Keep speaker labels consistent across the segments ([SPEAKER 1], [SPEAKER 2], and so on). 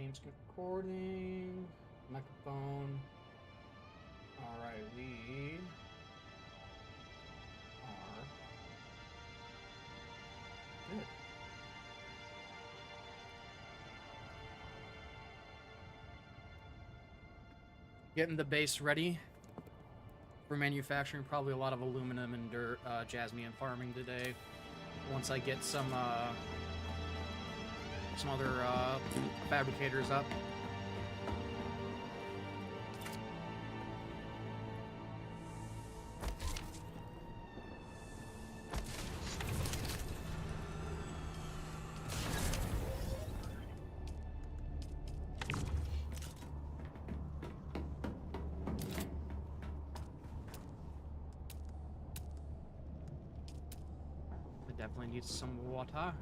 [SPEAKER 1] Change recording, microphone. Alright, we are good. Getting the base ready for manufacturing. Probably a lot of aluminum and dirt, jasmine farming today. Once I get some other fabricators up. I definitely need some water.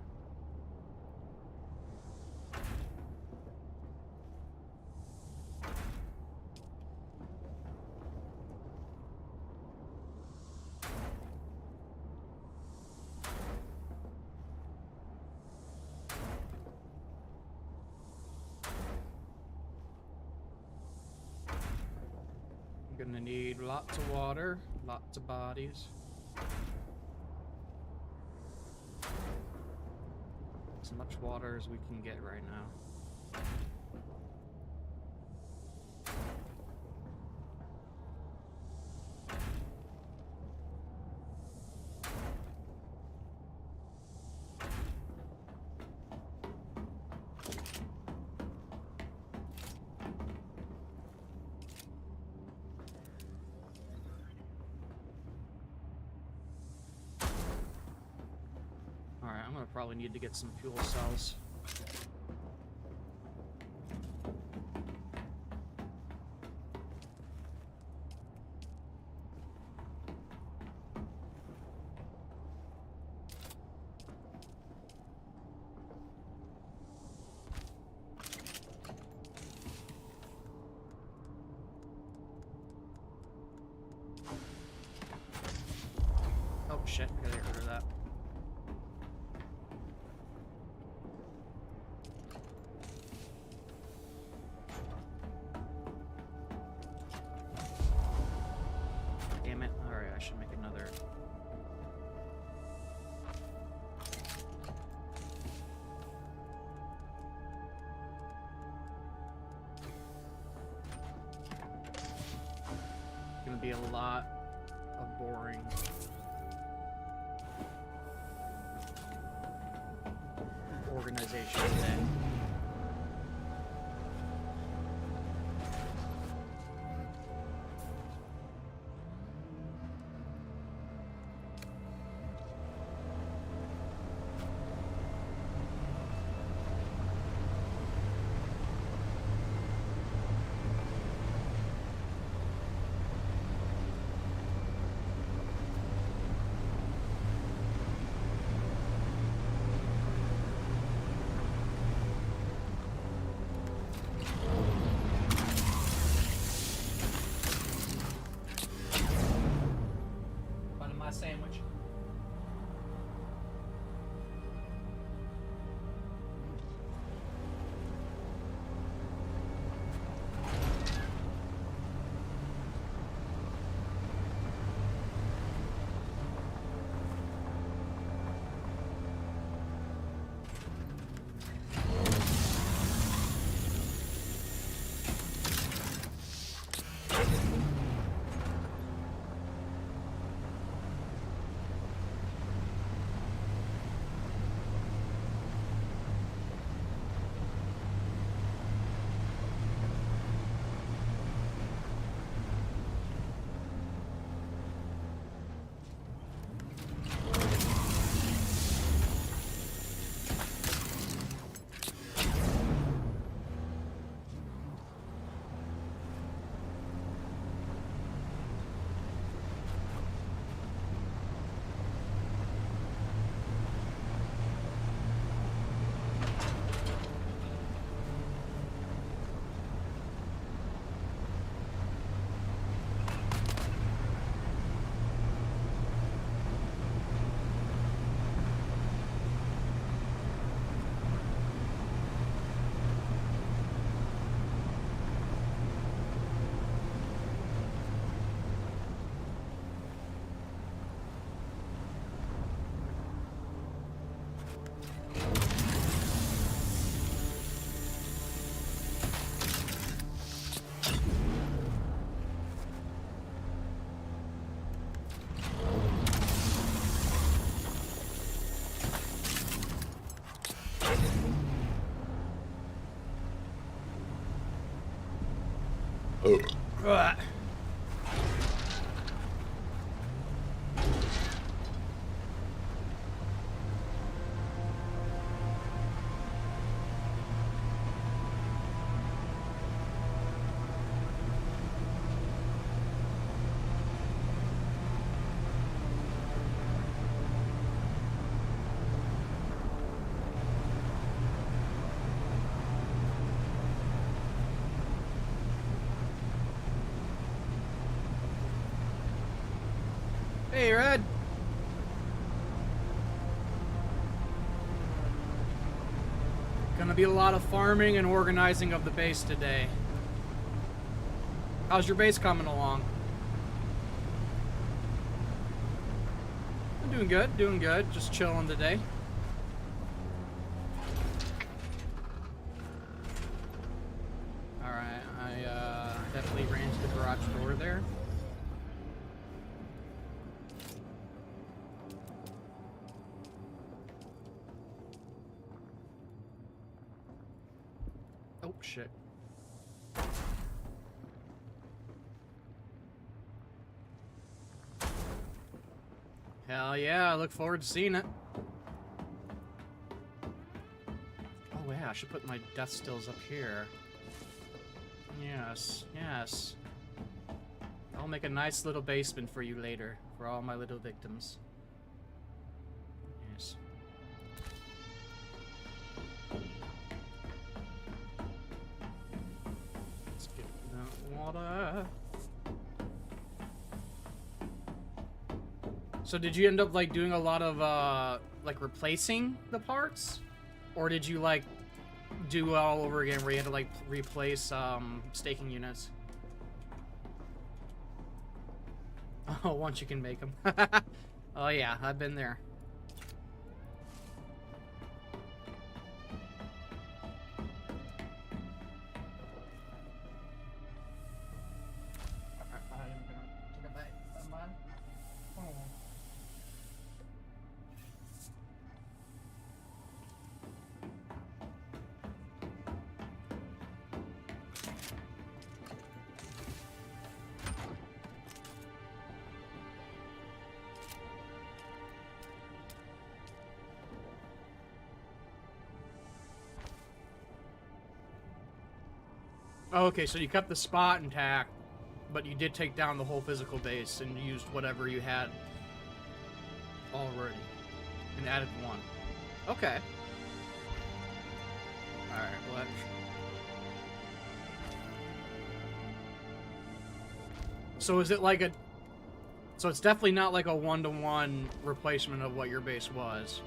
[SPEAKER 1] I'm gonna need lots of water, lots of bodies. As much water as we can get right now. Alright, I'm gonna probably need to get some fuel cells. Oh shit, I gotta get rid of that. Damn it. Alright, I should make another. Gonna be a lot of boring. Organization today. Sandwich. Ugh. Hey, Red. Gonna be a lot of farming and organizing of the base today. How's your base coming along? I'm doing good, doing good. Just chilling today. Alright, I definitely ran to the garage door there. Oh, shit. Hell yeah, I look forward to seeing it. Oh yeah, I should put my death stills up here. Yes, yes. I'll make a nice little basement for you later, for all my little victims. Yes. Let's get that water. So did you end up like doing a lot of like replacing the parts? Or did you like do it all over again where you had to like replace staking units? Oh, once you can make them. Oh yeah, I've been there. Oh, okay, so you kept the spot intact, but you did take down the whole physical base and used whatever you had already and added one. Okay. Alright, well that... So is it like a... So it's definitely not like a one-to-one replacement of what your base was.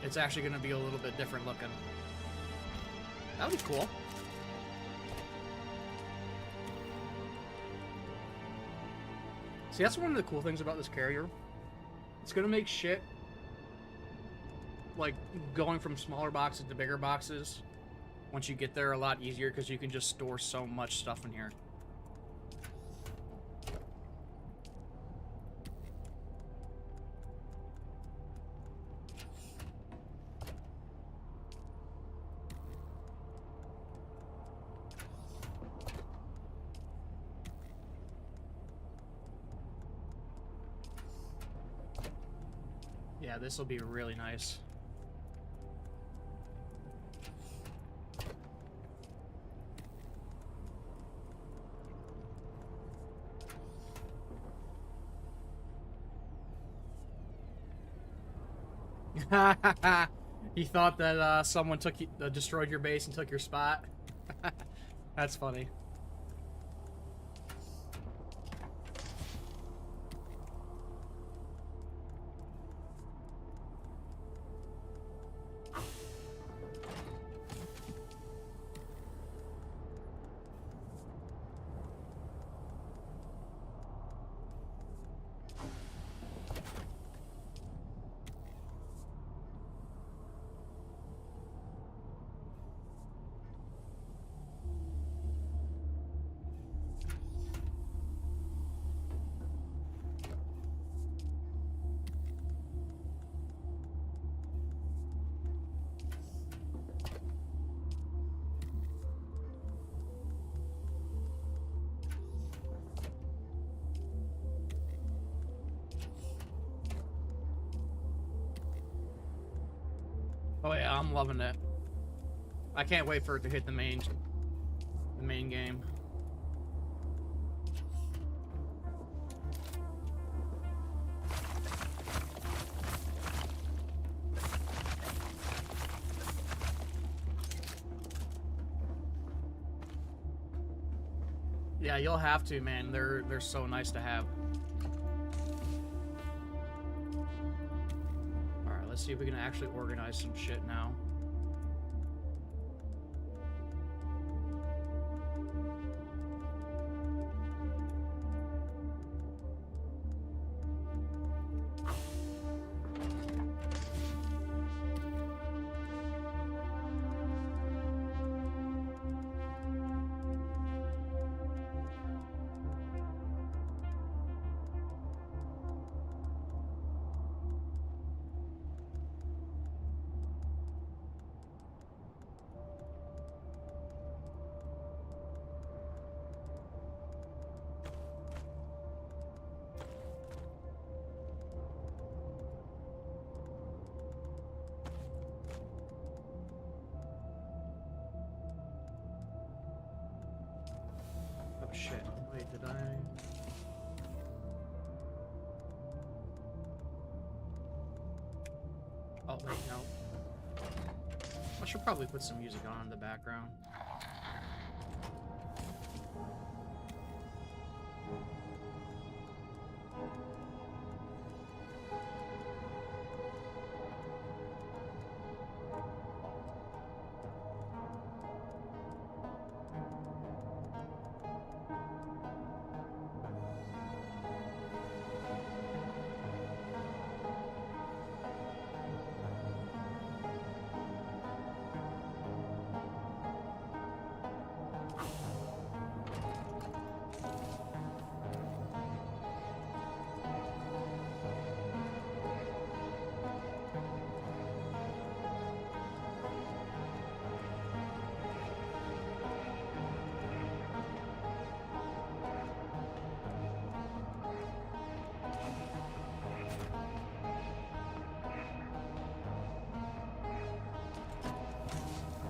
[SPEAKER 1] It's actually going to be a little bit different looking. That would be cool. See, that's one of the cool things about this carrier. It's gonna make shit, like, going from smaller boxes to bigger boxes, once you get there, a lot easier, because you can just store so much stuff in here. Yeah, this will be really nice. You thought that someone took you, destroyed your base and took your spot? That's funny. Oh yeah, I'm loving it. I can't wait for it to hit the main game. Yeah, you'll have to, man. They're so nice to have. All right, let's see if we can actually organize some shit now. Oh shit, wait, did I... Oh wait, no. I should probably put some music on in the background.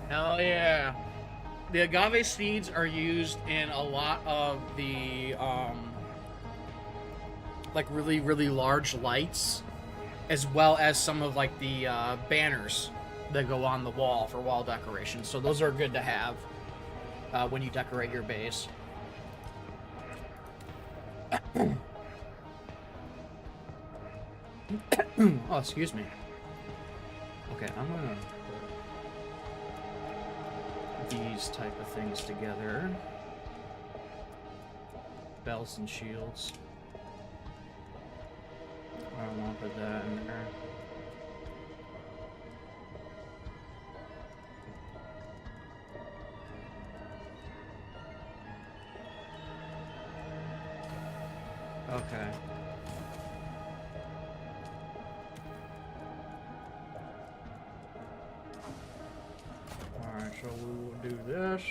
[SPEAKER 1] Hell yeah. The agave seeds are used in a lot of the, like really, really large lights, as well as some of like the banners that go on the wall for wall decoration. So those are good to have when you decorate your base. Oh, excuse me. Okay, I'm gonna put these type of things together. Bells and shields. I don't want to put that in there. Okay. Alright, so we will do this.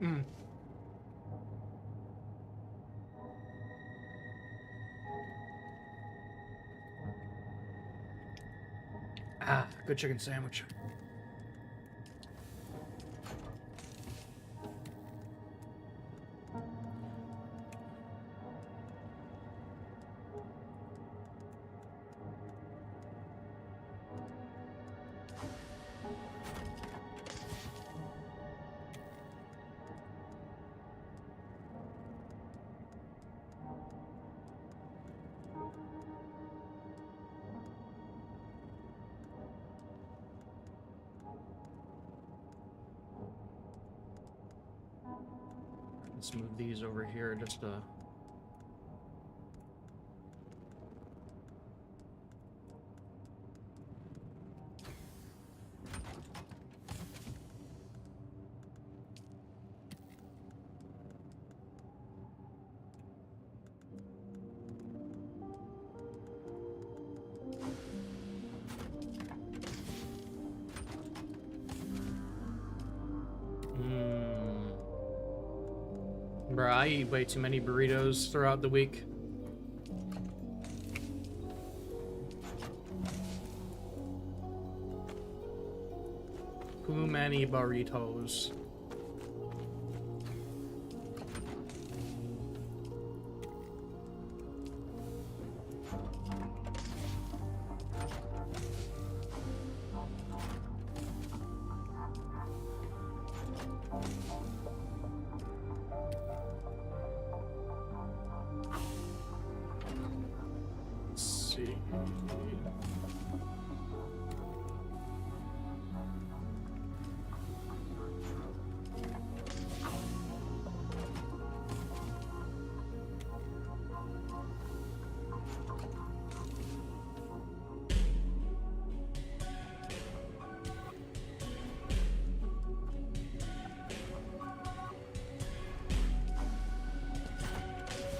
[SPEAKER 1] Mm. Ah, good chicken sandwich. Let's move these over here just to... Bruh, I eat way too many burritos throughout the week. Too many burritos.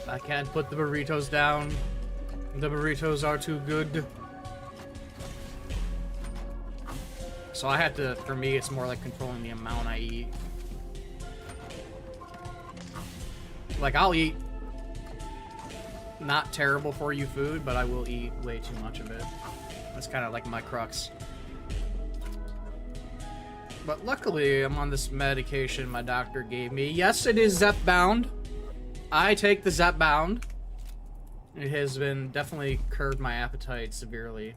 [SPEAKER 1] I can't put the burritos down. The burritos are too good. So I have to, for me, it's more like controlling the amount I eat. Like, I'll eat not terrible for you food, but I will eat way too much of it. That's kind of like my crux. But luckily, I'm on this medication my doctor gave me. Yes, it is Zepbound. I take the Zepbound. It has been definitely curbed my appetite severely.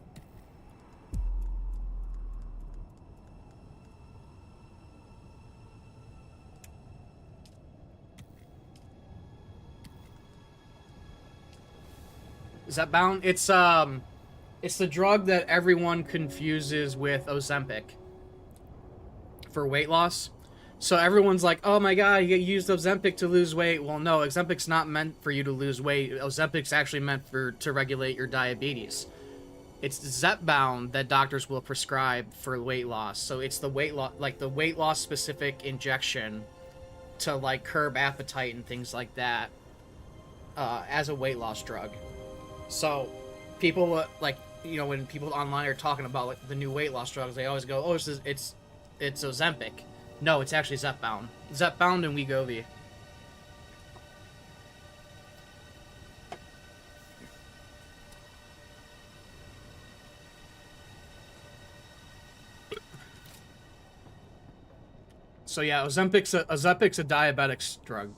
[SPEAKER 1] Zepbound, it's the drug that everyone confuses with Ozempic for weight loss. So everyone's like, oh my god, you used Ozempic to lose weight. Well, no, Ozempic's not meant for you to lose weight. Ozempic's actually meant to regulate your diabetes. It's Zepbound that doctors will prescribe for weight loss. So it's the weight loss, like the weight loss specific injection to like curb appetite and things like that, as a weight loss drug. So people like, you know, when people online are talking about like the new weight loss drugs, they always go, oh, it's Ozempic. No, it's actually Zepbound. Zepbound and Wegovy. So yeah, Ozempic's a diabetics drug.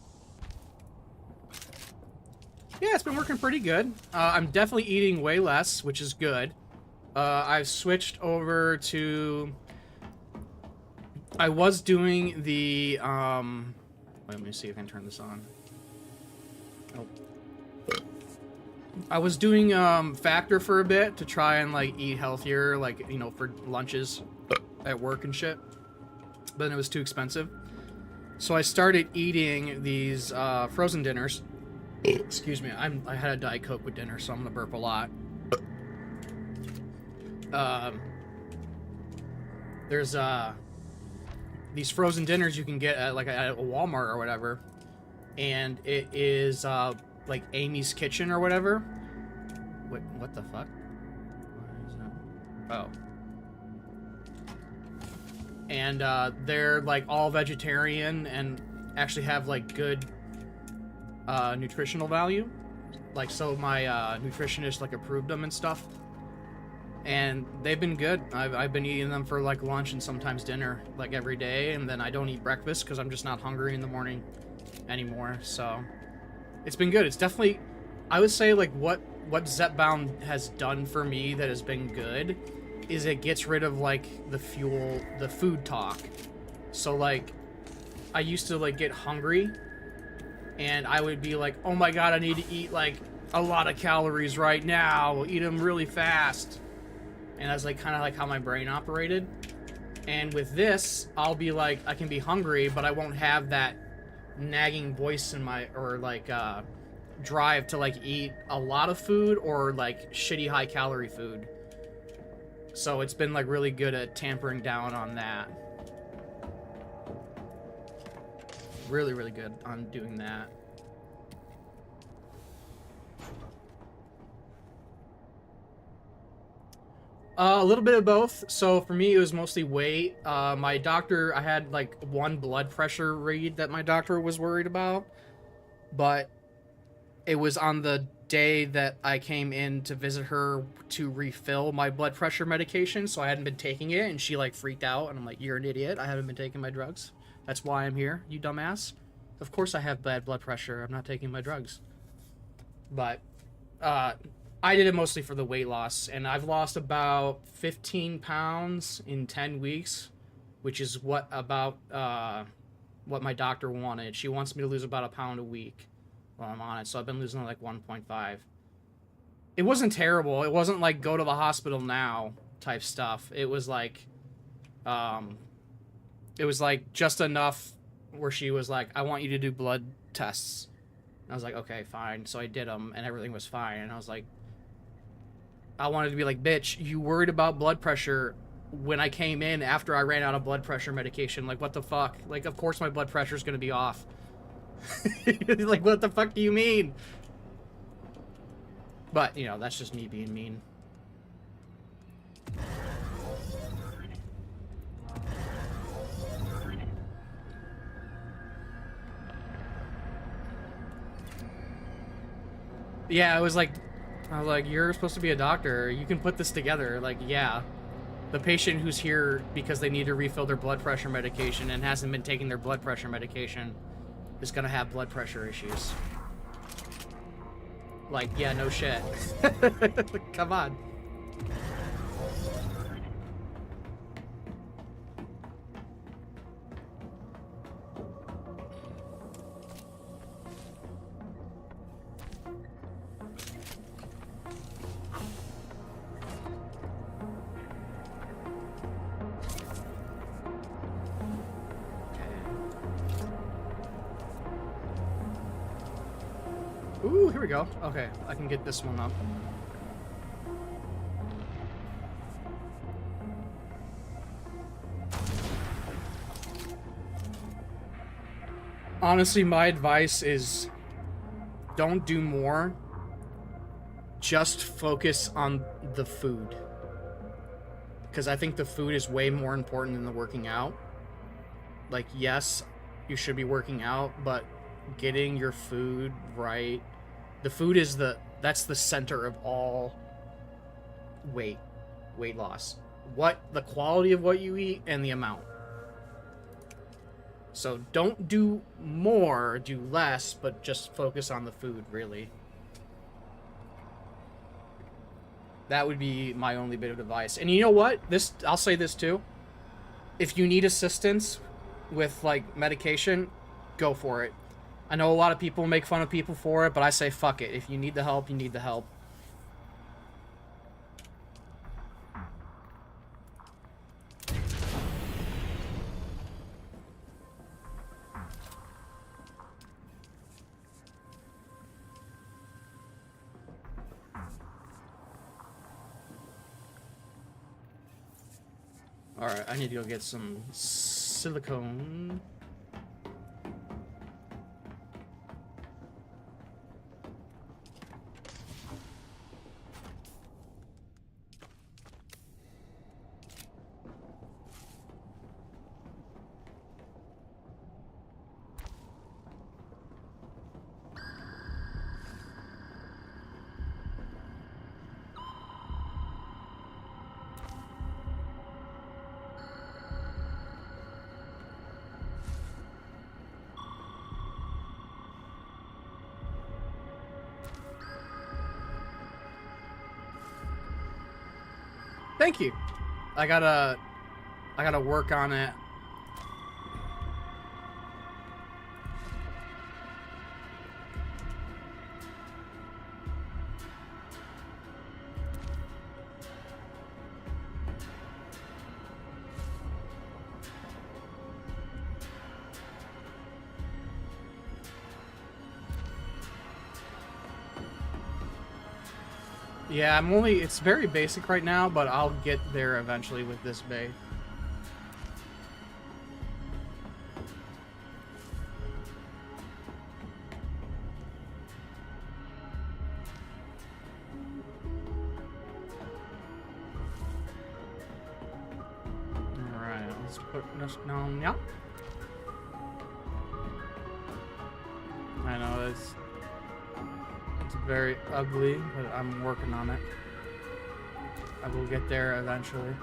[SPEAKER 1] Yeah, it's been working pretty good. I'm definitely eating way less, which is good. I've switched over to... I was doing the, let me see if I can turn this on. Oh. I was doing, Factor for a bit to try and, like, eat healthier, like, you know, for lunches at work and shit. But then it was too expensive. So I started eating these, frozen dinners. Excuse me, I had a Diet Coke with dinner, so I'm gonna burp a lot. There's, these frozen dinners you can get at like at a Walmart or whatever, and it is like Amy's Kitchen or whatever. What the fuck? What is that? Oh. And they're like all vegetarian and actually have like good nutritional value. Like, so my nutritionist like approved them and stuff. And they've been good. I've been eating them for like lunch and sometimes dinner, like every day, and then I don't eat breakfast because I'm just not hungry in the morning anymore. So it's been good. It's definitely, I would say, like what Zepbound has done for me that has been good is it gets rid of like the food talk. So like I used to like get hungry and I would be like, oh my god, I need to eat like a lot of calories right now. Eat them really fast. And that's like kind of like how my brain operated. And with this, I'll be like, I can be hungry, but I won't have that nagging voice in my, or like drive to like eat a lot of food or like shitty high calorie food. So it's been like really good at tampering down on that. Really, really good on doing that. A little bit of both. So for me, it was mostly weight. My doctor, I had like one blood pressure read that my doctor was worried about, but it was on the day that I came in to visit her to refill my blood pressure medication, so I hadn't been taking it, and she like freaked out, and I'm like, "You're an idiot. I haven't been taking my drugs. That's why I'm here, you dumbass. Of course I have bad blood pressure. I'm not taking my drugs." But I did it mostly for the weight loss, and I've lost about 15 pounds in 10 weeks, which is what my doctor wanted. She wants me to lose about a pound a week while I'm on it, so I've been losing like 1.5. It wasn't terrible. It wasn't like go to the hospital now type stuff. It was like just enough where she was like, "I want you to do blood tests." And I was like, "Okay, fine." So I did them, and everything was fine. And I was like, I wanted to be like, "Bitch, you worried about blood pressure when I came in after I ran out of blood pressure medication. Like, what the fuck? Like, of course my blood pressure is going to be off." Like, what the fuck do you mean? But, you know, that's just me being mean. Yeah, I was like, "You're supposed to be a doctor. You can put this together." Like, yeah. The patient who's here because they need to refill their blood pressure medication and hasn't been taking their blood pressure medication is gonna have blood pressure issues. Like, yeah, no shit. Come on. Ooh, here we go. Okay, I can get this one up. Honestly, my advice is don't do more. Just focus on the food. Because I think the food is way more important than the working out. Like, yes, you should be working out, but getting your food right. The food is that's the center of all weight loss. The quality of what you eat and the amount. So don't do more, do less, but just focus on the food, really. That would be my only bit of advice. And you know what? I'll say this too. If you need assistance with like medication, go for it. I know a lot of people make fun of people for it, but I say fuck it. If you need the help, you need the help. Alright, I need to go get some silicone. Thank you. I gotta work on it. Yeah, it's very basic right now, but I'll get there eventually with this bay. Alright, let's put this down. Yeah. I know it's very ugly, but I'm working on it. I will get there eventually.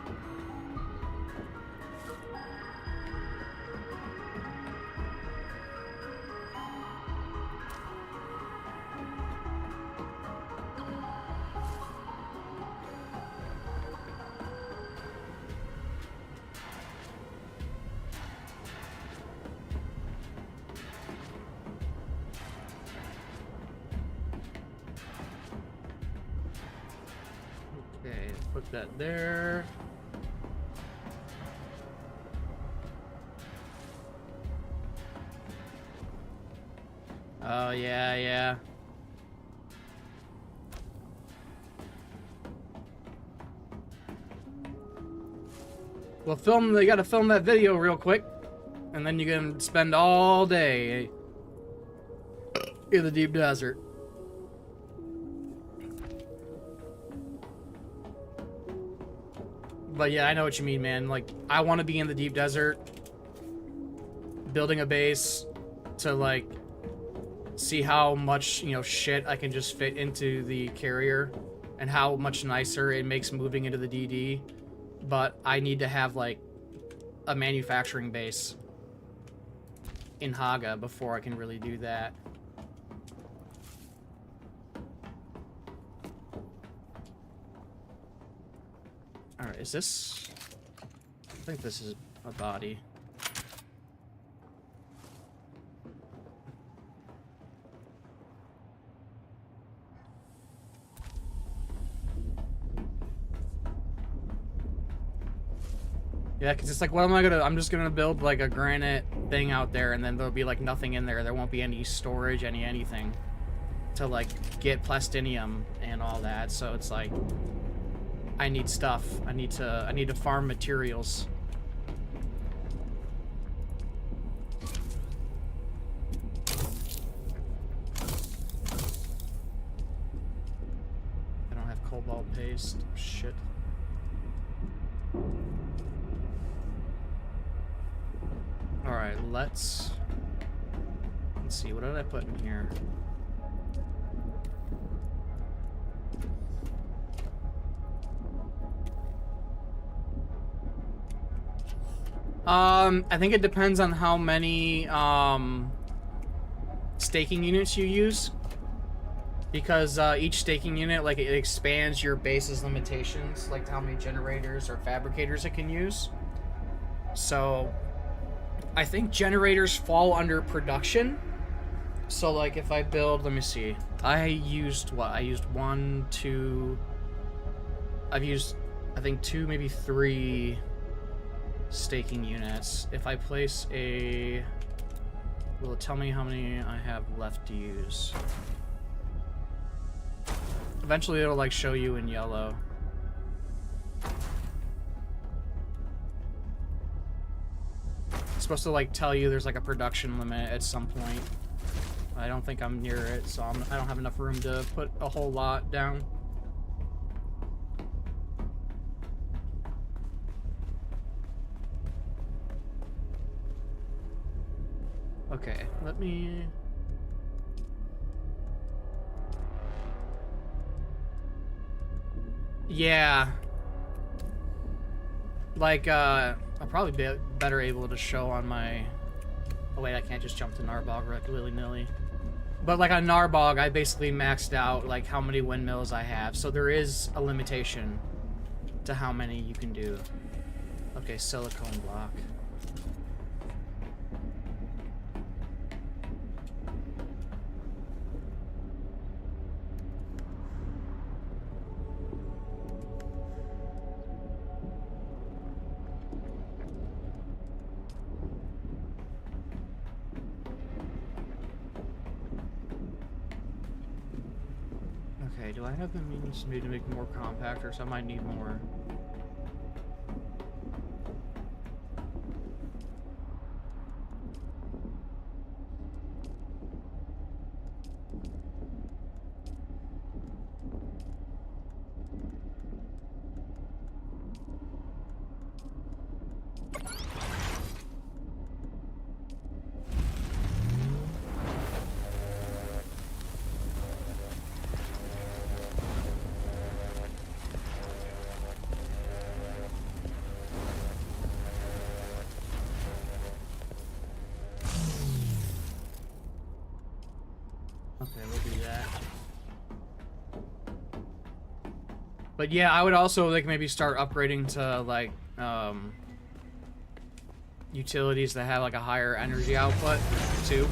[SPEAKER 1] Okay, put that there. Oh, yeah. Well, they gotta film that video real quick, and then you can spend all day in the deep desert. But yeah, I know what you mean, man. Like, I want to be in the deep desert, building a base to, like, see how much, shit I can just fit into the carrier and how much nicer it makes moving into the DD. But I need to have, like, a manufacturing base in Haga before I can really do that. Alright, is this... I think this is a body. Yeah, because it's like, what am I gonna... I'm just gonna build, like, a granite thing out there, and then there'll be, like, nothing in there. There won't be any storage, anything to, like, get plastinium and all that. So it's like... I need stuff. I need to farm materials. I don't have cobalt paste. Shit. Alright, let's see, what did I put in here? I think it depends on how many, staking units you use. Because, each staking unit, like, it expands your base's limitations, like how many generators or fabricators it can use. So, I think generators fall under production. So, like, if I build, let me see. I used, what? I used 1, 2... I've used, I think, 2, maybe 3... staking units. If I place a... Will it tell me how many I have left to use? Eventually it'll, like, show you in yellow. It's supposed to, like, tell you there's, like, a production limit at some point. I don't think I'm near it, so I don't have enough room to put a whole lot down. Okay, let me... Yeah. Like, I'll probably be better able to show on my... Oh wait, I can't just jump to Narbog willy-nilly. But like on Narbog, I basically maxed out like how many windmills I have. So there is a limitation to how many you can do. Okay, silicone block. Okay, do I have the means maybe to make more compactors? I might need more. Okay, we'll do that. But yeah, I would also like maybe start upgrading to like utilities that have like a higher energy output too.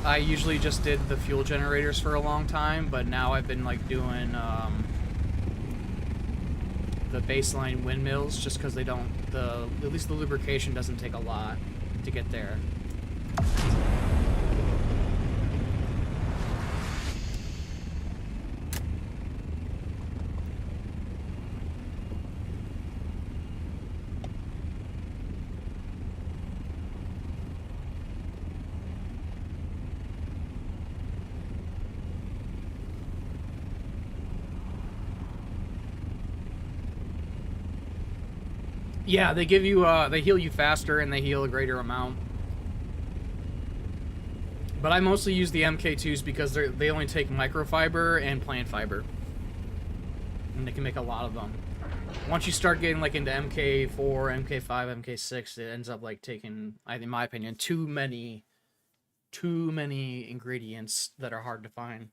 [SPEAKER 1] I usually just did the fuel generators for a long time, but now I've been like doing the baseline windmills just because they don't at least the lubrication doesn't take a lot to get there. Yeah, they give you, they heal you faster and they heal a greater amount. But I mostly use the MK2s because they only take microfiber and plant fiber. And they can make a lot of them. Once you start getting, like, into MK4, MK5, MK6, it ends up, like, taking, in my opinion, too many ingredients that are hard to find.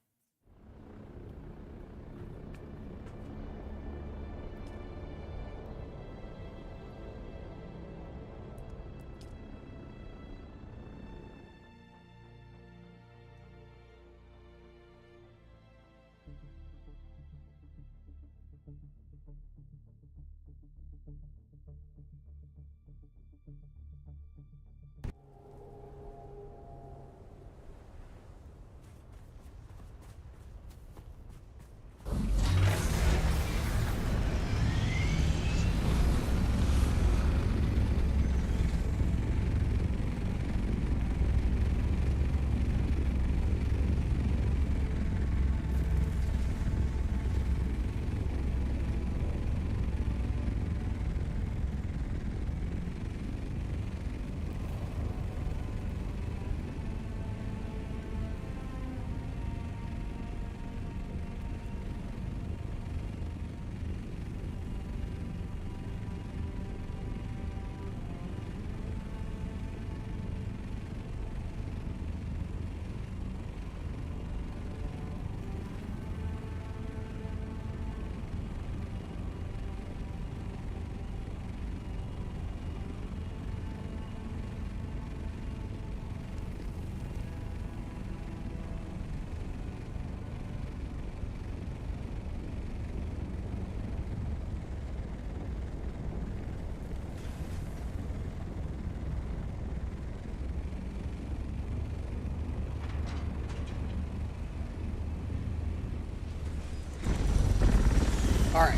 [SPEAKER 1] Alright.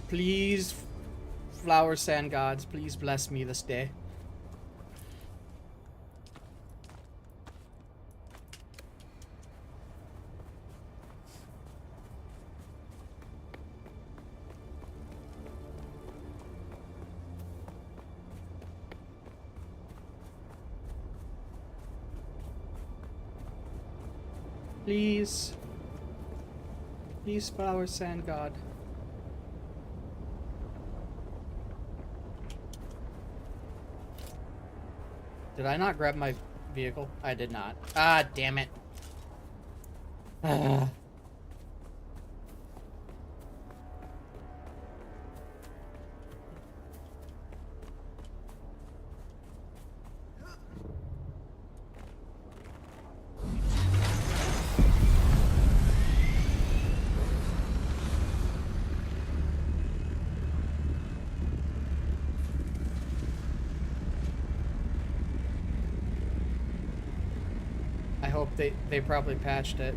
[SPEAKER 1] Please, flower sand gods, please bless me this day. Please. Please, flower sand god. Did I not grab my vehicle? I did not. Ah, damn it. they probably patched it.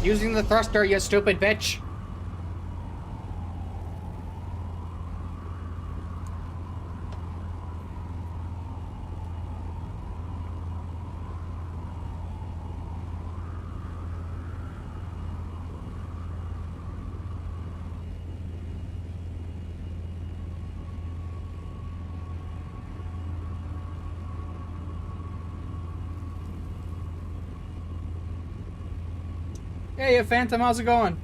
[SPEAKER 1] Using the thruster, you stupid bitch! Hey, Phantom, how's it going?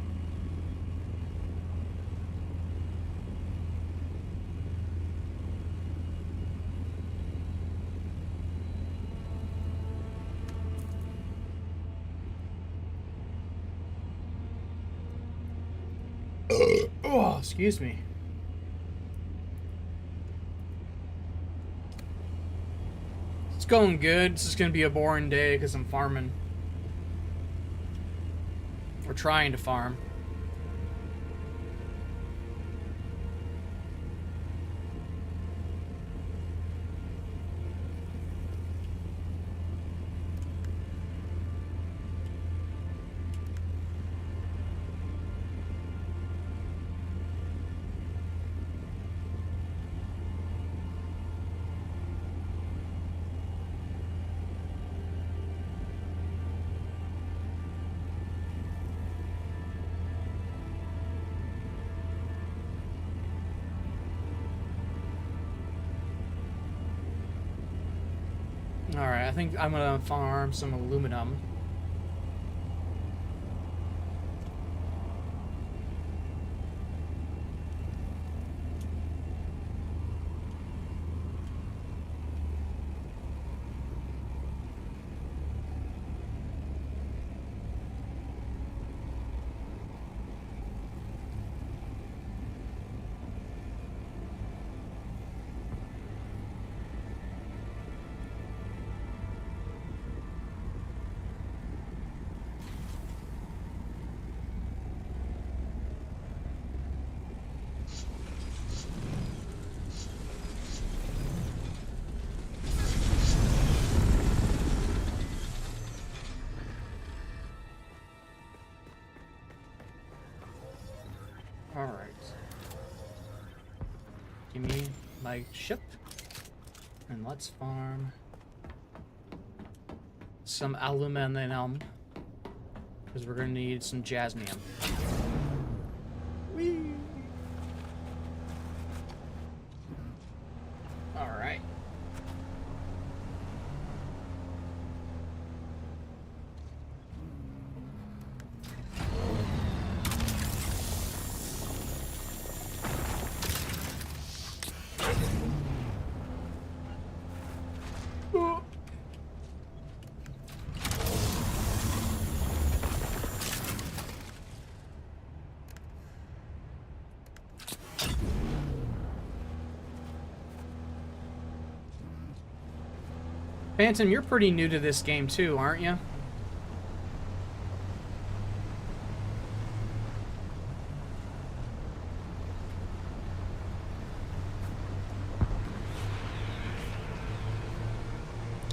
[SPEAKER 1] Oh, excuse me. It's going good. This is gonna be a boring day because I'm farming. We're trying to farm. Alright, I think I'm gonna farm some aluminum. Alright. Give me my ship. And let's farm some aluminum. Because we're going to need some jasnium. Whee! Alright. Phantom, you're pretty new to this game too, aren't you?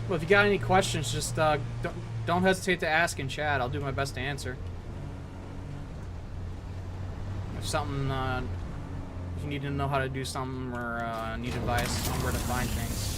[SPEAKER 1] Well, if you got any questions, just don't hesitate to ask in chat. I'll do my best to answer. If something, if you need to know how to do something or need advice on where to find things.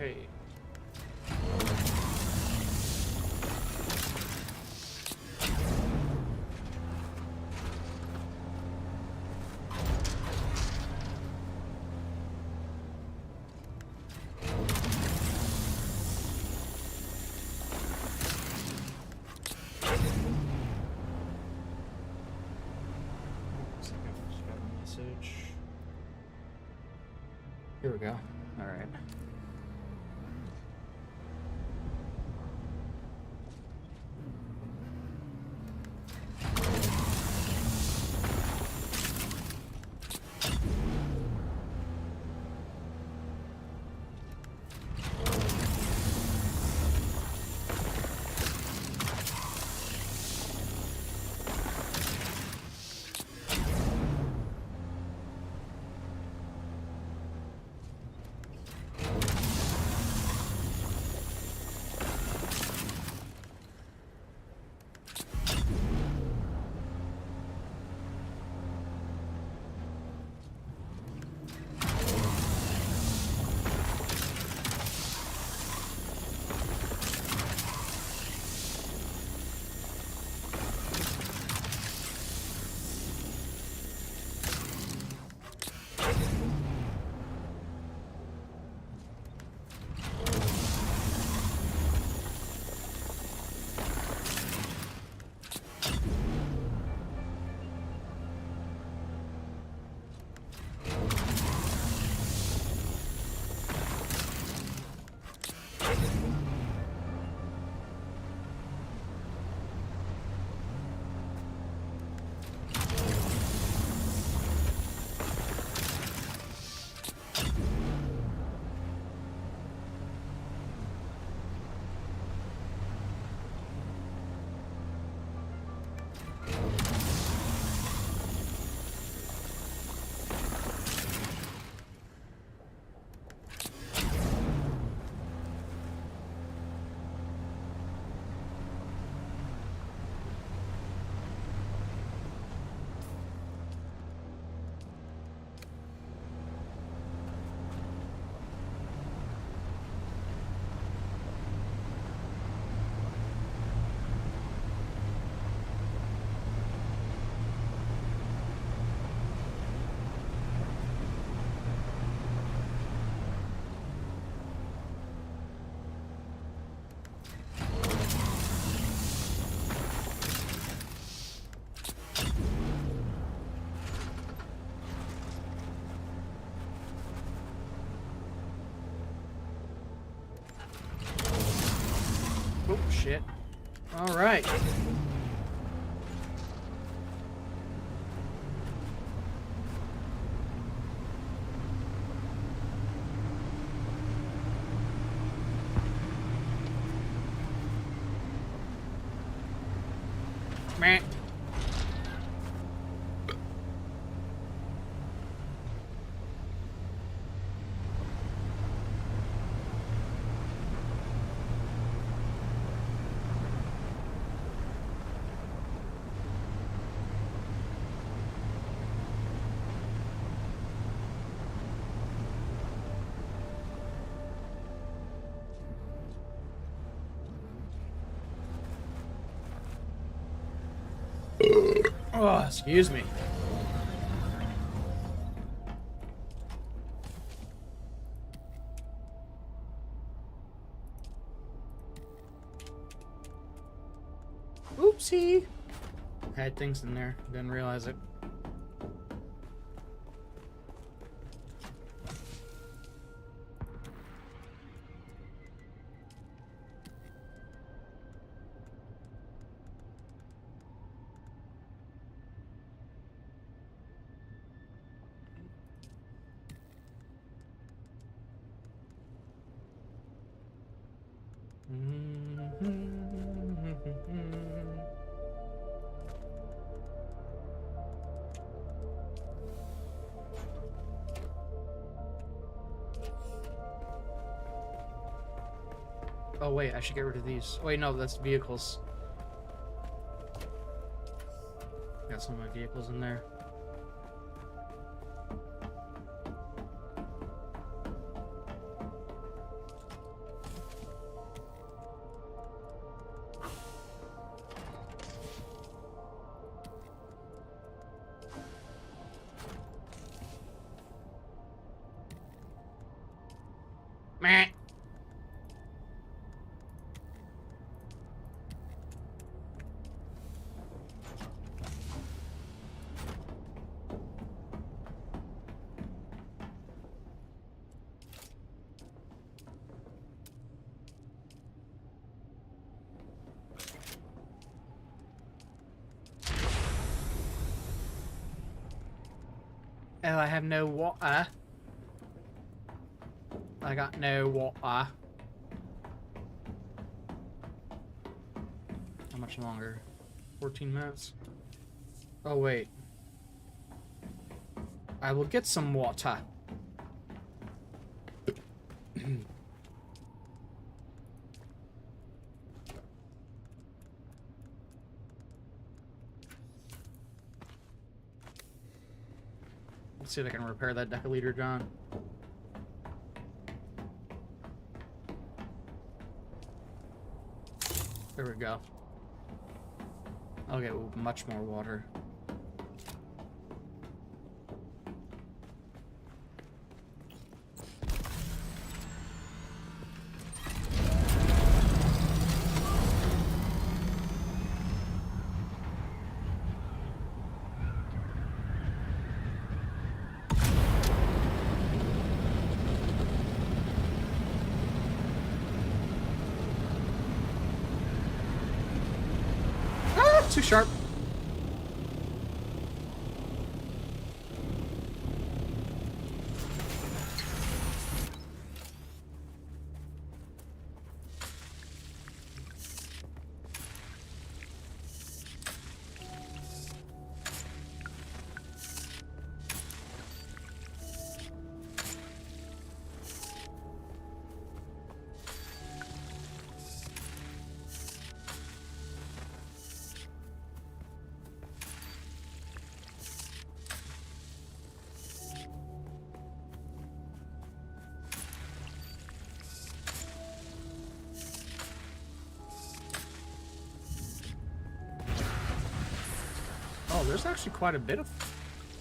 [SPEAKER 1] Okay. Here we go. All right. Oh, shit. All right. Meh. Oh, excuse me. Oopsie. Had things in there. Didn't realize it. Oh wait, I should get rid of these. Wait, no, that's vehicles. Got some of my vehicles in there. Meh. Oh, I have no water. I got no water. How much longer? 14 minutes? Oh, wait. I will get some water. Let's see if I can repair that deciliter, John. There we go. I'll get much more water. Too sharp. Oh, there's actually quite a bit of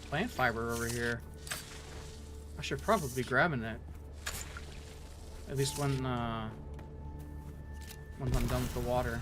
[SPEAKER 1] plant fiber over here. I should probably be grabbing it. At least when once I'm done with the water.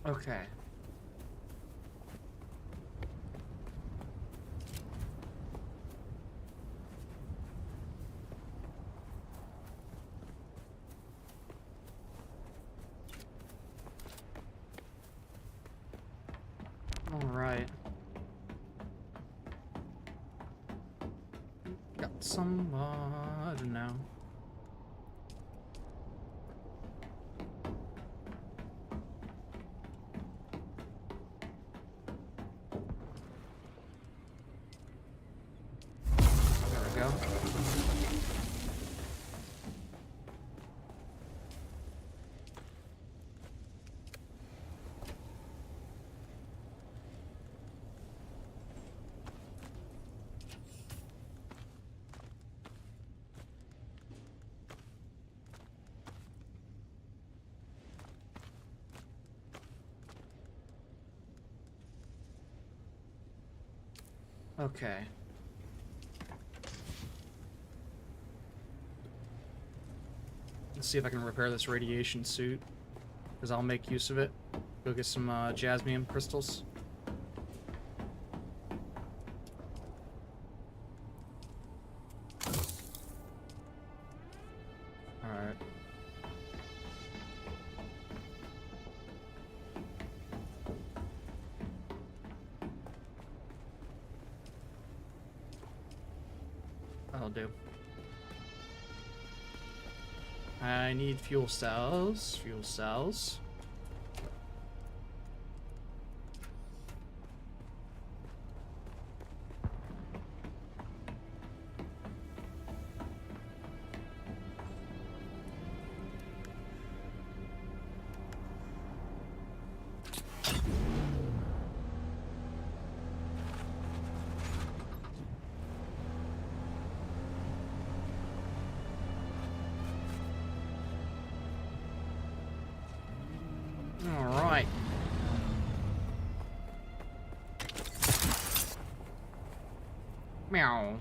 [SPEAKER 1] Okay. All right. Got some mud now. There we go. Okay. Let's see if I can repair this radiation suit, because I'll make use of it. Go get some jasmium crystals. Alright. That'll do. I need fuel cells. Fuel cells. Alright. Meow.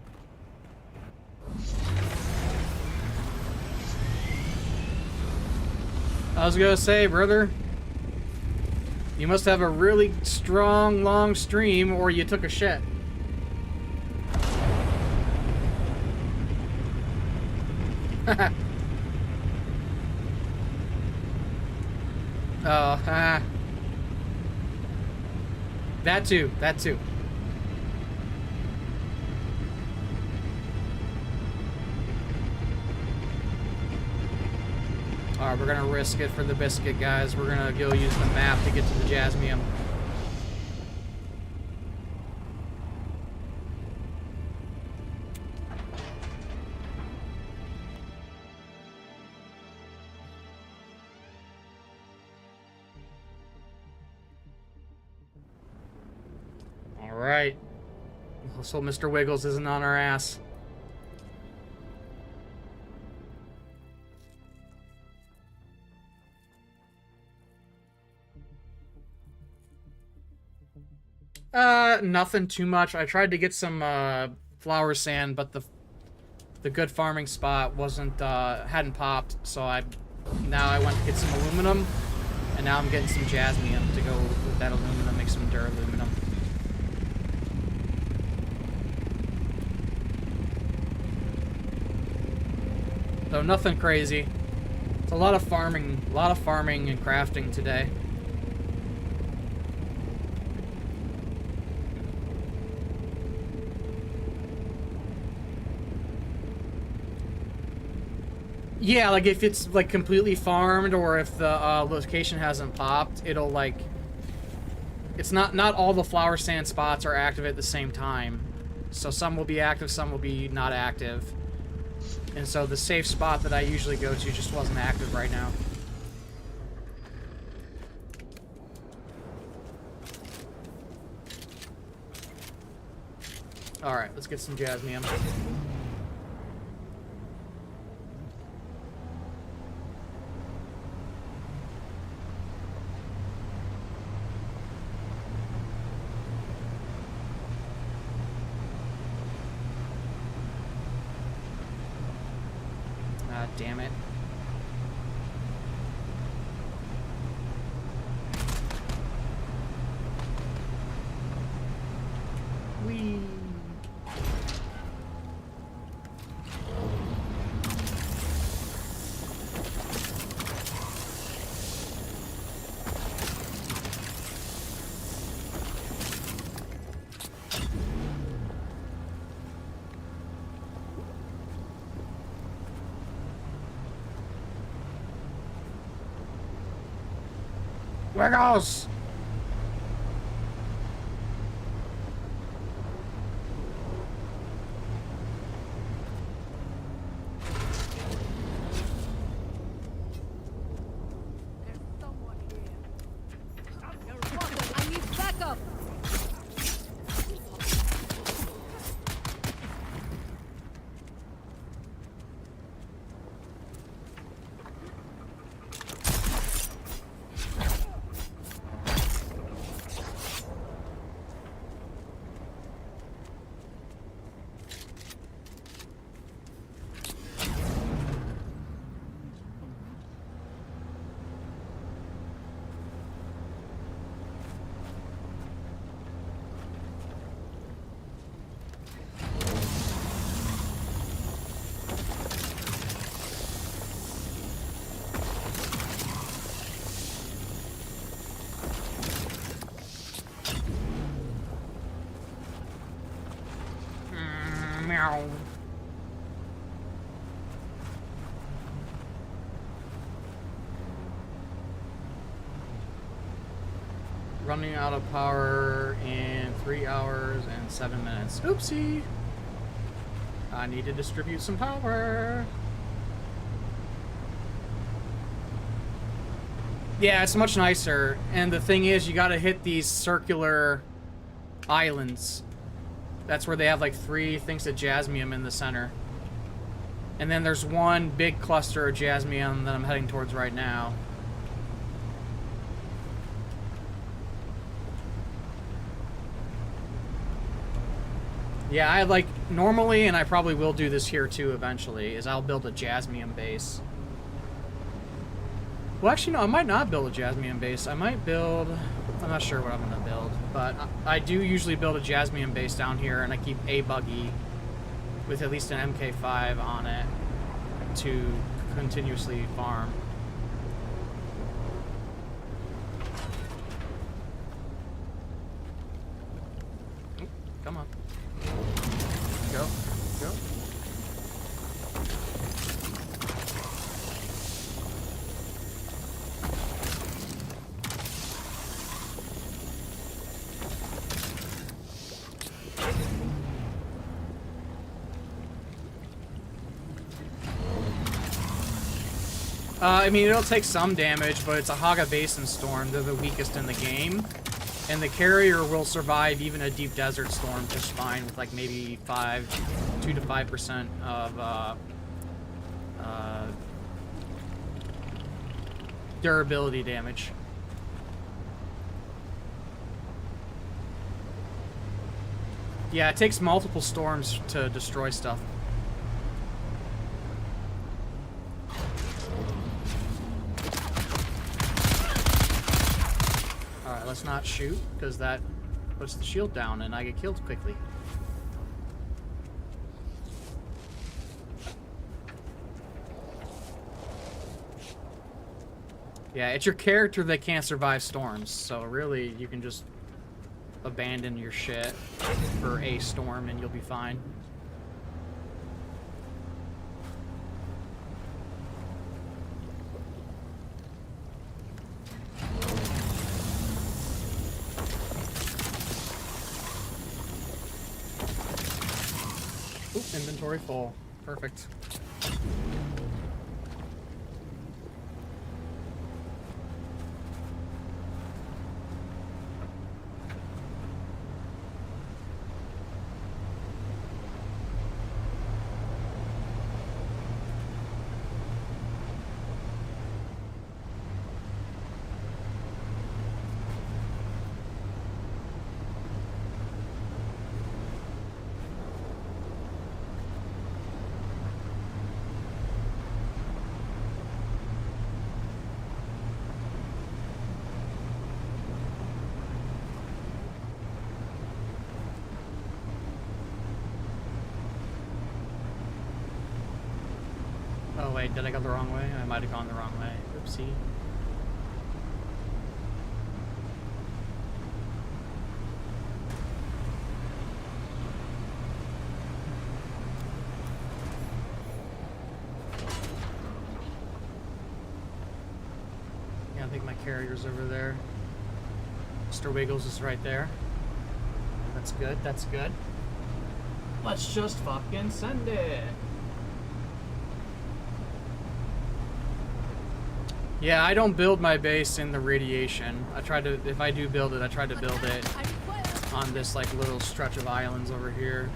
[SPEAKER 1] I was gonna say, brother, you must have a really strong, long stream, or you took a shit. Oh, that too, that too. Alright, we're gonna risk it for the biscuit, guys. We're gonna go use the map to get to the jasmium. Alright. So Mr. Wiggles isn't on our ass. Nothing too much. I tried to get some flower sand, but the good farming spot wasn't hadn't popped, so now I went to get some aluminum, and now I'm getting some jasmium to go with that aluminum, make some duraluminum. So nothing crazy. It's a lot of farming and crafting today. Yeah, like if it's like completely farmed or if the location hasn't popped, it'll like... It's not all the flower sand spots are active at the same time. So some will be active, some will be not active. And so the safe spot that I usually go to just wasn't active right now. Alright, let's get some jasmium. Damn it. Squiggles!
[SPEAKER 2] I need backup!
[SPEAKER 1] Meow. Running out of power in 3 hours and 7 minutes. Oopsie! I need to distribute some power. Yeah, it's much nicer. And the thing is, you gotta hit these circular islands. That's where they have like 3 things of jasmium in the center. And then there's one big cluster of jasmium that I'm heading towards right now. Yeah, I like normally, and I probably will do this here too eventually, is I'll build a jasmium base. Well, actually, no, I might not build a jasmium base. I might build... I'm not sure what I'm going to build, but I do usually build a jasmium base down here, and I keep a buggy with at least an MK5 on it to continuously farm. Oop, come on. Go. Go. I mean, it'll take some damage, but it's a Haga Basin Storm. They're the weakest in the game. And the carrier will survive even a deep desert storm just fine with like maybe 2 to 5% of durability damage. Yeah, it takes multiple storms to destroy stuff. Alright, let's not shoot, because that puts the shield down and I get killed quickly. Yeah, it's your character that can't survive storms, so really you can just abandon your shit for a storm and you'll be fine. Oop, inventory full. Perfect. Oh wait, did I go the wrong way? I might have gone the wrong way. Oopsie. Yeah, I think my carrier's over there. Mr. Wiggles is right there. That's good, that's good. Let's just fucking send it. Yeah, I don't build my base in the radiation. I try to, if I do build it, I try to build it
[SPEAKER 2] I require.
[SPEAKER 1] on this like little stretch of islands over here.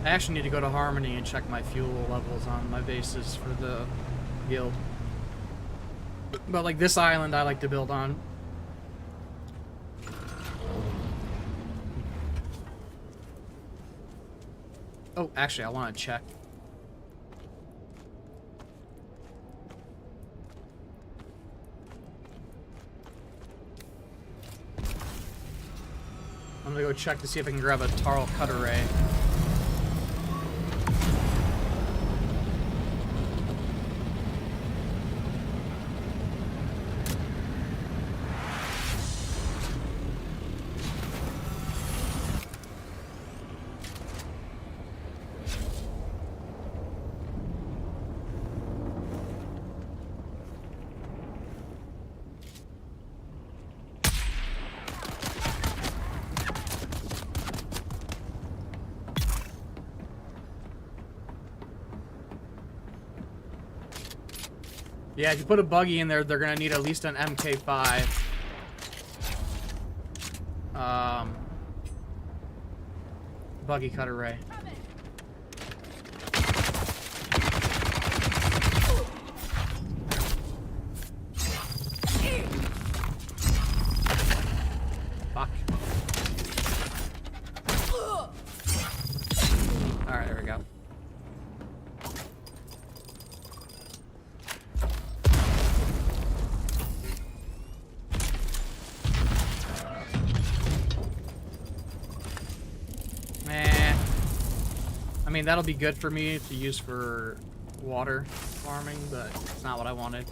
[SPEAKER 1] I actually need to go to Harmony and check my fuel levels on my bases for the guild. But like this island I like to build on. Oh, actually I want to check. I'm gonna go check to see if I can grab a Tarl Cutter Ray. Yeah, if you put a buggy in there, they're gonna need at least an MK5. Buggy cutter ray. Fuck. Alright, there we go. I mean, that'll be good for me to use for water farming, but it's not what I wanted.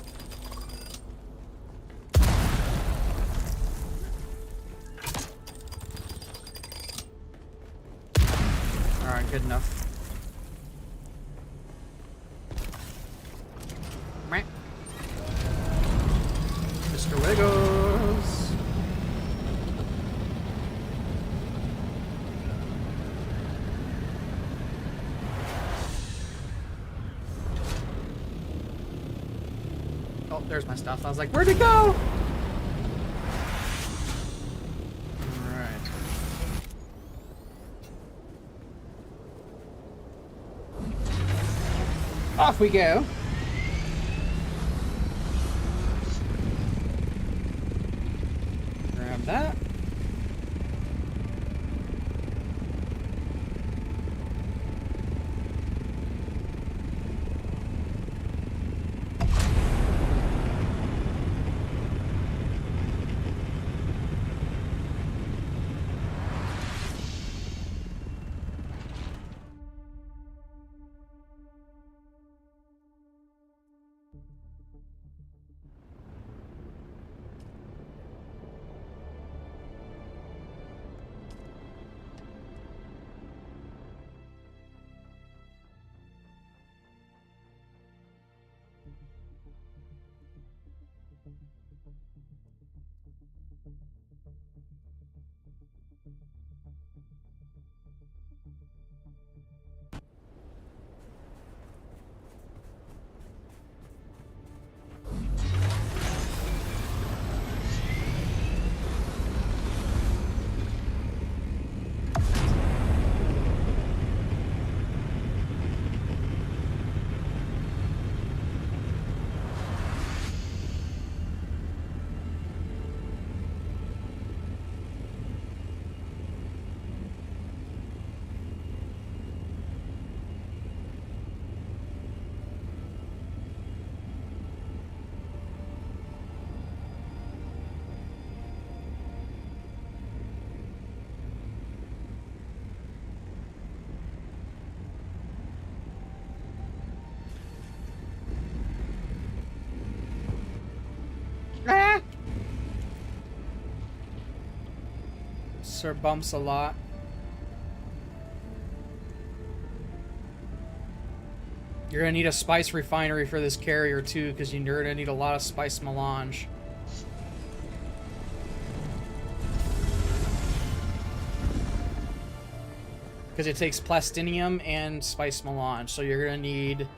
[SPEAKER 1] Alright, good enough. Mr. Wiggles! Oh, there's my stuff. I was like, where'd it go? Alright. Off we go. Grab that. Sir bumps a lot. You're gonna need a spice refinery for this carrier too, because you're gonna need a lot of spice melange. Because it takes plastinium and spice melange, so you're gonna need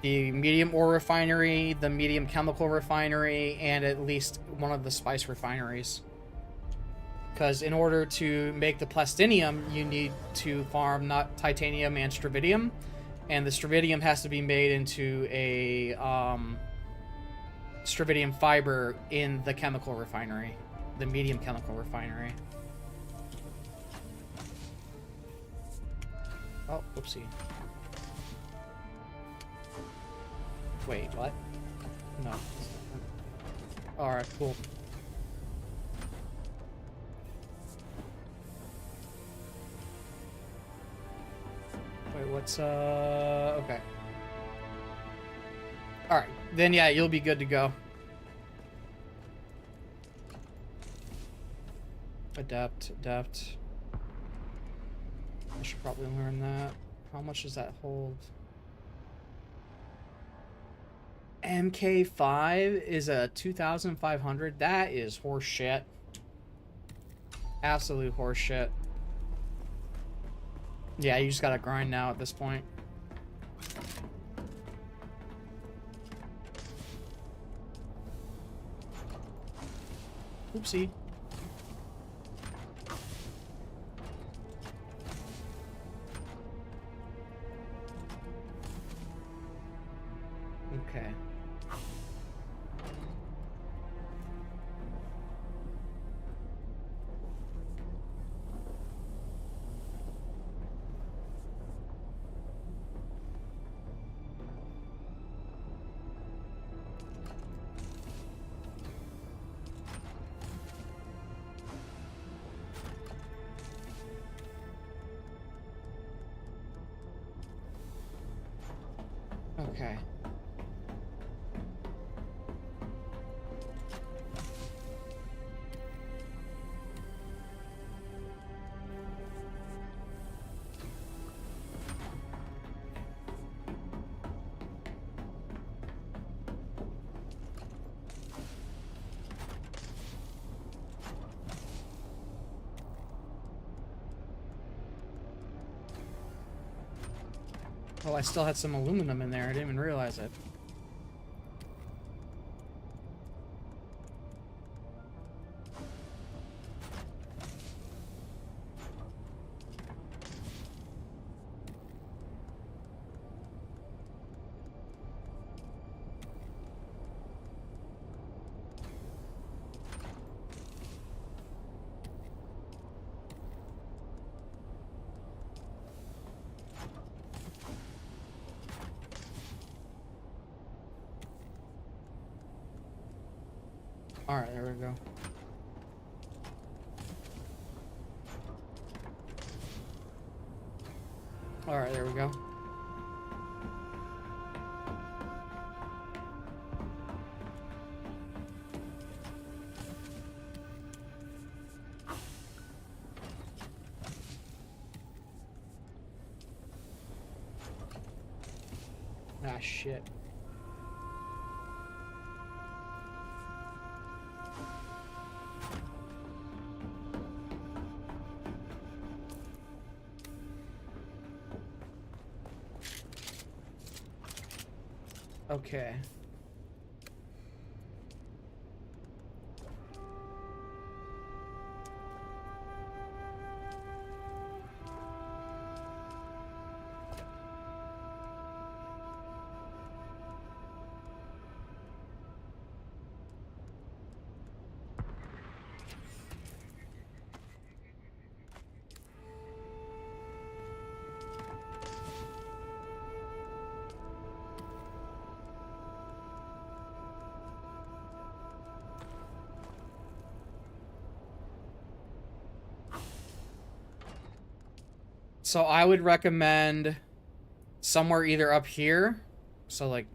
[SPEAKER 1] the medium ore refinery, the medium chemical refinery, and at least one of the spice refineries. Because in order to make the plastinium, you need to farm not titanium and stravidium, and the stravidium has to be made into a stravidium fiber in the chemical refinery, the medium chemical refinery. Oh, whoopsie. Wait, what? No. Alright, cool. Wait, what's, okay. Alright, then yeah, you'll be good to go. Adapt. I should probably learn that. How much does that hold? MK5 is a 2,500. That is horse shit. Absolute horse shit. Yeah, you just gotta grind now at this point. Oopsie. Okay. Okay. Oh, I still had some aluminum in there. I didn't even realize it. Alright, there we go. Alright, there we go. Ah, shit. Okay. So I would recommend somewhere either up here. So like,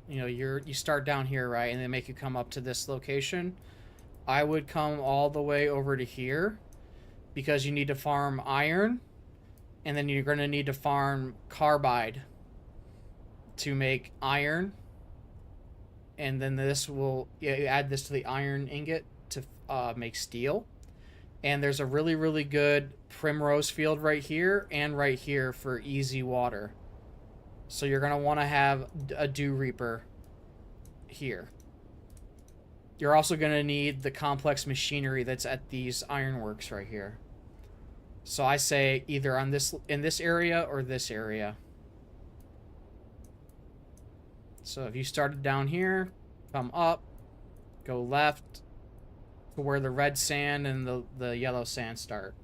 [SPEAKER 1] you know, you start down here, right? And they make you come up to this location. I would come all the way over to here. because you need to farm iron, and then you're going to need to farm carbide to make iron, and then this will, you add this to the iron ingot to make steel. And there's a really, really good primrose field right here and right here for easy water. So you're going to want to have a dew reaper here. You're also going to need the complex machinery that's at these ironworks right here. So I say either on this, in this area or this area. So if you started down here, come up, go left to where the red sand and the yellow sand start.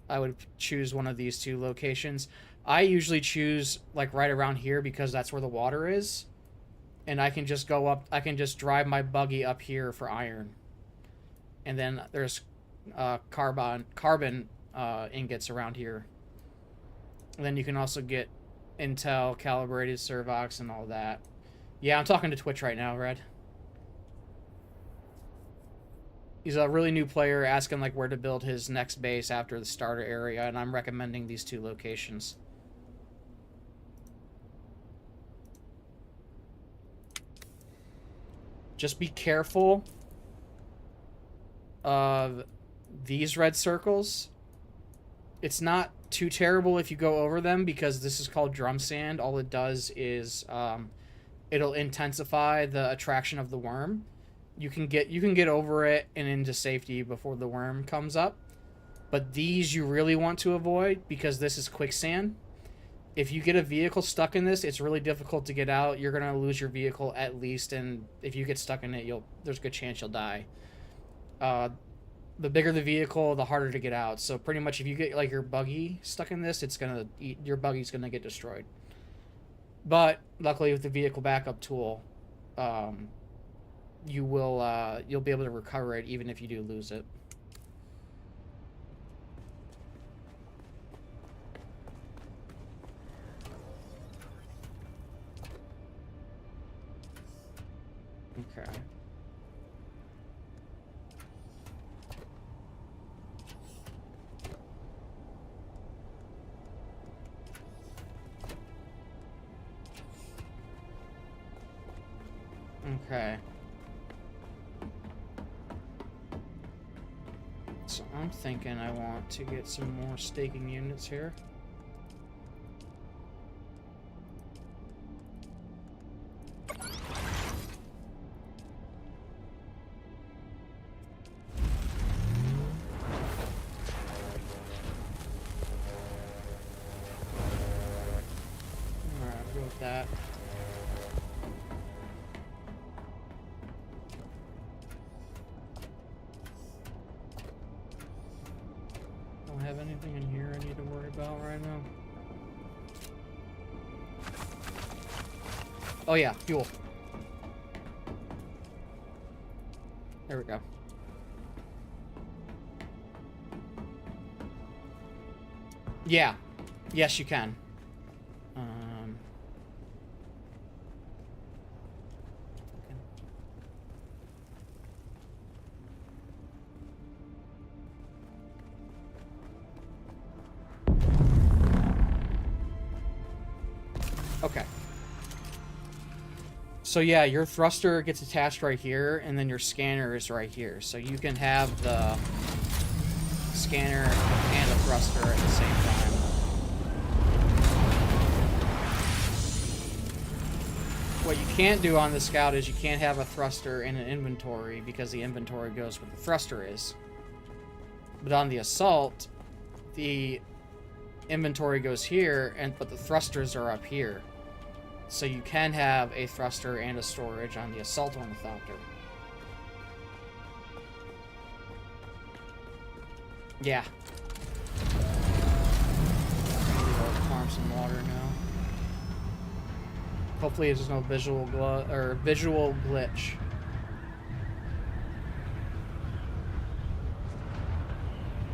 [SPEAKER 1] I would choose one of these two locations. I usually choose like right around here because that's where the water is. And I can just go up, I can just drive my buggy up here for iron. And then there's carbon ingots around here. And then you can also get Intel, calibrated Servox, and all that. Yeah, I'm talking to Twitch right now, Red. He's a really new player asking like where to build his next base after the starter area, and I'm recommending these two locations. Just be careful of these red circles. It's not too terrible if you go over them because this is called drum sand. All it does is it'll intensify the attraction of the worm. You can get over it and into safety before the worm comes up. But these you really want to avoid because this is quicksand. If you get a vehicle stuck in this, it's really difficult to get out. You're going to lose your vehicle at least, and if you get stuck in it, there's a good chance you'll die. The bigger the vehicle, the harder to get out. So pretty much if you get like your buggy stuck in this, your buggy's going to get destroyed. But luckily with the vehicle backup tool, you'll be able to recover it even if you do lose it. Okay. Okay. So I'm thinking I want to get some more staking units here. Alright, I'll go with that. Have anything in here I need to worry about right now? Oh yeah, fuel. There we go. Yeah. Yes, you can. Okay. So yeah, your thruster gets attached right here, and then your scanner is right here. So you can have the scanner and a thruster at the same time. What you can't do on the Scout is you can't have a thruster in an inventory because the inventory goes where the thruster is. But on the Assault, the inventory goes here, but the thrusters are up here. So you can have a thruster and a storage on the Assault Ornithopter. Yeah. Farm some water now. Hopefully there's no visual glitch.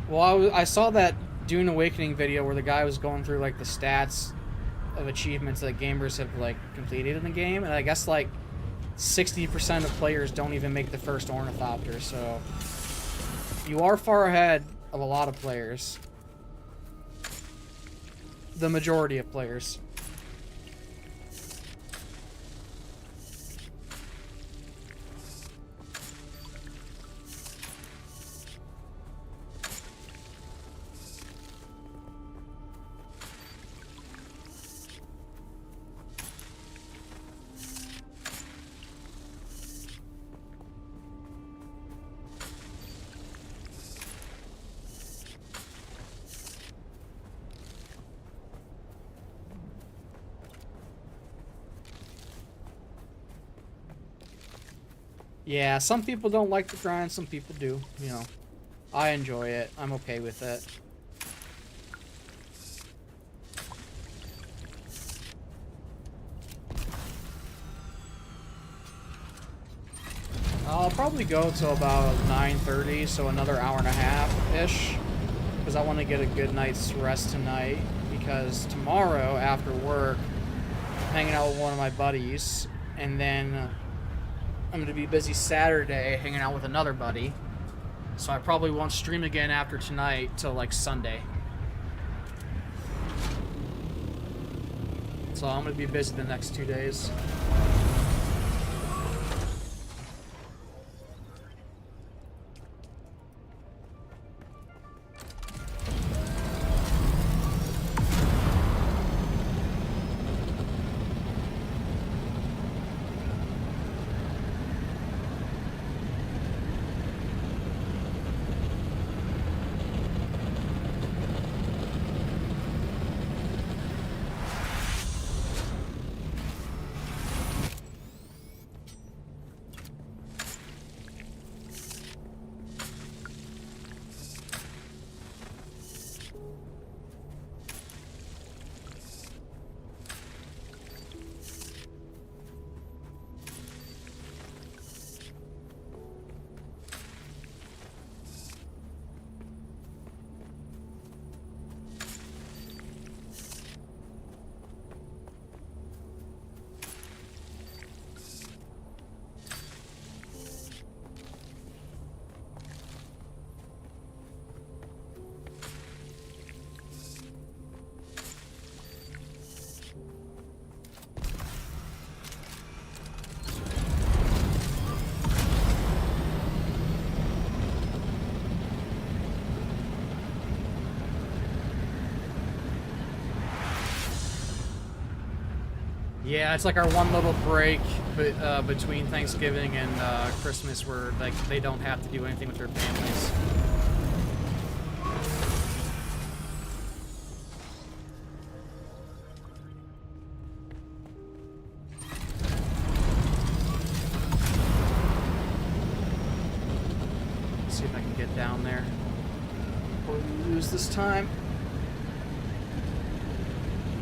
[SPEAKER 1] Well, I saw that Dune Awakening video where the guy was going through like the stats of achievements that gamers have like completed in the game, and I guess like 60% of players don't even make the first Ornithopter, so you are far ahead of a lot of players. The majority of players. Yeah, some people don't like the grind, some people do, you know. I enjoy it. I'm okay with it. I'll probably go till about 9:30, so another hour and a half-ish, because I want to get a good night's rest tonight, because tomorrow, after work, I'm hanging out with one of my buddies, and then I'm going to be busy Saturday hanging out with another buddy, so I probably won't stream again after tonight till like Sunday. So I'm going to be busy the next 2 days. Yeah, it's like our one little break between Thanksgiving and Christmas where like they don't have to do anything with their families. Let's see if I can get down there before we lose this time.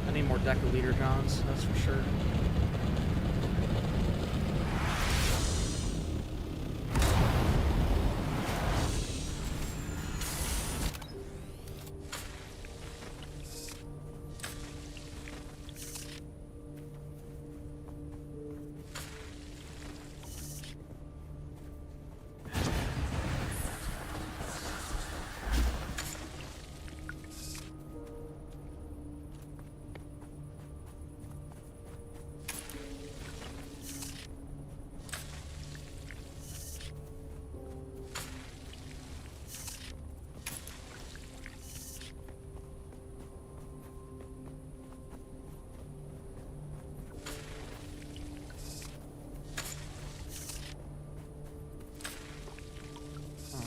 [SPEAKER 1] I need more Decaleader Johns, that's for sure.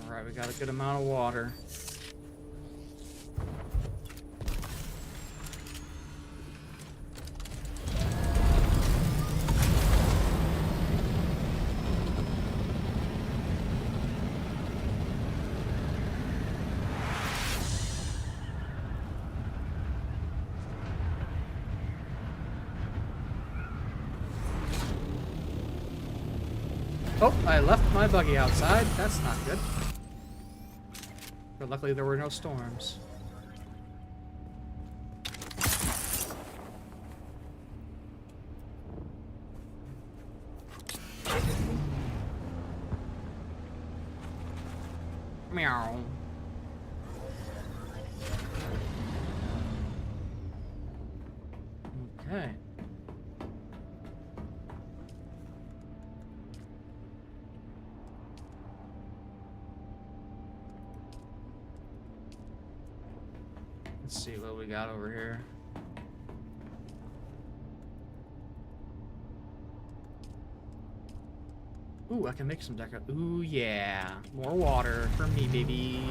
[SPEAKER 1] Alright, we got a good amount of water. Oh, I left my buggy outside. That's not good. But luckily there were no storms. Meow. Okay. Let's see what we got over here. Ooh, I can make some deco. Ooh, yeah. More water for me, baby.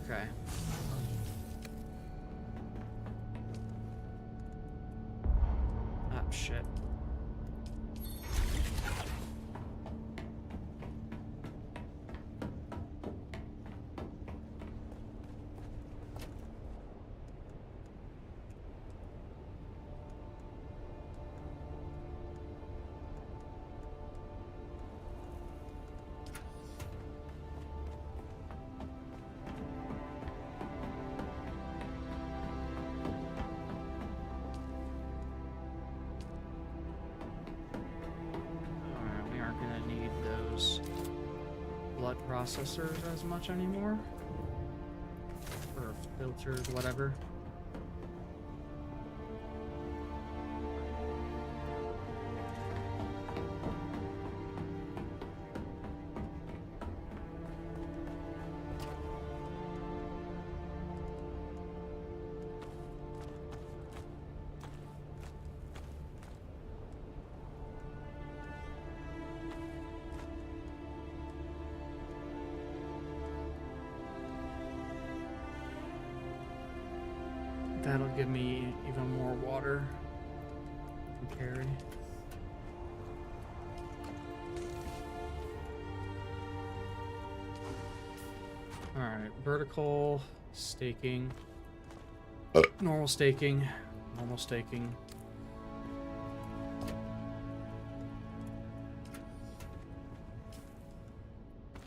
[SPEAKER 1] Okay. Ah, shit. Alright, we aren't gonna need those blood processors as much anymore. Or filters, whatever. That'll give me even more water to carry. Alright, vertical staking. Normal staking. Normal staking.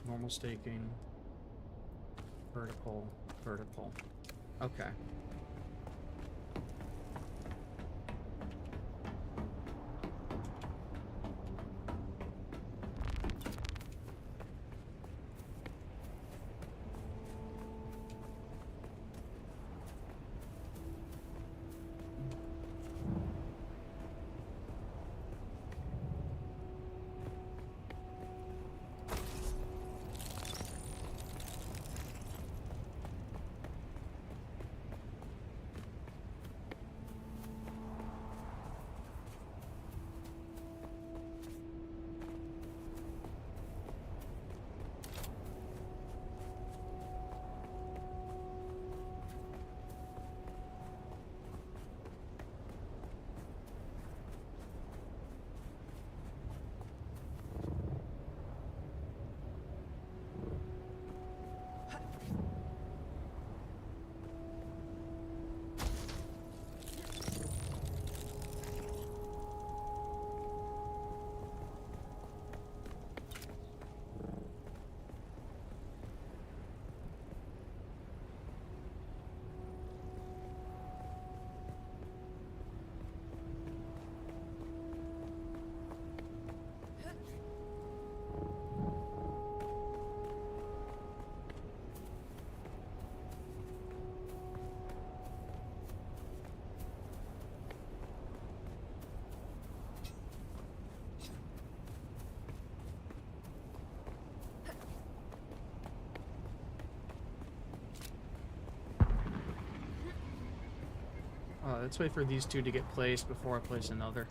[SPEAKER 1] Normal staking. Vertical. Vertical. Okay. Let's wait for these two to get placed before I place another.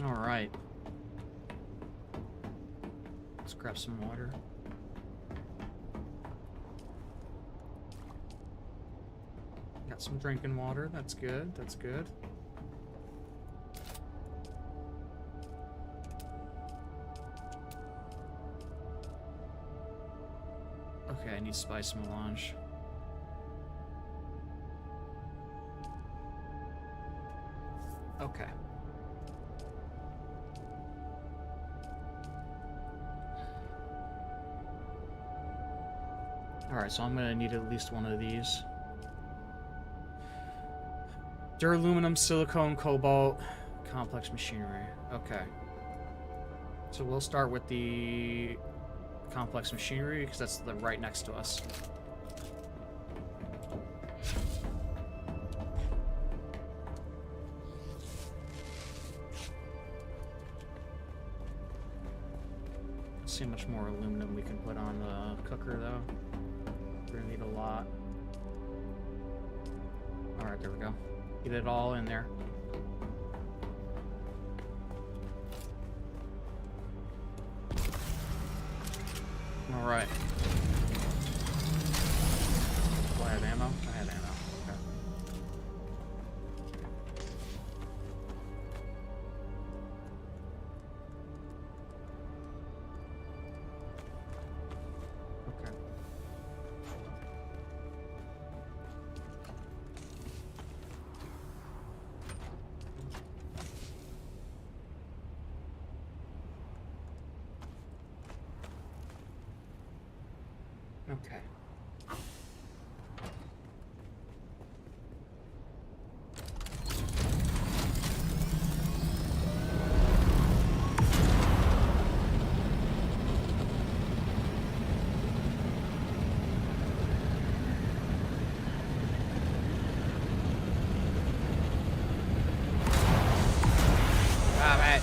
[SPEAKER 1] All right. Let's grab some water. Got some drinking water. That's good. That's good. Okay, I need spice melange. Okay. Alright, so I'm gonna need at least one of these. Duraluminum, silicone, cobalt, complex machinery. Okay. So we'll start with the complex machinery because that's the right next to us. Let's see how much more aluminum we can put on the cooker though. We're gonna need a lot. Alright, there we go. Get it all in there. Alright. Do I have ammo? I have ammo. Okay. Okay. Okay. All right.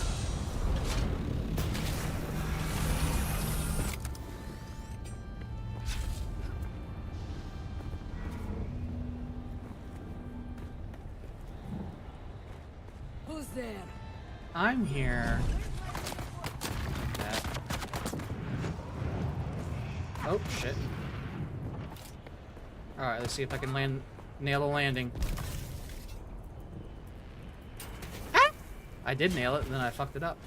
[SPEAKER 2] Who's there?
[SPEAKER 1] I'm here. Like that. Oh, shit. Alright, let's see if I can nail a landing. Ah! I did nail it, and then I fucked it up.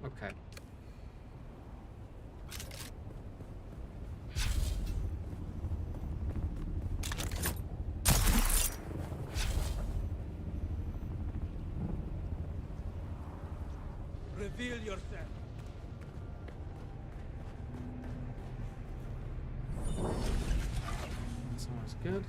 [SPEAKER 1] Okay.
[SPEAKER 3] Reveal yourself.
[SPEAKER 1] That sounds good.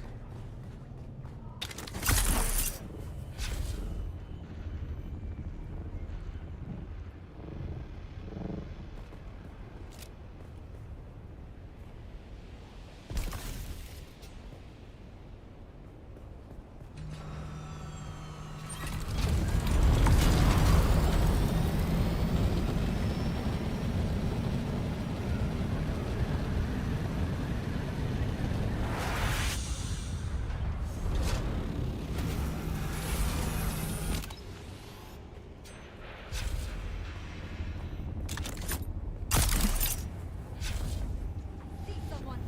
[SPEAKER 2] See someone.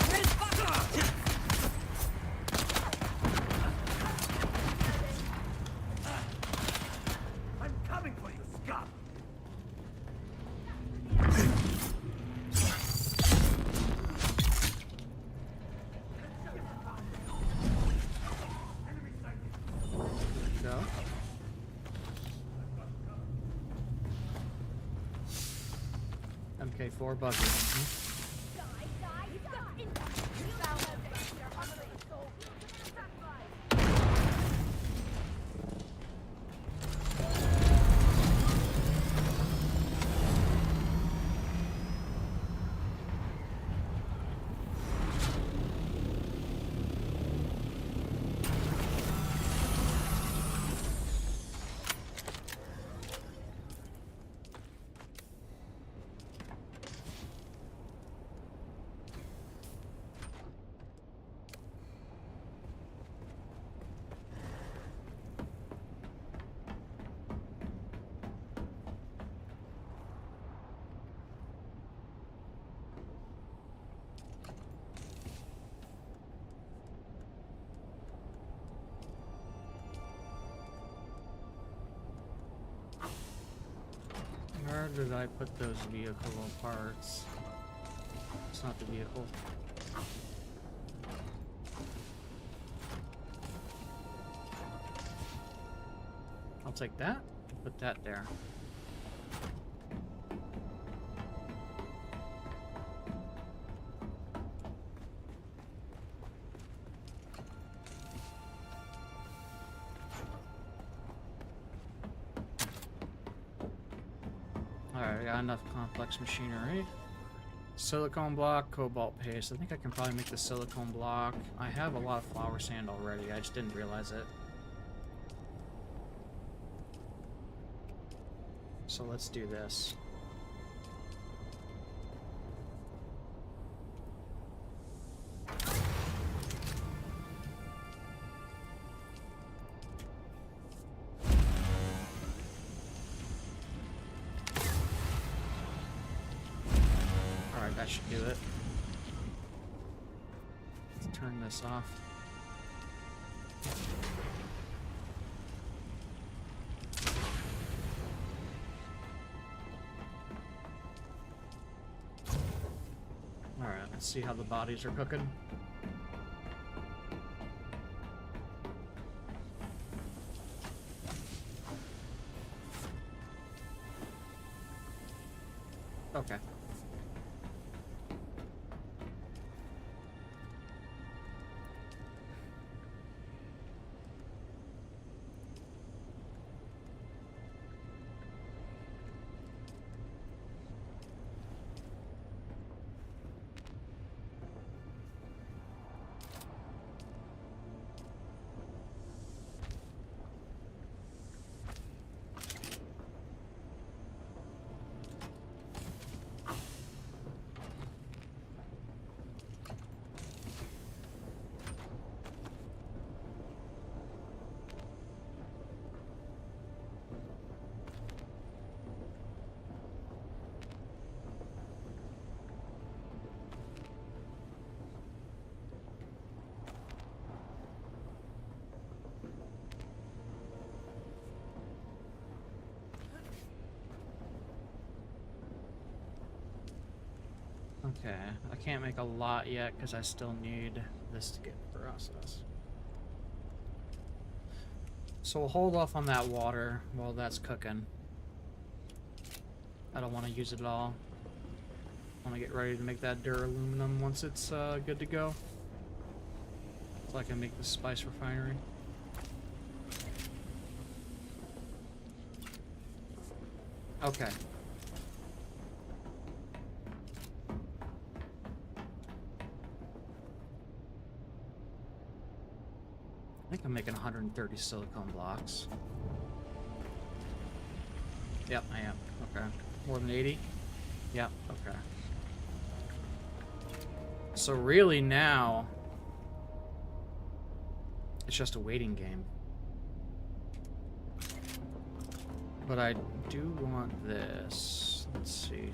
[SPEAKER 2] Where's backup?
[SPEAKER 3] I'm coming for you, scum!
[SPEAKER 1] Go. MK4 buggy. did I put those vehicle parts? It's not the vehicle. I'll take that and put that there. Alright, I got enough complex machinery. Silicone block, cobalt paste. I think I can probably make the silicone block. I have a lot of flower sand already, I just didn't realize it. So let's do this. Alright, that should do it. Let's turn this off. Alright, let's see how the bodies are cooking. Okay. Okay, I can't make a lot yet because I still need this to get processed. So we'll hold off on that water while that's cooking. I don't want to use it at all. I want to get ready to make that duraluminum once it's good to go. So I can make the spice refinery. Okay. I think I'm making 130 silicone blocks. Yep, I am. Okay. More than 80? Yep, okay. So really now, it's just a waiting game. But I do want this. Let's see.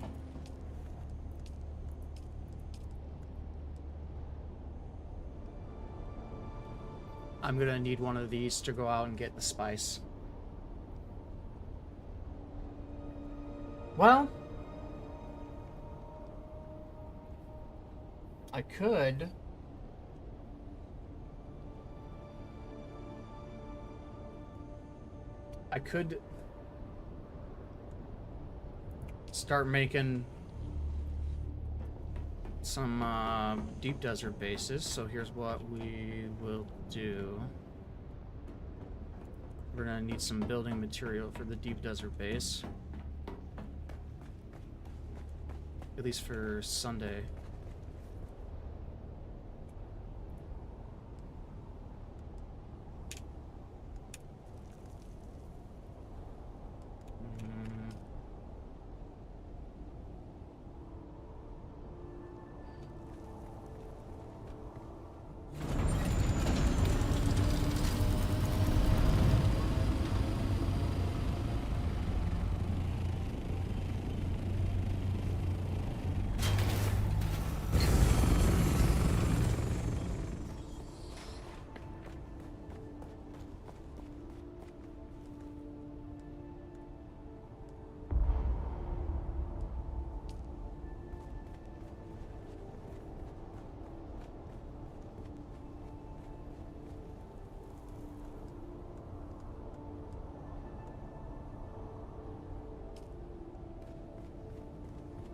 [SPEAKER 1] I'm gonna need one of these to go out and get the spice. Well, I could start making some deep desert bases. So here's what we will do. We're gonna need some building material for the deep desert base, at least for Sunday.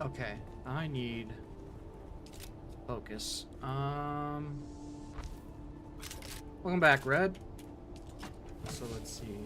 [SPEAKER 1] Okay, I need focus. Welcome back, Red. So let's see.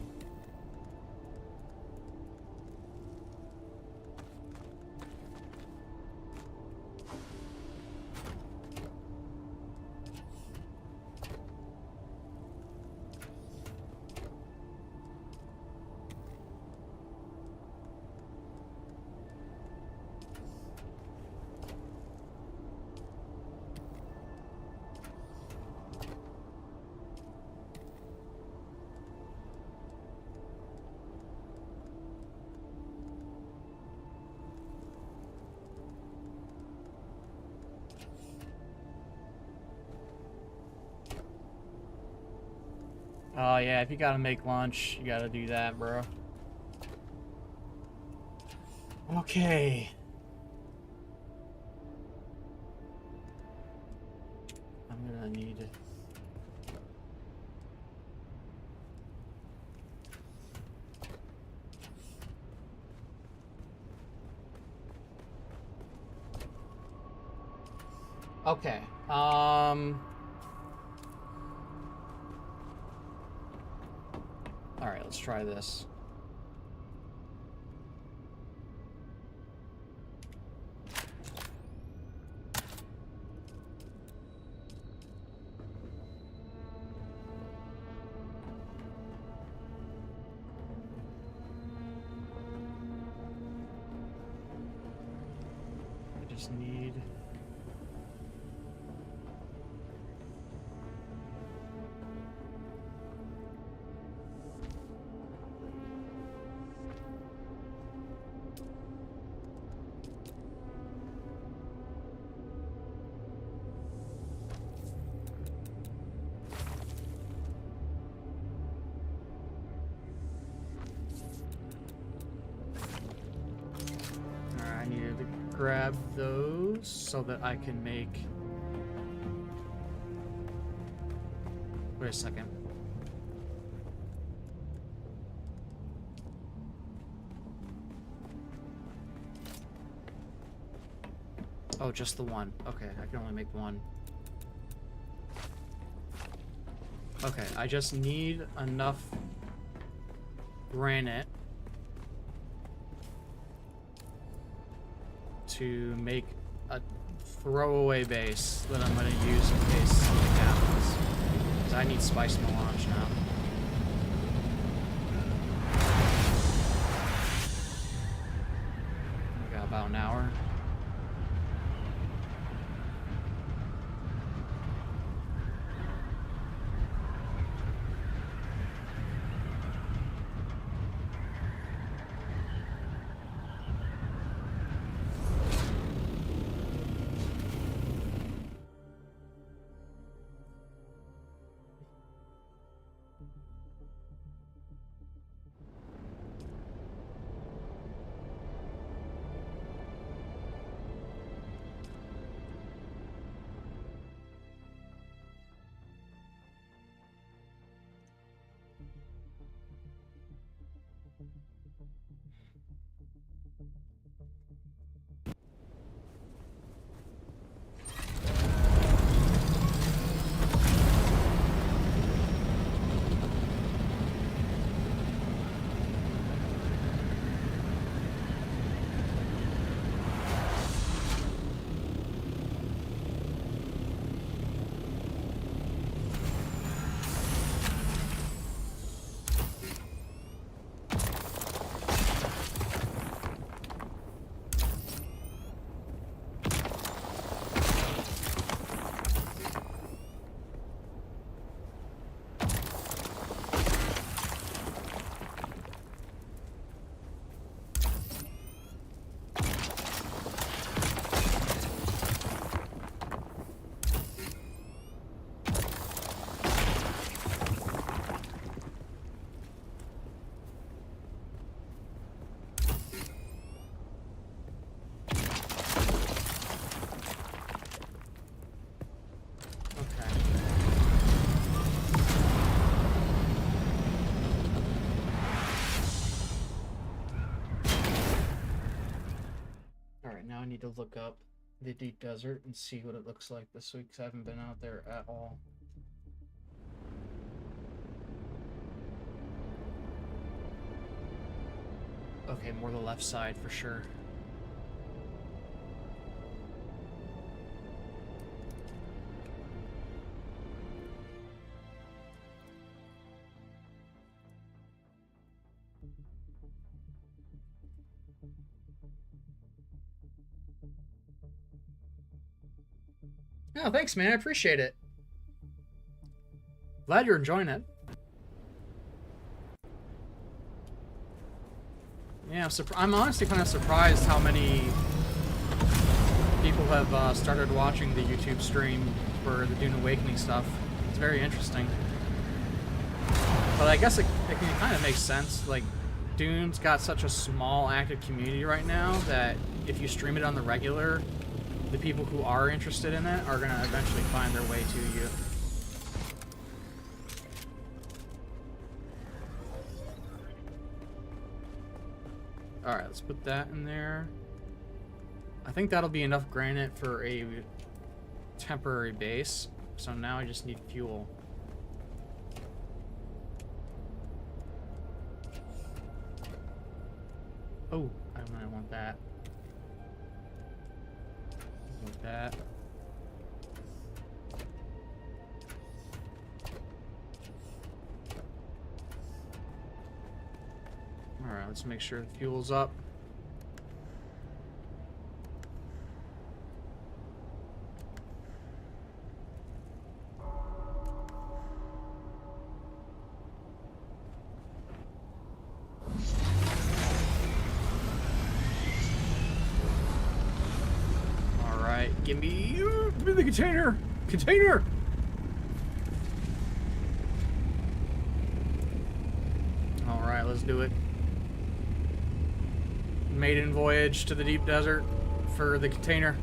[SPEAKER 1] Oh yeah, if you gotta make lunch, you gotta do that, bro. Okay. I'm gonna need... Okay, alright, let's try this. I just need... Alright, I needed to grab those so that I can make... Wait a second. Oh, just the one. Okay, I can only make one. Okay, I just need enough granite to make a throwaway base that I'm gonna use in case something happens. Because I need spice melange now. We got about an hour. need to look up the deep desert and see what it looks like this week, because I haven't been out there at all. Okay, more the left side for sure. Oh, thanks, man. I appreciate it. Glad you're enjoying it. Yeah, I'm honestly kind of surprised how many people have started watching the YouTube stream for the Dune Awakening stuff. It's very interesting. But I guess it can kind of make sense. Like, Dune's got such a small active community right now that if you stream it on the regular, the people who are interested in it are going to eventually find their way to you. Alright, let's put that in there. I think that'll be enough granite for a temporary base. So now I just need fuel. Oh, I might want that. Want that. Alright, let's make sure the fuel's up. Alright, give me the container! Container! Alright, let's do it. Maiden voyage to the deep desert for the container.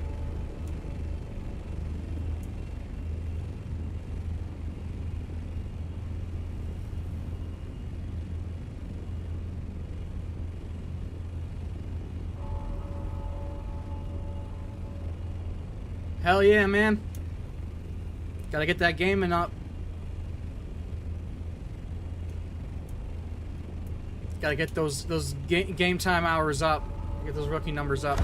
[SPEAKER 1] Hell yeah, man. Gotta get that gaming up. Gotta get those game time hours up. Get those rookie numbers up.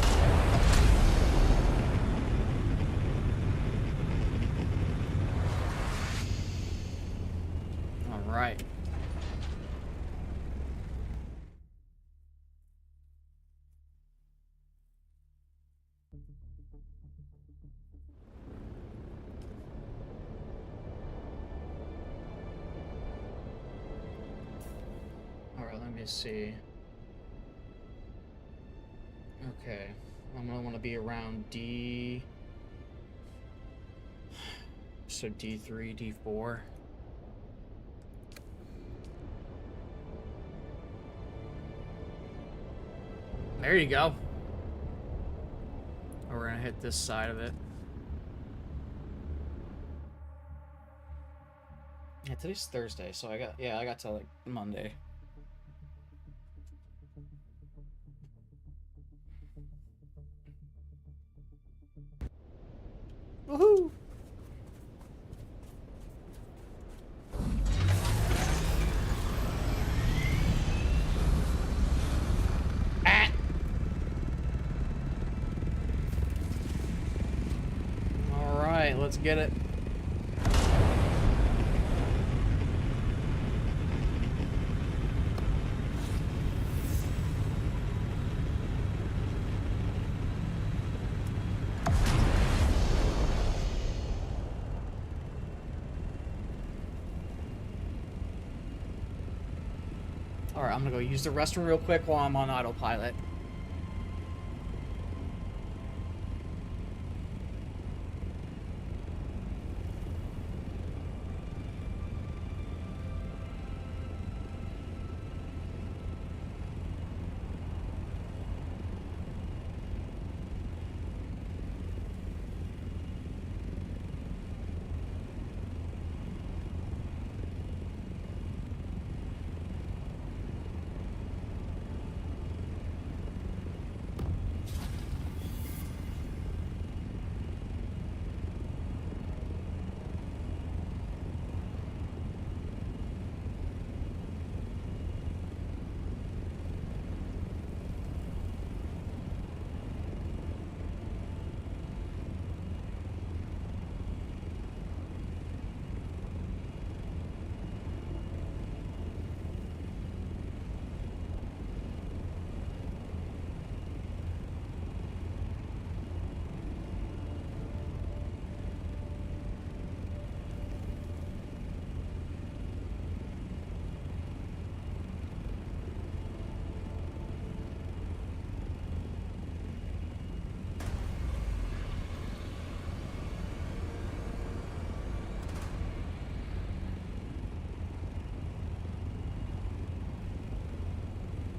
[SPEAKER 1] All right. All right, let me see. Okay, I'm gonna want to be around D. So D3, D4. There you go. We're gonna hit this side of it. Yeah, today's Thursday, so I got till like Monday. Woohoo! Ah! All right, let's get it. Alright, I'm gonna go use the restroom real quick while I'm on autopilot.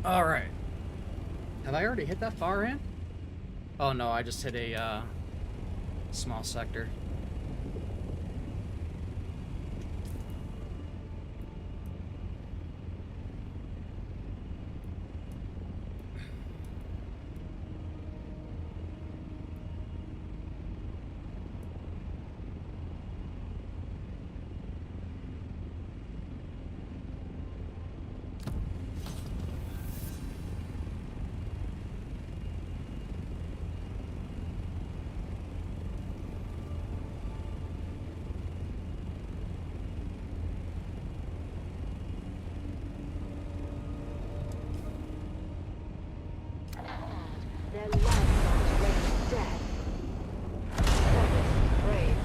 [SPEAKER 1] Alright. Have I already hit that far in? Oh no, I just hit a small sector.
[SPEAKER 4] Their lives raised death. Seven brave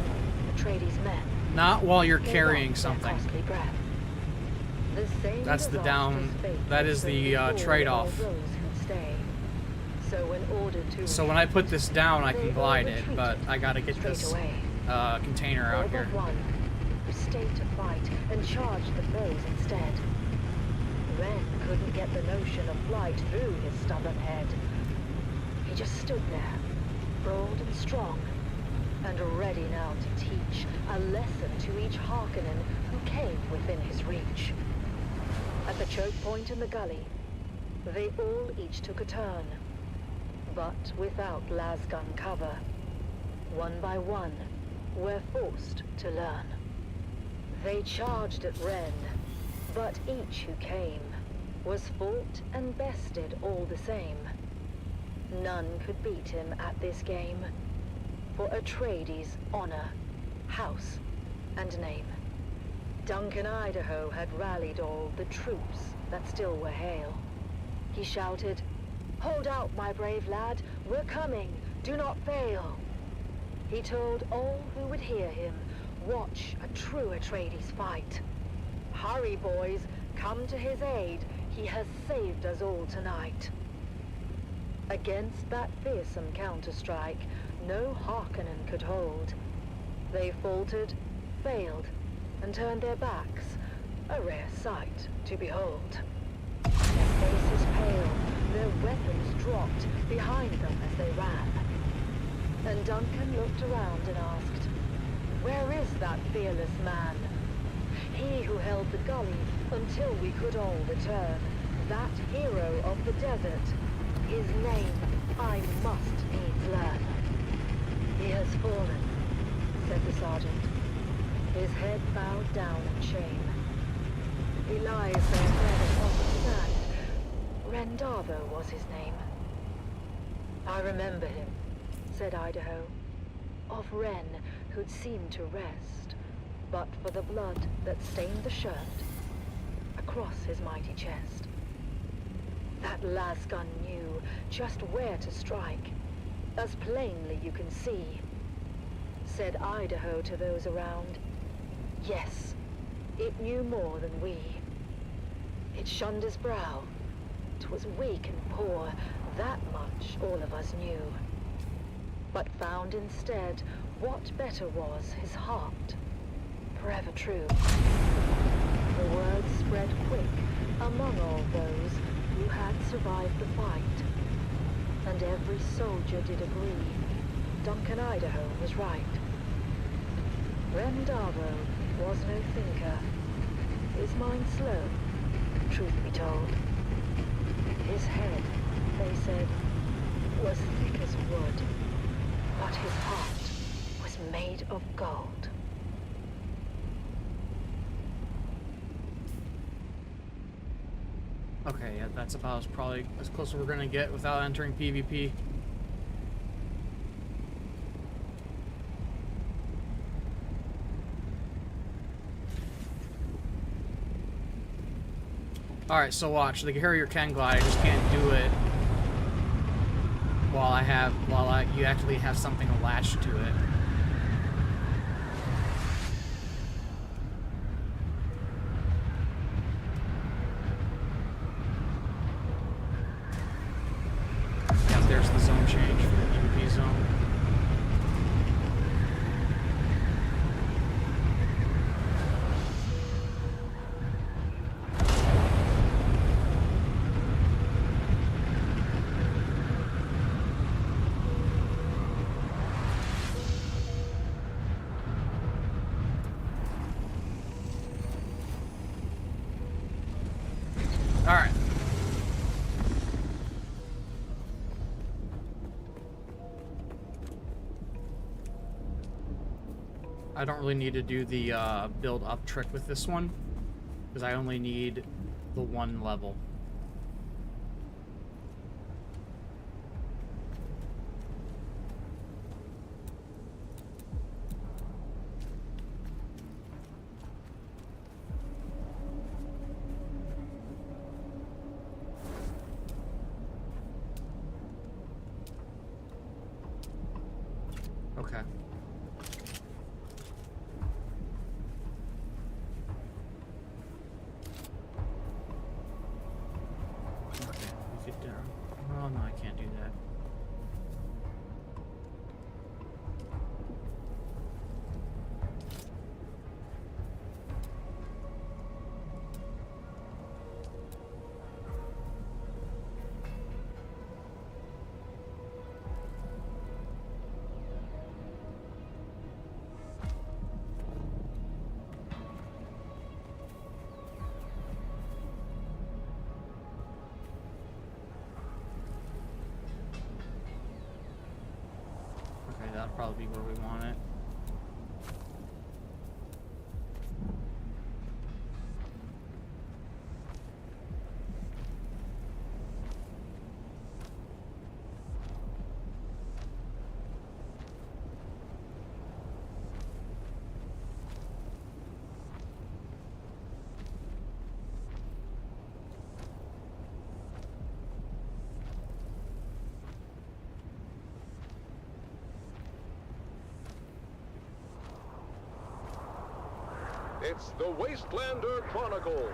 [SPEAKER 4] Atreides men.
[SPEAKER 1] Not while you're
[SPEAKER 4] gave
[SPEAKER 1] carrying
[SPEAKER 4] up their
[SPEAKER 1] something.
[SPEAKER 4] costly breath. The same
[SPEAKER 1] That's the down-
[SPEAKER 4] disastrous fate
[SPEAKER 1] that is the,
[SPEAKER 4] before
[SPEAKER 1] trade-off.
[SPEAKER 4] all those who'd stay. So in order to
[SPEAKER 1] So when I put this down, I
[SPEAKER 4] they
[SPEAKER 1] can
[SPEAKER 4] all
[SPEAKER 1] glide it,
[SPEAKER 4] retreated
[SPEAKER 1] but I gotta get
[SPEAKER 4] straight
[SPEAKER 1] this
[SPEAKER 4] away.
[SPEAKER 1] container
[SPEAKER 4] All
[SPEAKER 1] out here.
[SPEAKER 4] but one, who stayed to fight and charged the foes instead. Ren couldn't get the notion of flight through his stubborn head. He just stood there, broad and strong, and ready now to teach a lesson to each Harkonnen who came within his reach. At the choke point in the gully, they all each took a turn, but without lasgun cover. One by one, were forced to learn. They charged at Ren, but each who came was fought and bested all the same. None could beat him at this game, for Atreides' honor, house, and name. Duncan Idaho had rallied all the troops that still were hale. He shouted, "Hold out, my brave lad, we're coming, do not fail." He told all who would hear him, watch a true Atreides fight. Hurry, boys, come to his aid, he has saved us all tonight. Against that fearsome counter-strike, no Harkonnen could hold. They faltered, failed, and turned their backs, a rare sight to behold. Their faces pale, their weapons dropped behind them as they ran. And Duncan looked around and asked, "Where is that fearless man? He who held the gully until we could all return, that hero of the desert. His name I must needs learn." "He has fallen," said the sergeant, his head bowed down in shame. "He lies there dead upon the sand. Rendavo was his name." "I remember him," said Idaho, "of Ren who'd seemed to rest, but for the blood that stained the shirt across his mighty chest. That lasgun knew just where to strike, as plainly you can see," said Idaho to those around. "Yes, it knew more than we. It shunned his brow. 'Twas weak and poor, that much all of us knew. But found instead what better was his heart, forever true." The word spread quick among all those who had survived the fight, and every soldier did agree Duncan Idaho was right. Rendavo was no thinker, his mind slow, truth be told. His head, they said, was thick as wood, but his heart was made of gold.
[SPEAKER 1] Okay, yeah, that's about probably as close as we're gonna get without entering PvP. Alright, so watch. The Harrier can glide, I just can't do it while you actually have something latched to it. Yeah, there's the zone change for the PvP zone. I don't really need to do the build up trick with this one, because I only need the one level. Okay. Okay, we could, oh no, I can't do that. Okay, that'll probably be where we want it.
[SPEAKER 5] It's the Wastelander Chronicles,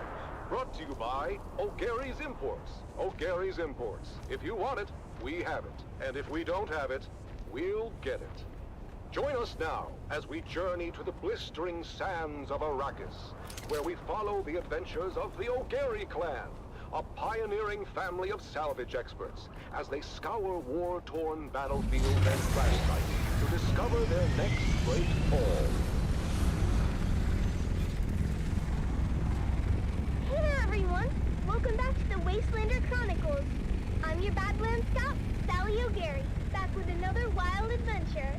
[SPEAKER 5] brought to you by O'Gary's Imports. O'Gary's Imports. If you want it, we have it. And if we don't have it, we'll get it. Join us now as we journey to the blistering sands of Arrakis, where we follow the adventures of the O'Gary clan, a pioneering family of salvage experts, as they scour war-torn battlefields and crash sites to discover their next great haul.
[SPEAKER 6] Hey there, everyone! Welcome back to the Wastelander Chronicles. I'm your Badlands Scout, Sally O'Gary, back with another wild adventure.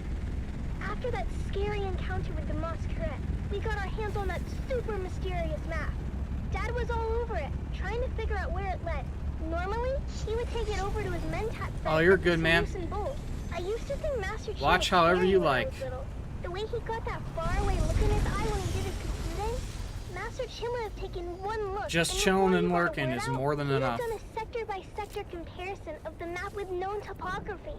[SPEAKER 6] After that scary encounter with the Masquerade, we got our hands on that super mysterious map. Dad was all over it, trying to figure out where it led. Normally, he would take it over to his Mentat site.
[SPEAKER 1] Oh, you're
[SPEAKER 6] at the
[SPEAKER 1] good, man.
[SPEAKER 6] Solution Bowl. I used to think Master Chief
[SPEAKER 1] Watch
[SPEAKER 6] was
[SPEAKER 1] however
[SPEAKER 6] scary
[SPEAKER 1] you
[SPEAKER 6] when I
[SPEAKER 1] like.
[SPEAKER 6] was little. The way he got that faraway look in his eye when he did his computing, Master Chin would have taken one look.
[SPEAKER 1] Just
[SPEAKER 6] and
[SPEAKER 1] chilling
[SPEAKER 6] before
[SPEAKER 1] and
[SPEAKER 6] he got a
[SPEAKER 1] lurking
[SPEAKER 6] word
[SPEAKER 1] is
[SPEAKER 6] out,
[SPEAKER 1] more than
[SPEAKER 6] he'd
[SPEAKER 1] enough.
[SPEAKER 6] have done a sector-by-sector comparison of the map with known topography.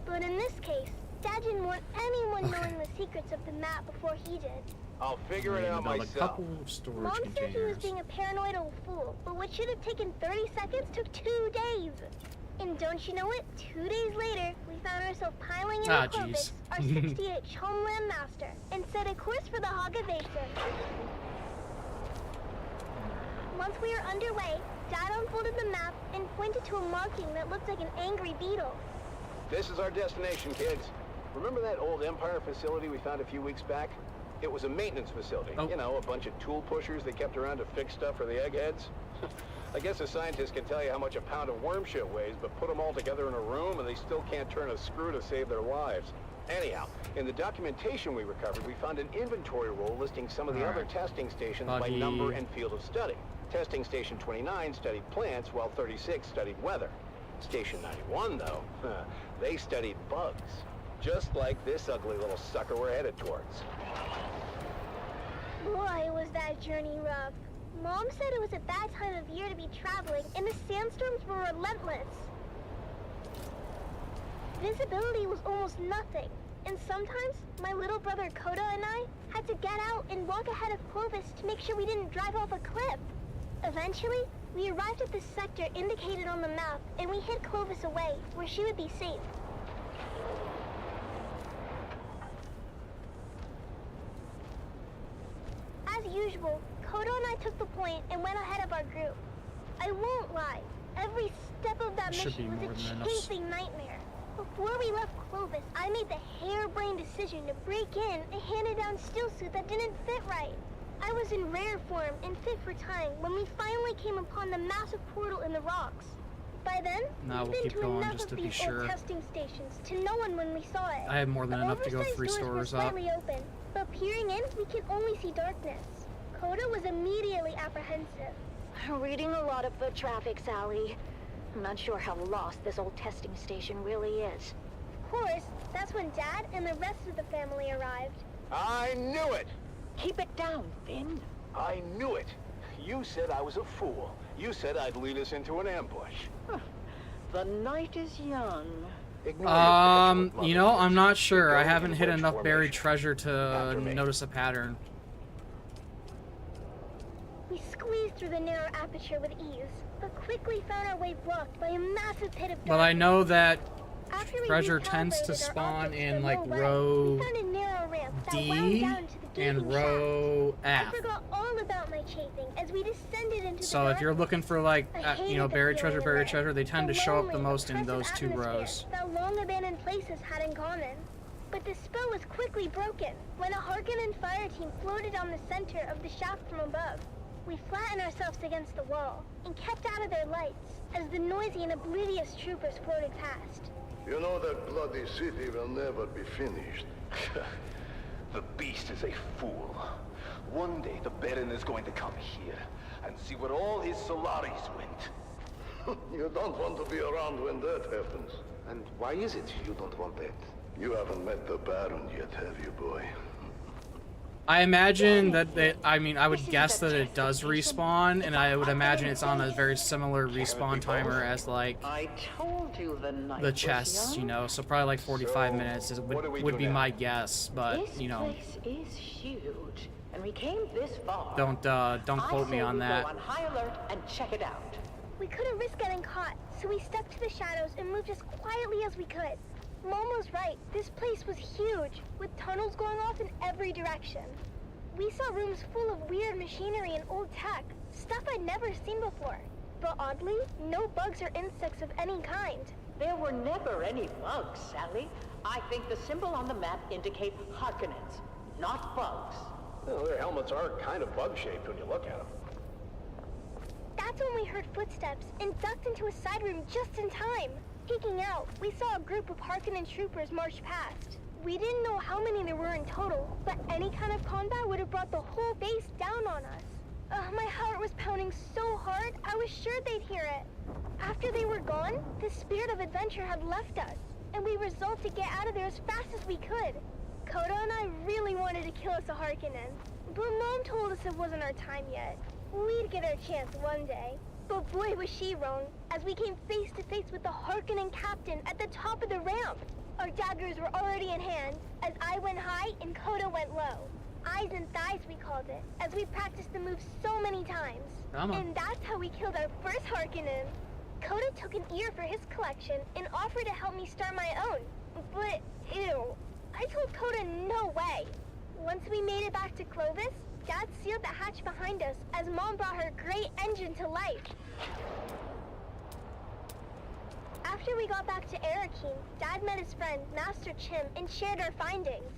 [SPEAKER 6] But in this case, Dad didn't want anyone knowing the secrets of the map before he did.
[SPEAKER 3] I'll figure it out
[SPEAKER 1] Build a
[SPEAKER 3] myself.
[SPEAKER 1] couple of storage
[SPEAKER 6] Mom said he was
[SPEAKER 1] containers.
[SPEAKER 6] being a paranoid old fool, but what should have taken 30 seconds took 2 days. And don't you know it, 2 days later, we found ourselves piling into
[SPEAKER 1] Ah,
[SPEAKER 6] Clovis,
[SPEAKER 1] jeez.
[SPEAKER 6] our 60H Homeland Master, and set a course for the Hagavesa. Once we were underway, Dad unfolded the map and pointed to a marking that looked like an angry beetle.
[SPEAKER 3] This is our destination, kids. Remember that old Empire facility we found a few weeks back? It was a maintenance facility.
[SPEAKER 1] Oh.
[SPEAKER 3] You know, a bunch of tool pushers they kept around to fix stuff for the eggheads. I guess a scientist can tell you how much a pound of worm shit weighs, but put them all together in a room and they still can't turn a screw to save their lives. Anyhow, in the documentation we recovered, we found an inventory roll listing some of the other testing stations by
[SPEAKER 1] Buggy.
[SPEAKER 3] number and field of study. Testing Station 29 studied plants, while 36 studied weather. Station 91, though, they studied bugs. Just like this ugly little sucker we're headed towards.
[SPEAKER 6] Boy, was that journey rough. Mom said it was a bad time of year to be traveling, and the sandstorms were relentless. Visibility was almost nothing, and sometimes my little brother Koda and I had to get out and walk ahead of Clovis to make sure we didn't drive off a cliff. Eventually, we arrived at the sector indicated on the map, and we hid Clovis away, where she would be safe. As usual, Kodo and I took the point and went ahead of our group. I won't lie, every step of that
[SPEAKER 1] Should be
[SPEAKER 6] mission was
[SPEAKER 1] more than
[SPEAKER 6] a
[SPEAKER 1] enough.
[SPEAKER 6] chasing nightmare. Before we left Clovis, I made the harebrained decision to break in a handed-down steel suit that didn't fit right. I was in rare form and fit for time when we finally came upon the massive portal in the rocks. By then,
[SPEAKER 1] Nah,
[SPEAKER 6] we'd
[SPEAKER 1] we'll
[SPEAKER 6] been
[SPEAKER 1] keep
[SPEAKER 6] to
[SPEAKER 1] going
[SPEAKER 6] enough
[SPEAKER 1] just
[SPEAKER 6] of
[SPEAKER 1] to be
[SPEAKER 6] these
[SPEAKER 1] sure.
[SPEAKER 6] old testing stations to know when we saw it.
[SPEAKER 1] I have more than
[SPEAKER 6] The
[SPEAKER 1] enough to go
[SPEAKER 6] oversized
[SPEAKER 1] 3
[SPEAKER 6] doors were
[SPEAKER 1] stores up.
[SPEAKER 6] slightly open, but peering in, we can only see darkness. Coda was immediately apprehensive.
[SPEAKER 4] Reading a lot of foot traffic, Sally. I'm not sure how lost this old testing station really is.
[SPEAKER 6] Of course, that's when Dad and the rest of the family arrived.
[SPEAKER 3] I knew it!
[SPEAKER 4] Keep it down, Finn.
[SPEAKER 3] I knew it! You said I was a fool. You said I'd lead us into an ambush.
[SPEAKER 4] The night is young.
[SPEAKER 3] Ignore your petulant
[SPEAKER 1] You know,
[SPEAKER 3] mother.
[SPEAKER 1] I'm not sure.
[SPEAKER 3] Go
[SPEAKER 1] I
[SPEAKER 3] in
[SPEAKER 1] haven't hit
[SPEAKER 3] wedge
[SPEAKER 1] enough buried
[SPEAKER 3] formation.
[SPEAKER 1] treasure to
[SPEAKER 3] After me.
[SPEAKER 1] notice a pattern.
[SPEAKER 6] We squeezed through the narrow aperture with ease, but quickly found our way blocked by a massive pit of darkness.
[SPEAKER 1] But I know that
[SPEAKER 6] After we
[SPEAKER 1] treasure tends to
[SPEAKER 6] recalibrated our
[SPEAKER 1] spawn
[SPEAKER 6] optics
[SPEAKER 1] in
[SPEAKER 6] for
[SPEAKER 1] like
[SPEAKER 6] low light,
[SPEAKER 1] row
[SPEAKER 6] we found a narrow ramp that
[SPEAKER 1] D
[SPEAKER 6] wound down to the gaping
[SPEAKER 1] and
[SPEAKER 6] shaft.
[SPEAKER 1] row
[SPEAKER 6] I
[SPEAKER 1] F.
[SPEAKER 6] forgot all about my chafing as we descended into
[SPEAKER 1] So
[SPEAKER 6] the
[SPEAKER 1] if you're
[SPEAKER 6] darkness.
[SPEAKER 1] looking for like,
[SPEAKER 6] I
[SPEAKER 1] you know,
[SPEAKER 6] hated the
[SPEAKER 1] buried
[SPEAKER 6] feeling
[SPEAKER 1] treasure,
[SPEAKER 6] of
[SPEAKER 1] they tend to
[SPEAKER 6] the
[SPEAKER 1] show up the
[SPEAKER 6] lonely,
[SPEAKER 1] most in those
[SPEAKER 6] oppressive
[SPEAKER 1] two
[SPEAKER 6] atmosphere
[SPEAKER 1] rows.
[SPEAKER 6] That long abandoned places had in common. But the spell was quickly broken when a Harkonnen fire team floated on the center of the shaft from above. We flattened ourselves against the wall and kept out of their lights as the noisy and oblivious troopers floated past.
[SPEAKER 5] You know that bloody city will never be finished.
[SPEAKER 7] The beast is a fool. One day the Baron is going to come here and see where all his Solaris went.
[SPEAKER 5] You don't want to be around when that happens.
[SPEAKER 7] And why is it you don't want that?
[SPEAKER 5] You haven't met the Baron yet, have you, boy?
[SPEAKER 1] I imagine that I would
[SPEAKER 4] This is
[SPEAKER 1] guess
[SPEAKER 4] the
[SPEAKER 1] that it
[SPEAKER 4] test
[SPEAKER 1] does
[SPEAKER 4] station.
[SPEAKER 1] respawn, and I would imagine it's on a very similar respawn
[SPEAKER 7] both?
[SPEAKER 1] timer as like
[SPEAKER 4] I told you the night
[SPEAKER 1] the
[SPEAKER 4] was
[SPEAKER 1] chests, you
[SPEAKER 4] young.
[SPEAKER 1] know, so probably like 45
[SPEAKER 3] So,
[SPEAKER 1] minutes
[SPEAKER 3] what do we
[SPEAKER 1] would
[SPEAKER 3] do
[SPEAKER 1] be
[SPEAKER 3] now?
[SPEAKER 1] my guess, but
[SPEAKER 4] This
[SPEAKER 1] you know,
[SPEAKER 4] place is huge, and we came this far.
[SPEAKER 1] don't quote me on
[SPEAKER 4] I say
[SPEAKER 1] that.
[SPEAKER 4] we go on high alert and check it out.
[SPEAKER 6] We couldn't risk getting caught, so we stepped to the shadows and moved as quietly as we could. Mom was right. This place was huge, with tunnels going off in every direction. We saw rooms full of weird machinery and old tech, stuff I'd never seen before. But oddly, no bugs or insects of any kind.
[SPEAKER 4] There were never any bugs, Sally. I think the symbol on the map indicates Harkonnens, not bugs.
[SPEAKER 3] Well, their helmets are kind of bug-shaped when you look at them.
[SPEAKER 6] That's when we heard footsteps and ducked into a side room just in time. Peeking out, we saw a group of Harkonnen troopers march past. We didn't know how many there were in total, but any kind of combat would have brought the whole base down on us. My heart was pounding so hard, I was sure they'd hear it. After they were gone, the spirit of adventure had left us, and we resolved to get out of there as fast as we could. Coda and I really wanted to kill us a Harkonnen, but Mom told us it wasn't our time yet. We'd get our chance one day. But boy was she wrong, as we came face to face with the Harkonnen captain at the top of the ramp. Our daggers were already in hand, as I went high and Coda went low. Eyes and thighs, we called it, as we practiced the move so many times.
[SPEAKER 1] Come on.
[SPEAKER 6] And that's how we killed our first Harkonnen. Coda took an ear for his collection and offered to help me start my own. But, ew, I told Coda no way. Once we made it back to Clovis, Dad sealed the hatch behind us as Mom brought her great engine to life. After we got back to Arakeen, Dad met his friend, Master Chim, and shared our findings.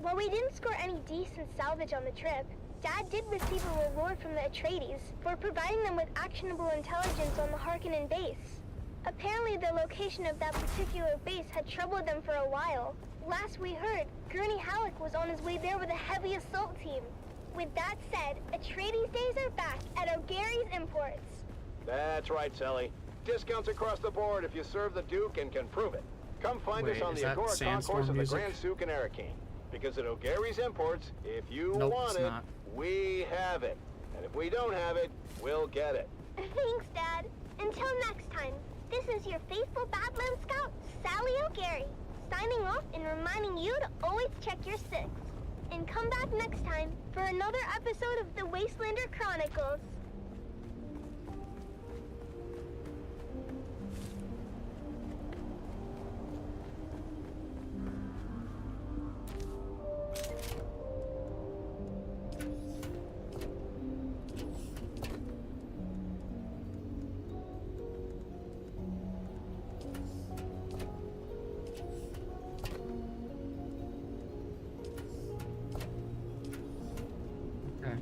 [SPEAKER 6] While we didn't score any decent salvage on the trip, Dad did receive a reward from the Atreides for providing them with actionable intelligence on the Harkonnen base. Apparently the location of that particular base had troubled them for a while. Last we heard, Gurney Halleck was on his way there with a heavy assault team. With that said, Atreides days are back at O'Gary's Imports.
[SPEAKER 3] That's right, Sally. Discounts across the board if you serve the Duke and can prove it. Come find
[SPEAKER 1] Wait,
[SPEAKER 3] us on
[SPEAKER 1] is
[SPEAKER 3] the
[SPEAKER 1] that
[SPEAKER 3] Agora
[SPEAKER 1] Sandstorm
[SPEAKER 3] Concourse of the
[SPEAKER 1] music?
[SPEAKER 3] Grand Souk in Arakeen. Because at O'Gary's Imports, if you
[SPEAKER 1] Nope,
[SPEAKER 3] want
[SPEAKER 1] it's
[SPEAKER 3] it,
[SPEAKER 1] not.
[SPEAKER 3] we have it. And if we don't have it, we'll get it.
[SPEAKER 6] Thanks, Dad. Until next time, this is your faithful Badland Scout, Sally O'Gary, signing off and reminding you to always check your six. And come back next time for another episode of the Wastelander Chronicles.
[SPEAKER 1] Okay.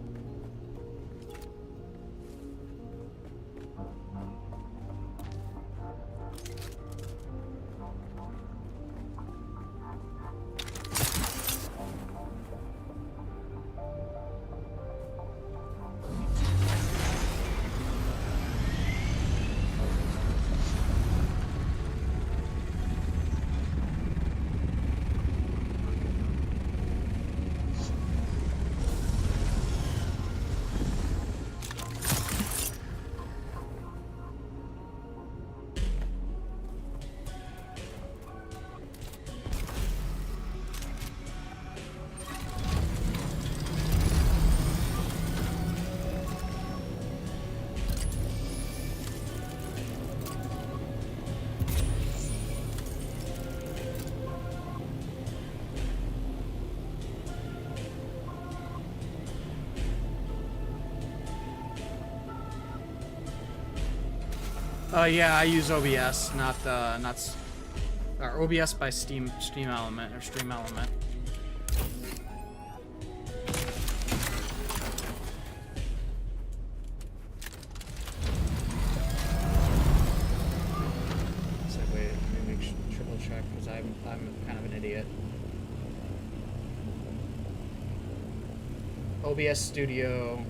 [SPEAKER 1] Yeah, I use OBS, or OBS by Steam Element or Stream Element. So wait, let me make triple check because I'm kind of an idiot. OBS Studio.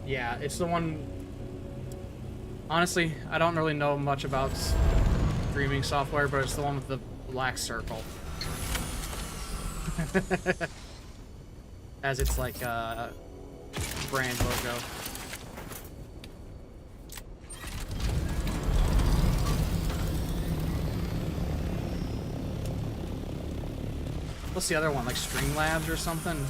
[SPEAKER 1] Yeah, it's the one. Honestly, I don't really know much about streaming software, but it's the one with the black circle. As its like brand logo. What's the other one? Like Streamlabs or something?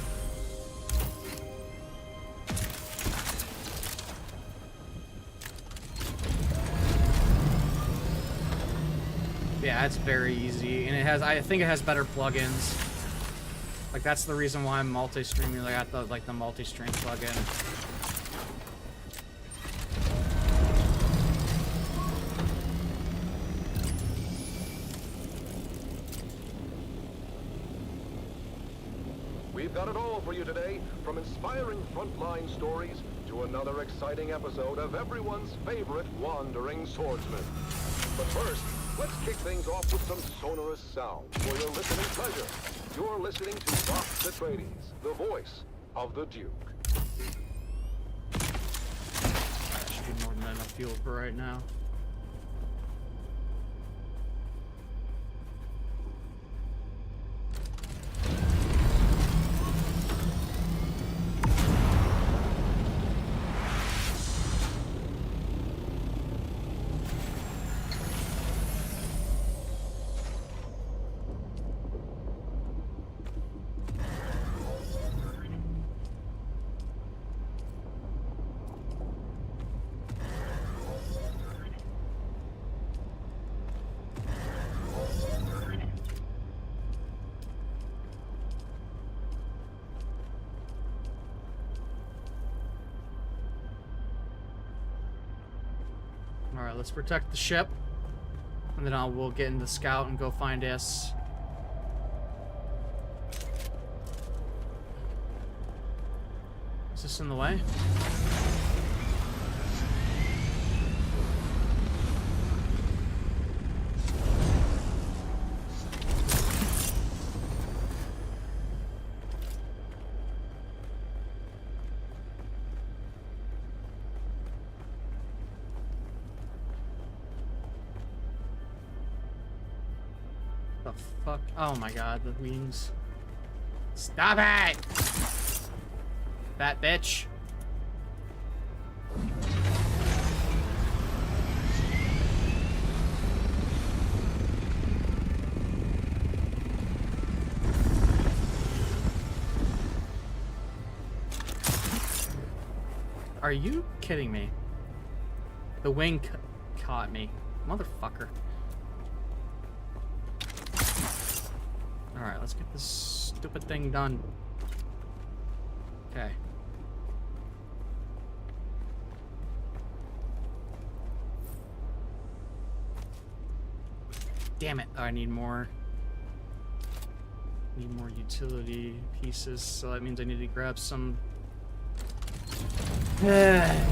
[SPEAKER 1] Yeah, it's very easy, and it has. I think it has better plugins. Like that's the reason why I'm multi-streaming. I got the multi-stream plugin.
[SPEAKER 5] We've got it all for you today, from inspiring frontline stories to another exciting episode of everyone's favorite wandering swordsman. But first, let's kick things off with some sonorous sound for your listening pleasure. You're listening to Vox Atreides, the voice of the Duke.
[SPEAKER 1] That should be more than enough fuel for right now. Alright, let's protect the ship. And then we'll get in the scout and go find us. Is this in the way? The fuck? Oh my god, the wings. Stop it! Fat bitch. Are you kidding me? The wing caught me. Motherfucker. Alright, let's get this stupid thing done. Okay. Damn it. Oh, I need more. Need more utility pieces, so that means I need to grab some. Yeah.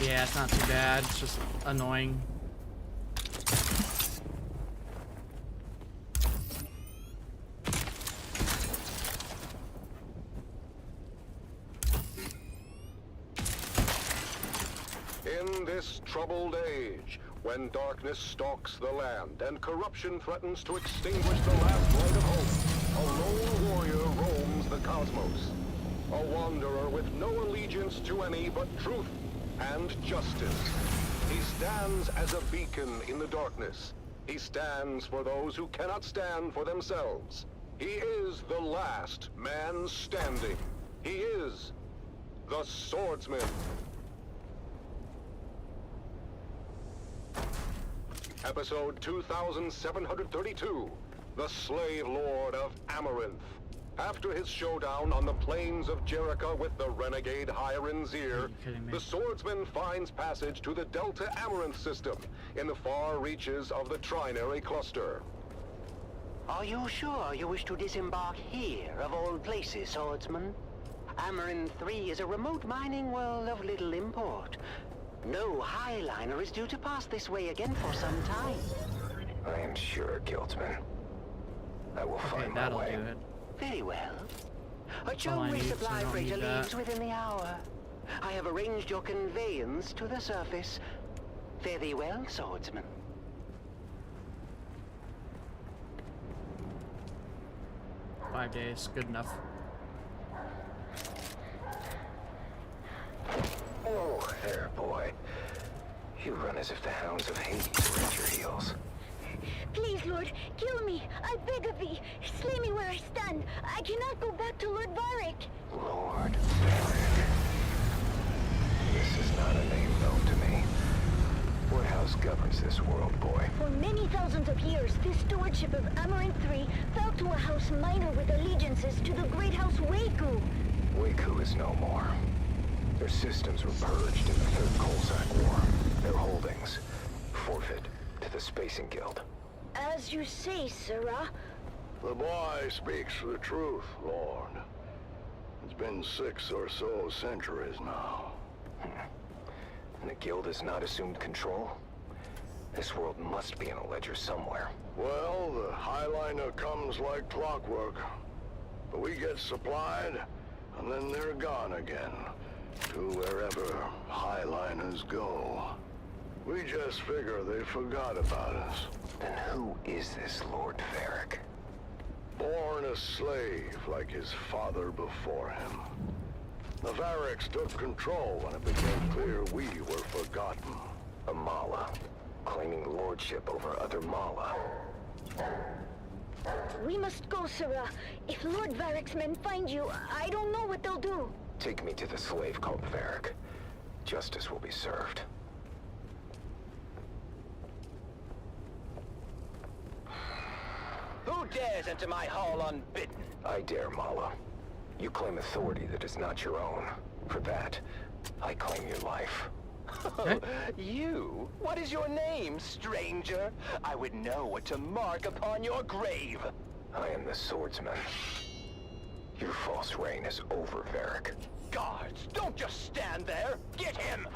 [SPEAKER 1] Yeah, it's not too bad. It's just annoying.
[SPEAKER 5] In this troubled age, when darkness stalks the land and corruption threatens to extinguish the last light of hope, a lone warrior roams the cosmos. A wanderer with no allegiance to any but truth, and justice. He stands as a beacon in the darkness. He stands for those who cannot stand for themselves. He is the last man standing. He is the swordsman. Episode 2732, The Slave Lord of Amaranth. After his showdown on the plains of Jericho with the renegade Hiren Zir, the swordsman finds passage to the Delta Amaranth system in the far reaches of the Trinary Cluster.
[SPEAKER 8] Are you sure you wish to disembark here, of all places, swordsman? Amaranth 3 is a remote mining world of little import. No Highliner is due to pass this way again for some time.
[SPEAKER 7] I am sure, Guildsman. I will find my
[SPEAKER 1] that'll
[SPEAKER 7] way.
[SPEAKER 1] do it.
[SPEAKER 8] Very well. A
[SPEAKER 1] all I
[SPEAKER 8] Chong
[SPEAKER 1] need, so I
[SPEAKER 8] resupply
[SPEAKER 1] don't
[SPEAKER 8] freighter
[SPEAKER 1] need that.
[SPEAKER 8] leaves within the hour. I have arranged your conveyance to the surface. Fare thee well, swordsman.
[SPEAKER 1] Five days, good enough.
[SPEAKER 7] Oh, there, boy. You run as if the hounds of Hades were at your heels.
[SPEAKER 6] Please, Lord, kill me. I beg of thee. Slay me where I stand. I cannot go back to Lord Varric.
[SPEAKER 7] Lord Varric. This is not a name known to me. What house governs this world, boy?
[SPEAKER 6] For many thousands of years, this stewardship of Amaranth 3 fell to a house minor with allegiances to the great house Waku.
[SPEAKER 7] Waku is no more. Their systems were purged in the Third Kolzak War. Their holdings forfeit to the Spacing Guild.
[SPEAKER 6] As you say, Sirrah.
[SPEAKER 9] The boy speaks the truth, Lord. It's been 6 or so centuries now.
[SPEAKER 7] And the Guild has not assumed control? This world must be in a ledger somewhere.
[SPEAKER 9] Well, the Highliner comes like clockwork. But we get supplied, and then they're gone again. To wherever Highliners go. We just figure they forgot about us.
[SPEAKER 7] Then who is this Lord Varric?
[SPEAKER 9] Born a slave like his father before him. The Varrics took control when it became clear we were forgotten.
[SPEAKER 7] A Mala, claiming lordship over other Mala.
[SPEAKER 6] We must go, Sirrah. If Lord Varric's men find you, I don't know what they'll do.
[SPEAKER 7] Take me to the slave called Varric. Justice will be served.
[SPEAKER 8] Who dares enter my hall unbidden?
[SPEAKER 7] I dare, Mala. You claim authority that is not your own. For that, I claim your life.
[SPEAKER 8] Oh, you? What is your name, stranger? I would know what to mark upon your grave.
[SPEAKER 7] I am the swordsman. Your false reign is over, Varric.
[SPEAKER 8] Guards, don't just stand there. Get him!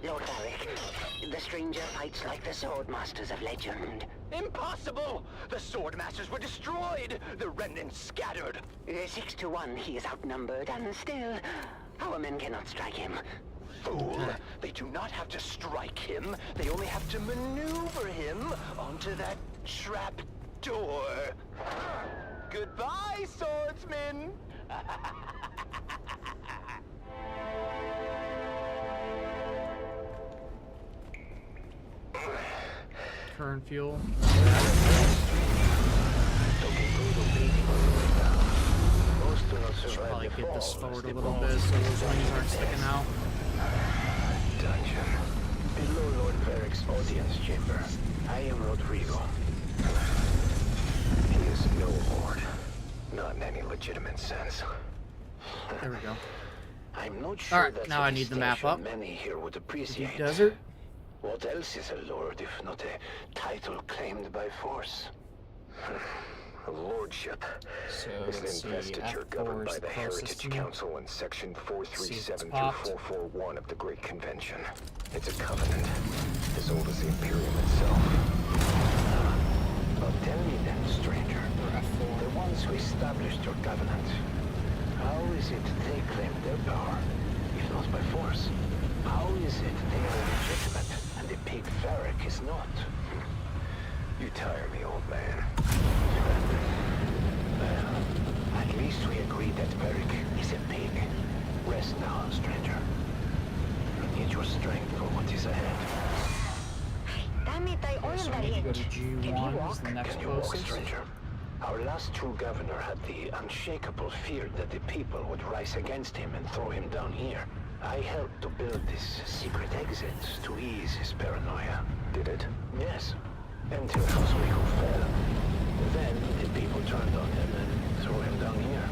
[SPEAKER 8] Lord Varric, the stranger fights like the Swordmasters of legend. Impossible! The Swordmasters were destroyed! The remnants scattered! 6 to 1, he is outnumbered, and still, our men cannot strike him. Fool! They do not have to strike him. They only have to maneuver him onto that trap door. Goodbye, swordsman!
[SPEAKER 1] Current fuel. Should probably get this forward a little bit so those wings aren't sticking out.
[SPEAKER 7] Dungeon.
[SPEAKER 10] Below Lord Varric's audience chamber. I am Rodrigo.
[SPEAKER 7] He is no lord. Not in any legitimate sense.
[SPEAKER 1] There we go.
[SPEAKER 10] I'm not sure
[SPEAKER 1] Alright,
[SPEAKER 10] that's
[SPEAKER 1] now
[SPEAKER 10] a
[SPEAKER 1] I need the map
[SPEAKER 10] distinction
[SPEAKER 1] up.
[SPEAKER 10] many here would appreciate.
[SPEAKER 1] Desert?
[SPEAKER 10] What else is a lord if not a title claimed by force?
[SPEAKER 7] A lordship
[SPEAKER 1] So
[SPEAKER 7] is an
[SPEAKER 1] let's see,
[SPEAKER 7] investiture
[SPEAKER 1] F4
[SPEAKER 7] governed
[SPEAKER 1] is
[SPEAKER 7] by the
[SPEAKER 1] closest
[SPEAKER 7] Heritage
[SPEAKER 1] to me.
[SPEAKER 7] Council in Section 437
[SPEAKER 1] popped.
[SPEAKER 7] through 441 of the Great Convention. It's a covenant, as old as the Imperium itself.
[SPEAKER 10] But tell me then, stranger, the ones who established your covenant, how is it they claim their power, if not by force? How is it they are legitimate, and the pig Varric is not?
[SPEAKER 7] You tire me, old man.
[SPEAKER 10] Well, at least we agree that Varric is a pig. Rest now, stranger. Get your strength for what is ahead.
[SPEAKER 8] Damn it, I ordered
[SPEAKER 1] So
[SPEAKER 8] that
[SPEAKER 1] we need to go
[SPEAKER 8] hinge.
[SPEAKER 1] to
[SPEAKER 8] Can he
[SPEAKER 1] G1
[SPEAKER 8] walk?
[SPEAKER 1] is the next
[SPEAKER 10] Can you walk,
[SPEAKER 1] closest.
[SPEAKER 10] stranger? Our last true governor had the unshakable fear that the people would rise against him and throw him down here. I helped to build this secret exit to ease his paranoia. Did it? Yes. Until Fosrico fell. Then the people turned on him and threw him down here.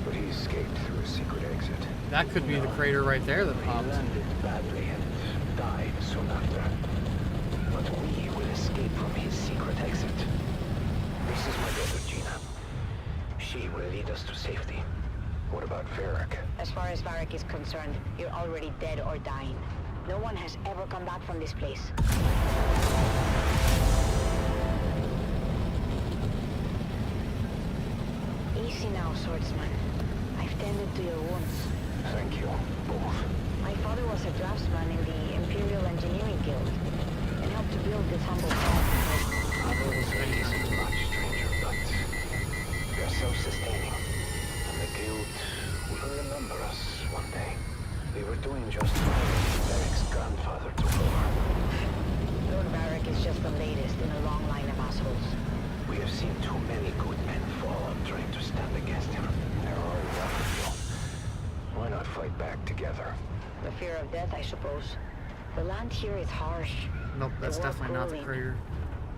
[SPEAKER 10] But he escaped through a secret exit.
[SPEAKER 1] That could be the crater right there that
[SPEAKER 10] He
[SPEAKER 1] popped.
[SPEAKER 10] landed badly and died soon after. But we will escape from his secret exit. This is my daughter, Gina. She will lead us to safety. What about Varric?
[SPEAKER 8] As far as Varric is concerned, you're already dead or dying. No one has ever come back from this place. Easy now, swordsman. I've tended to your wounds.
[SPEAKER 10] Thank you, both.
[SPEAKER 8] My father was a draftsman in the Imperial Engineering Guild and helped to build this humble town.
[SPEAKER 10] Our face is much stranger, but they're self-sustaining. And the Guild will remember us one day. We were doing just fine when Varric's grandfather took over.
[SPEAKER 8] Lord Varric is just the latest in a long line of assholes.
[SPEAKER 10] We have seen too many good men fall trying to stand against him. There are enough of you. Why not fight back together?
[SPEAKER 8] The fear of death, I suppose. The land here is harsh.
[SPEAKER 1] Nope, that's
[SPEAKER 8] The war
[SPEAKER 1] definitely not the
[SPEAKER 8] grueling.
[SPEAKER 1] crater.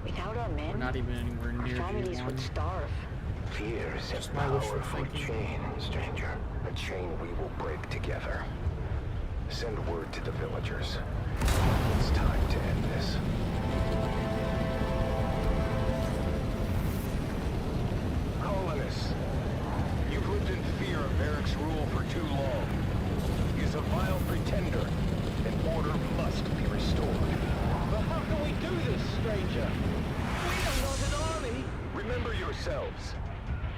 [SPEAKER 8] Without our men,
[SPEAKER 1] We're not even anywhere
[SPEAKER 8] our
[SPEAKER 1] near
[SPEAKER 8] families would
[SPEAKER 1] G1.
[SPEAKER 8] starve.
[SPEAKER 10] Fear is
[SPEAKER 1] Just
[SPEAKER 10] a
[SPEAKER 1] my wishful
[SPEAKER 10] powerful
[SPEAKER 1] thinking.
[SPEAKER 10] chain, stranger. A chain we will break together. Send word to the villagers. It's time to end this. Colonists, you've lived in fear of Varric's rule for too long. He is a vile pretender, and order must be restored.
[SPEAKER 3] But how can we do this, stranger? We are not an army.
[SPEAKER 10] Remember yourselves.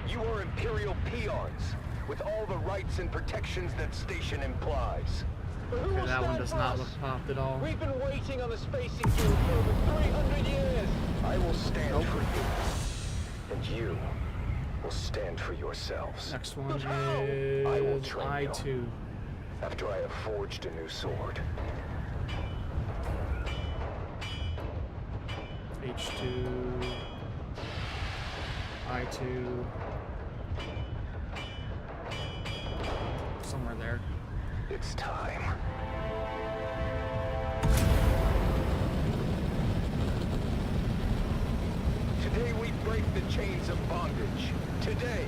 [SPEAKER 10] You are Imperial peons, with all the rights and protections that station implies.
[SPEAKER 3] But who
[SPEAKER 1] Okay,
[SPEAKER 3] will
[SPEAKER 1] that one
[SPEAKER 3] stand
[SPEAKER 1] does
[SPEAKER 3] for
[SPEAKER 1] not
[SPEAKER 3] us?
[SPEAKER 1] look popped at all.
[SPEAKER 3] We've been waiting on the Spacing Guild for over 300 years.
[SPEAKER 10] I will stand for you, and you will stand for yourselves.
[SPEAKER 1] Next one
[SPEAKER 10] I will
[SPEAKER 1] is
[SPEAKER 10] train you.
[SPEAKER 1] I2.
[SPEAKER 10] After I have forged a new sword.
[SPEAKER 1] H2. I2. Somewhere there.
[SPEAKER 10] It's time. Today we break the chains of bondage. Today,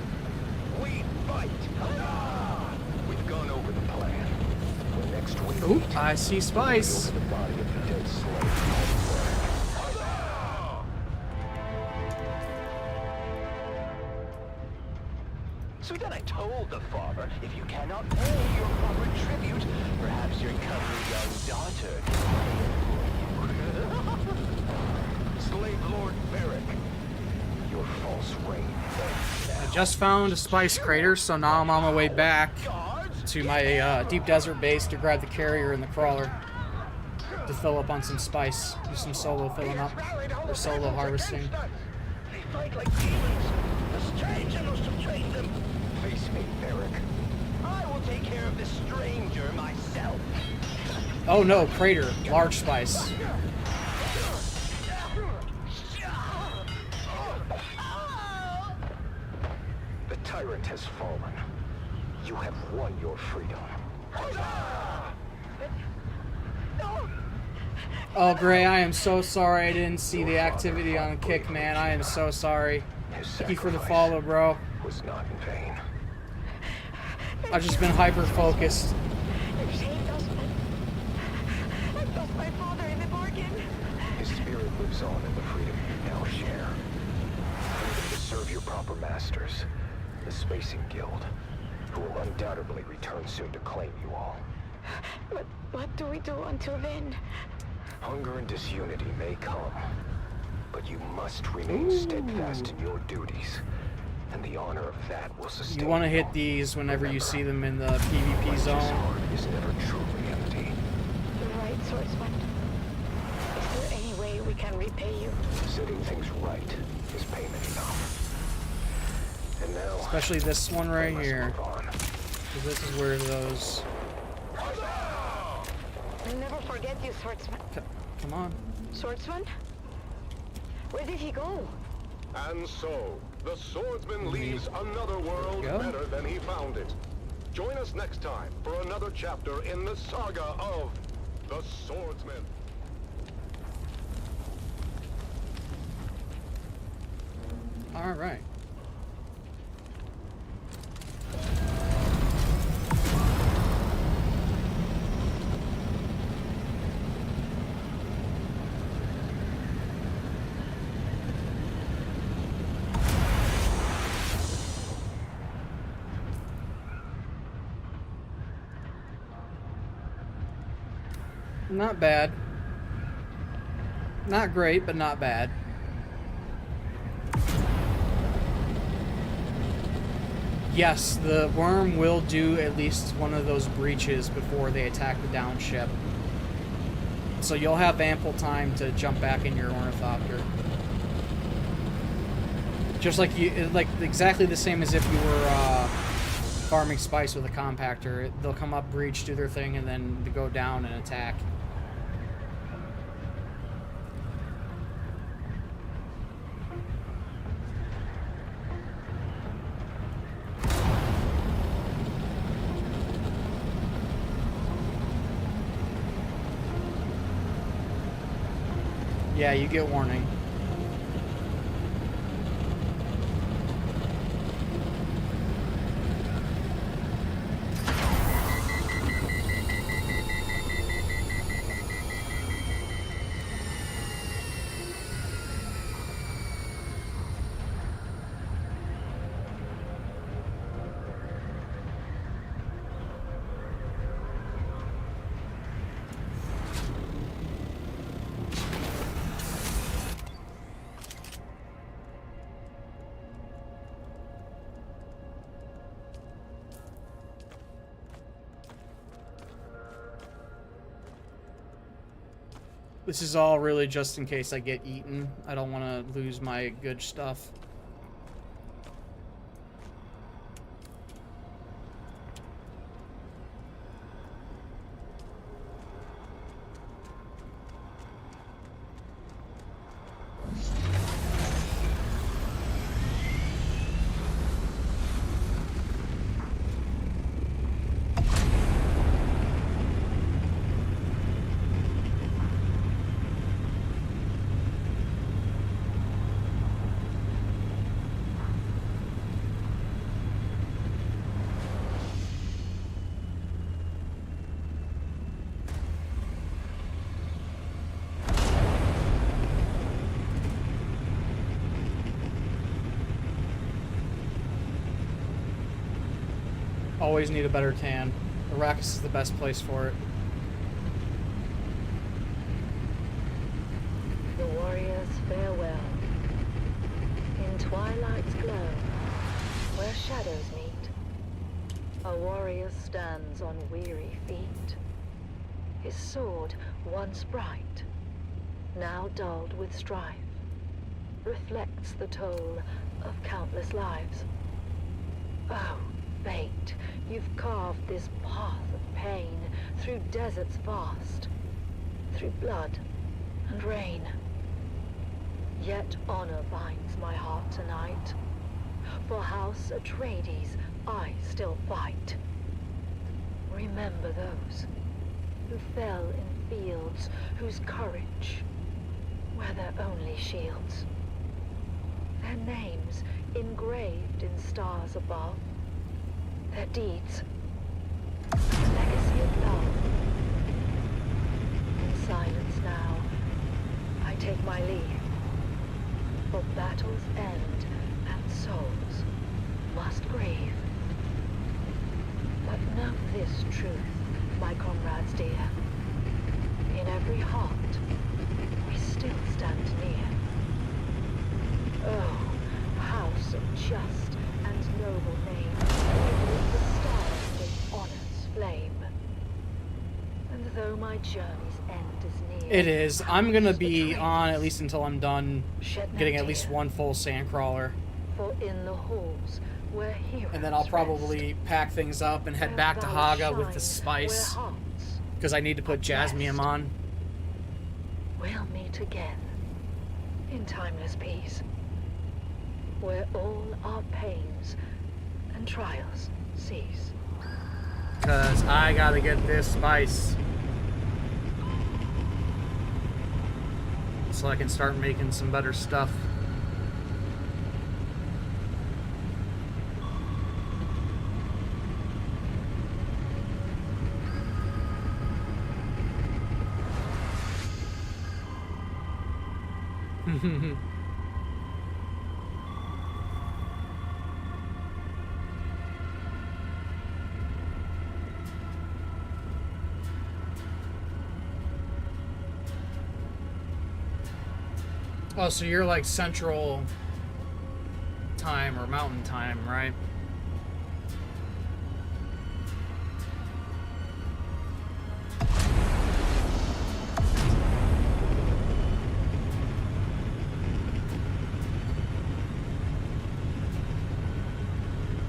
[SPEAKER 10] we fight. Hurrah! We've gone over the plan. When next we
[SPEAKER 1] Oop,
[SPEAKER 10] meet,
[SPEAKER 1] I see spice.
[SPEAKER 10] over the body of the dead slave. Hurrah! So then I told the farmer, if you cannot pay your proper tribute, perhaps your comely young daughter can pay it for you. Slave Lord Varric, your false reign ends now.
[SPEAKER 1] I just found a spice crater, so now I'm on my way back to my deep desert base to grab the carrier and the crawler to fill up on some spice. Do some solo filling up or solo harvesting.
[SPEAKER 10] They fight like demons. The stranger must have trained them. Face me, Varric. I will take care of the stranger myself.
[SPEAKER 1] Oh no, crater, large spice.
[SPEAKER 10] The tyrant has fallen. You have won your freedom.
[SPEAKER 1] Oh Gray, I am so sorry I didn't see the activity on the kick, man. I am so sorry.
[SPEAKER 10] His
[SPEAKER 1] Thank you for the
[SPEAKER 10] sacrifice
[SPEAKER 1] follow, bro.
[SPEAKER 10] was not in vain.
[SPEAKER 1] I've just been hyper focused.
[SPEAKER 8] They've saved us, but I've lost my father in the bargain.
[SPEAKER 10] His spirit lives on in the freedom you now share. Freedom to serve your proper masters, the Spacing Guild, who will undoubtedly return soon to claim you all.
[SPEAKER 8] But what do we do until then?
[SPEAKER 10] Hunger and disunity may come, but you must remain steadfast in your duties, and the honor of that will sustain
[SPEAKER 1] You want to hit
[SPEAKER 10] all.
[SPEAKER 1] these whenever you
[SPEAKER 10] Remember,
[SPEAKER 1] see them in the PvP
[SPEAKER 10] Righteous
[SPEAKER 1] zone.
[SPEAKER 10] heart is never truly empty.
[SPEAKER 8] You're right, swordsman. Is there any way we can repay you?
[SPEAKER 10] Setting things right is payment enough. And now,
[SPEAKER 1] Especially this one right
[SPEAKER 10] let's
[SPEAKER 1] here.
[SPEAKER 10] move on.
[SPEAKER 1] Because this is where those
[SPEAKER 4] Never forget you, swordsman.
[SPEAKER 1] Come on.
[SPEAKER 4] Swordsman? Where did he go?
[SPEAKER 5] And so, the swordsman leaves another world
[SPEAKER 1] Go.
[SPEAKER 5] better than he found it. Join us next time for another chapter in the saga of the Swordsman.
[SPEAKER 1] All right. Not bad. Not great, but not bad. Yes, the worm will do at least one of those breaches before they attack the down ship. So you'll have ample time to jump back in your ornithopter. Just like exactly the same as if you were farming spice with a compactor. They'll come up, breach, do their thing, and then they go down and attack. Yeah, you get warning. This is all really just in case I get eaten. I don't want to lose my good stuff. Always need a better tan. Arrakis is the best place for it.
[SPEAKER 4] The warriors farewell. In twilight's glow, where shadows meet, a warrior stands on weary feet. His sword, once bright, now dulled with strife, reflects the toll of countless lives. Oh, fate, you've carved this path of pain through deserts vast, through blood and rain. Yet honor binds my heart tonight. For House Atreides, I still fight. Remember those who fell in fields whose courage were their only shields. Their names engraved in stars above. Their deeds, a legacy of love. In silence now, I take my leave. For battles end and souls must grieve. But know this truth, my comrades dear. In every heart, we still stand near. Oh, house of just and noble name, with the stars in honor's flame. And though my journey's end is near,
[SPEAKER 1] It is. I'm gonna be on at least until I'm done getting at least one full sandcrawler.
[SPEAKER 4] For in the halls where heroes
[SPEAKER 1] And then I'll probably
[SPEAKER 4] rest,
[SPEAKER 1] pack things up and head
[SPEAKER 4] where
[SPEAKER 1] back to
[SPEAKER 4] valor
[SPEAKER 1] Haga with the
[SPEAKER 4] shines,
[SPEAKER 1] spice.
[SPEAKER 4] where hearts
[SPEAKER 1] Because I need to put Jasmium on.
[SPEAKER 4] We'll meet again in timeless peace, where all our pains and trials cease.
[SPEAKER 1] Because I gotta get this spice. So I can start making some better stuff. Oh, so you're like Central Time or Mountain Time, right?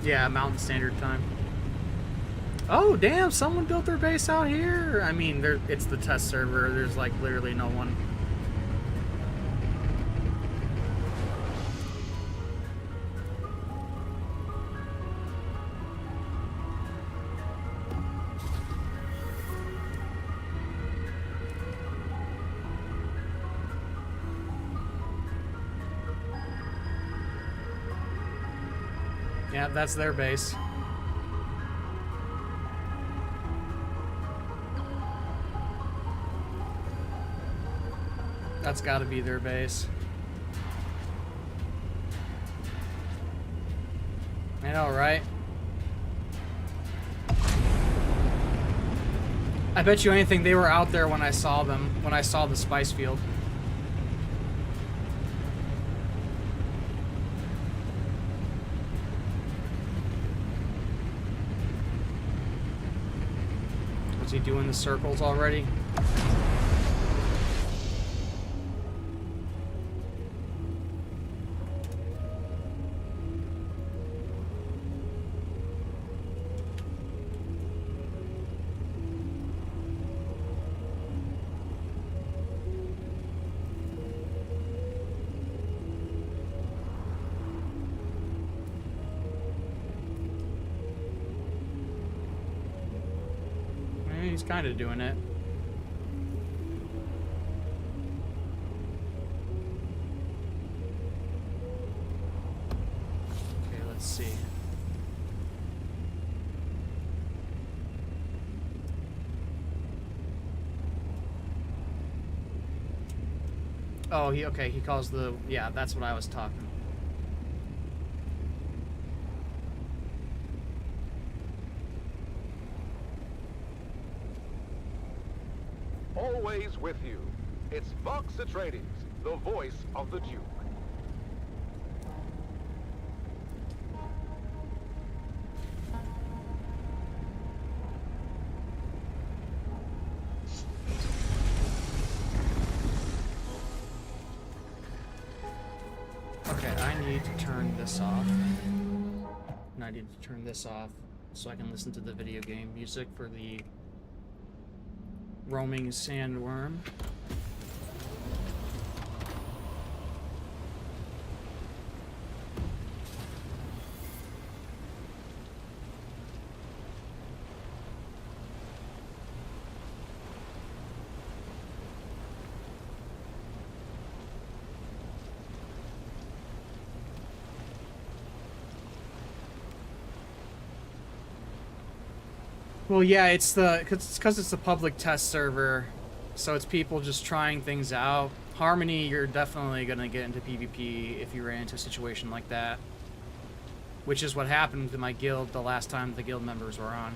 [SPEAKER 1] Yeah, Mountain Standard Time. Oh, damn, someone built their base out here. I mean, it's the test server. There's like literally no one. Yeah, that's their base. That's gotta be their base. I know, right? I bet you anything they were out there when I saw them, when I saw the spice field. Was he doing the circles already? He's kind of doing it. Okay, let's see. Oh, okay, he calls the, yeah, that's what I was talking.
[SPEAKER 5] Always with you. It's Vox Atreides, the voice of the Duke.
[SPEAKER 1] Okay, I need to turn this off. And I need to turn this off so I can listen to the video game music for the roaming sandworm. Well, yeah, it's because it's a public test server, so it's people just trying things out. Harmony, you're definitely gonna get into PvP if you ran into a situation like that, which is what happened to my guild the last time the guild members were on.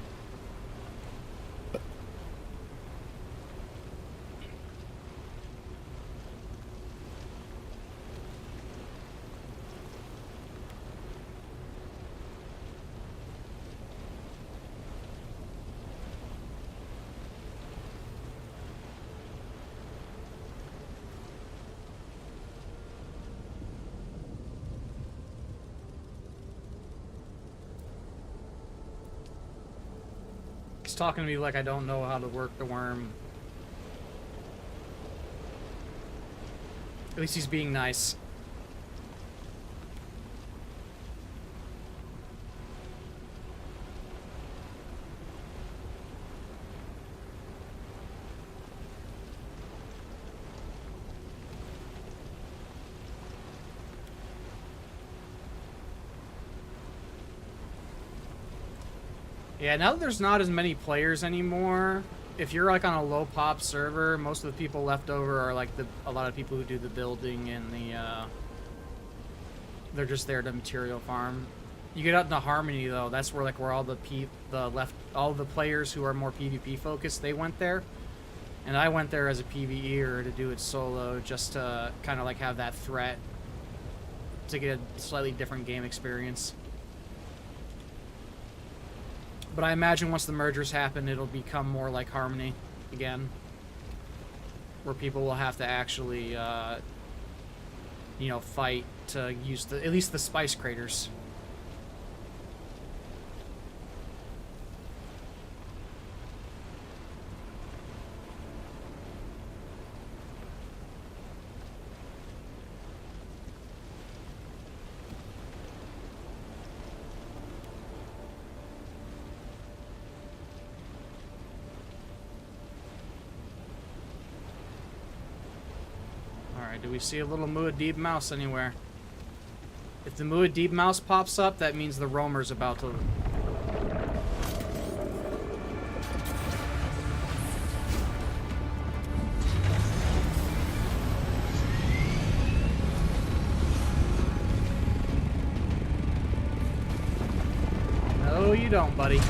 [SPEAKER 1] He's talking to me like I don't know how to work the worm. At least he's being nice. Yeah, now that there's not as many players anymore, if you're like on a low pop server, most of the people left over are like a lot of people who do the building and they're just there to material farm. You get out into Harmony though, that's where all all the players who are more PvP focused, they went there. And I went there as a PvEer to do it solo, just to kind of like have that threat to get a slightly different game experience. But I imagine once the mergers happen, it'll become more like Harmony again. Where people will have to actually, you know, fight to use at least the spice craters. Do we see a little Muad'Dib mouse anywhere? If the Muad'Dib mouse pops up, that means the roamer's about to... No, you don't, buddy.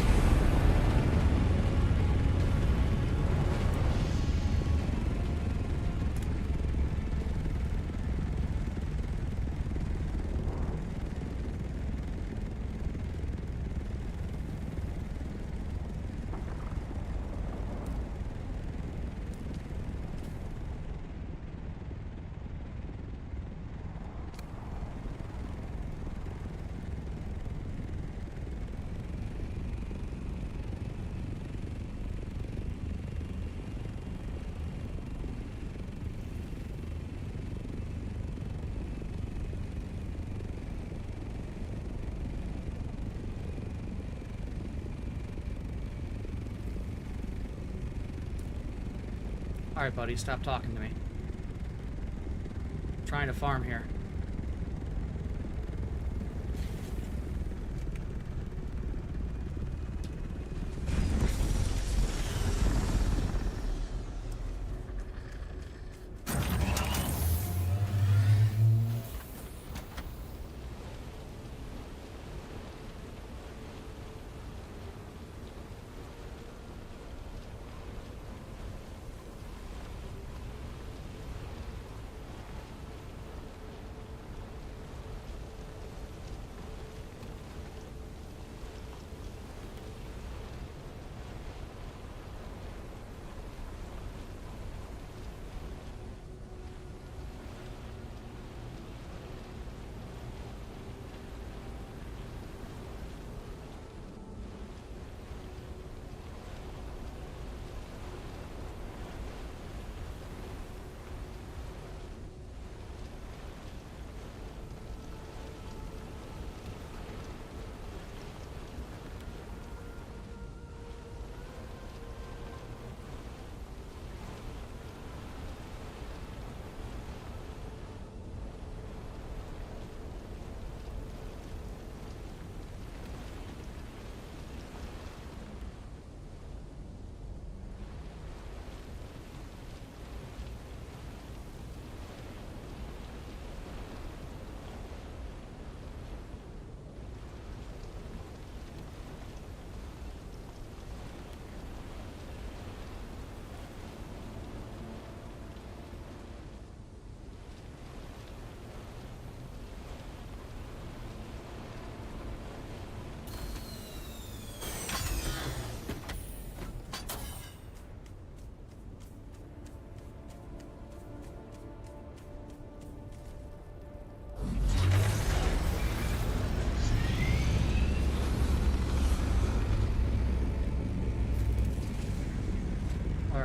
[SPEAKER 1] Alright, buddy, stop talking to me. I'm trying to farm here.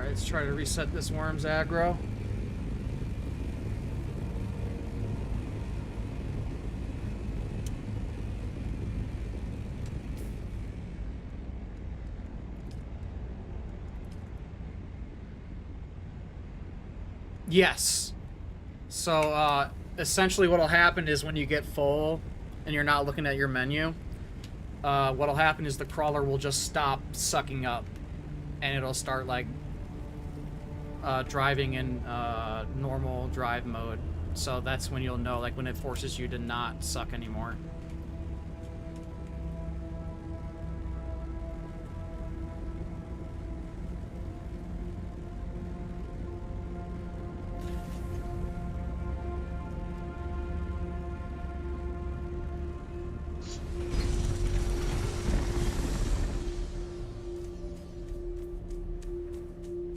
[SPEAKER 1] Alright, let's try to reset this worm's aggro. Yes. So, essentially what'll happen is when you get full and you're not looking at your menu, what'll happen is the crawler will just stop sucking up and it'll start, like, driving in normal drive mode. So that's when you'll know, like, when it forces you to not suck anymore.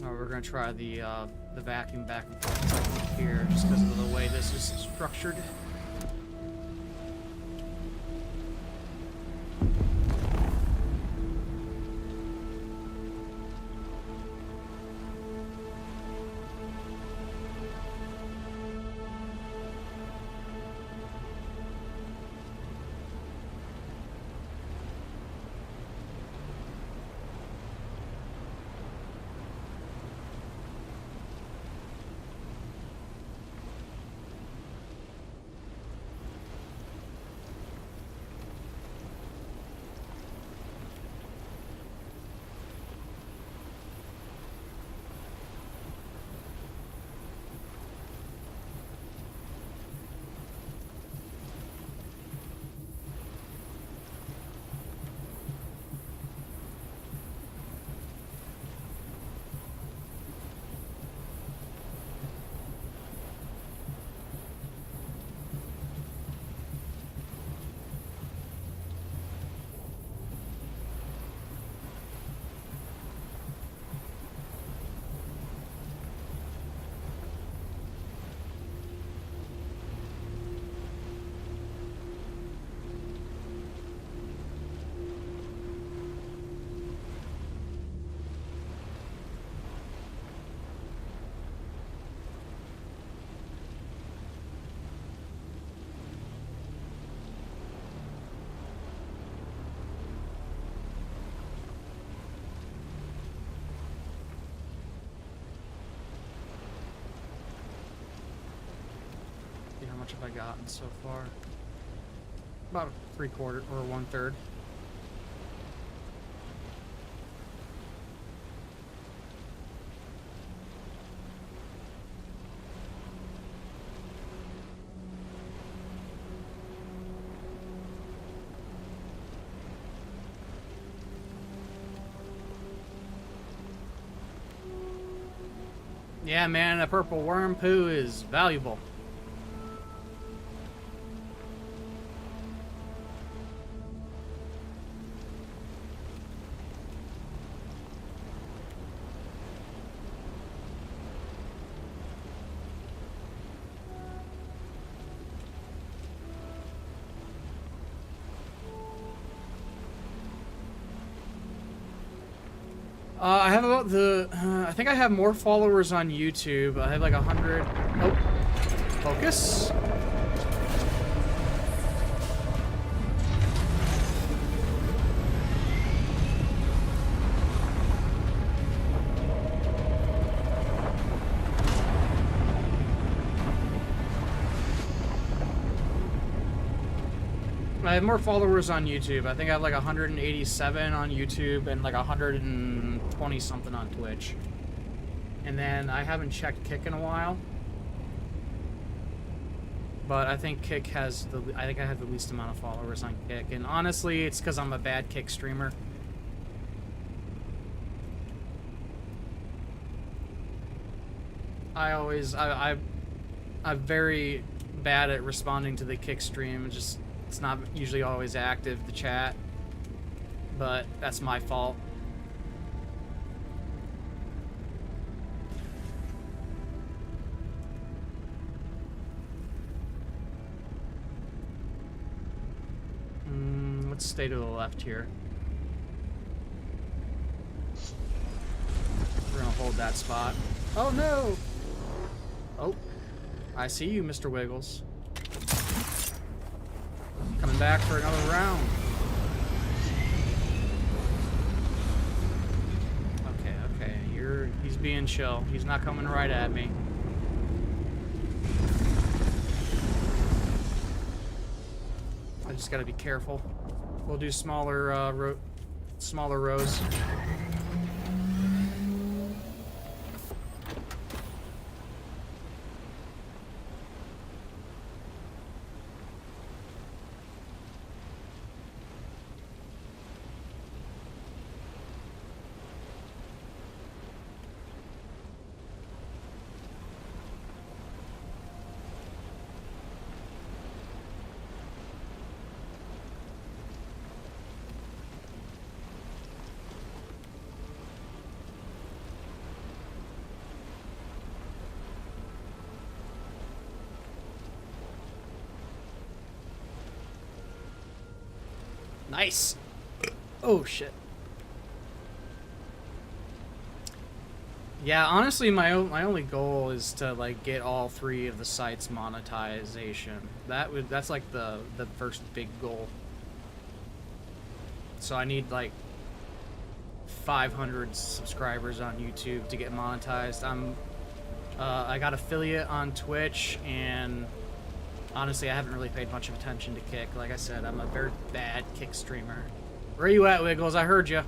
[SPEAKER 1] We're gonna try the vacuum back and forth here, just because of the way this is structured. How much have I gotten so far? About 3/4 or 1/3. Yeah, man, a purple worm poo is valuable. I have about I think I have more followers on YouTube. I have like 100. Oh, focus. I have more followers on YouTube. I think I have like 187 on YouTube and like 120 something on Twitch. And then I haven't checked Kick in a while. But I think Kick has I think I have the least amount of followers on Kick. And honestly, it's because I'm a bad Kick streamer. I'm very bad at responding to the Kick stream. It's not usually always active, the chat, but that's my fault. Let's stay to the left here. We're gonna hold that spot. Oh no! Oh, I see you, Mr. Wiggles. Coming back for another round. Okay, he's being chill. He's not coming right at me. I just gotta be careful. We'll do smaller rows. Nice. Oh shit. Yeah, honestly, my only goal is to like get all 3 of the sites monetization. That's like the first big goal. So I need like 500 subscribers on YouTube to get monetized. I got affiliate on Twitch, and honestly, I haven't really paid much of attention to Kick. Like I said, I'm a very bad Kick streamer. Where you at, Wiggles? I heard you.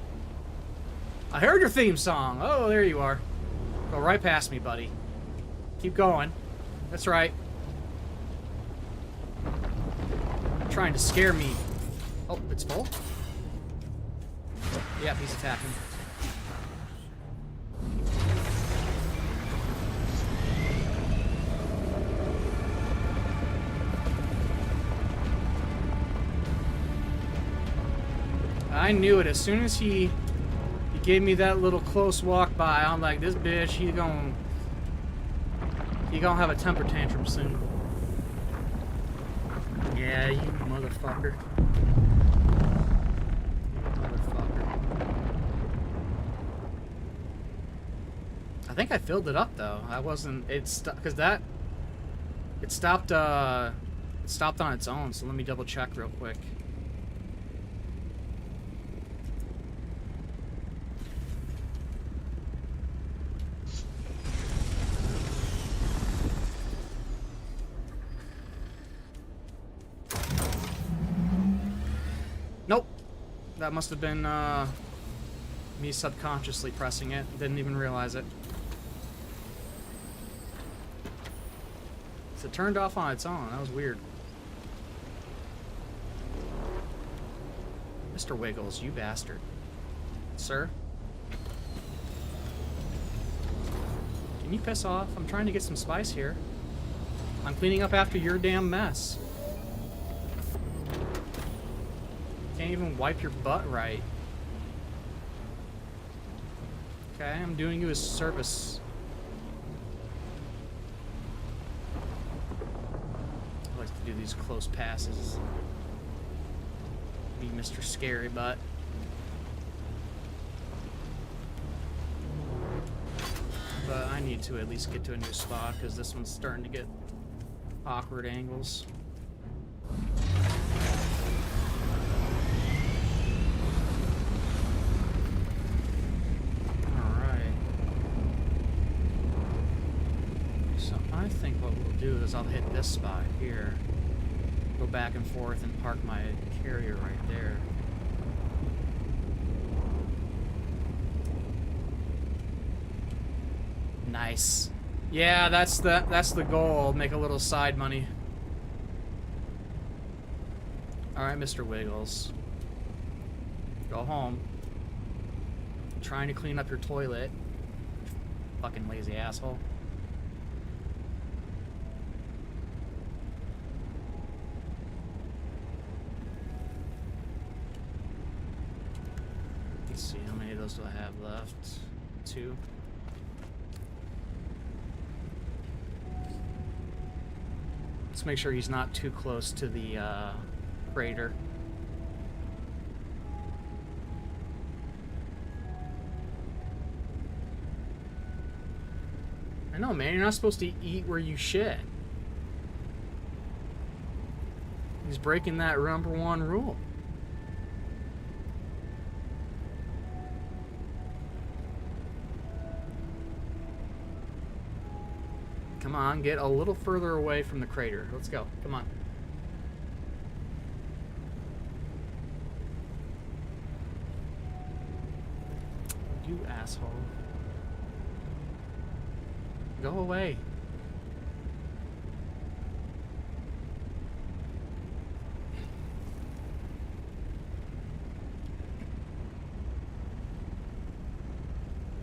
[SPEAKER 1] I heard your theme song. Oh, there you are. Go right past me, buddy. Keep going. That's right. Trying to scare me. Oh, it's full? Yep, he's attacking. I knew it. As soon as he gave me that little close walk by, I'm like, this bitch, he gonna have a temper tantrum soon. Yeah, you motherfucker. I think I filled it up though. I wasn't. Because it stopped on its own. So let me double check real quick. Nope. That must have been me subconsciously pressing it. Didn't even realize it. So it turned off on its own. That was weird. Mr. Wiggles, you bastard. Sir? Can you piss off? I'm trying to get some spice here. I'm cleaning up after your damn mess. Can't even wipe your butt right. Okay, I'm doing you a service. I like to do these close passes. Be Mr. Scary Butt. But I need to at least get to a new spot because this one's starting to get awkward angles. I think what we'll do is I'll hit this spot here, go back and forth and park my carrier right there. Nice. Yeah, that's the goal. Make a little side money. All right, Mr. Wiggles. Go home. I'm trying to clean up your toilet. Fucking lazy asshole. Let's see, how many of those do I have left? 2. Let's make sure he's not too close to the crater. I know, man. You're not supposed to eat where you shit. He's breaking that #1 rule. Come on, get a little further away from the crater. Let's go. Come on. You asshole. Go away.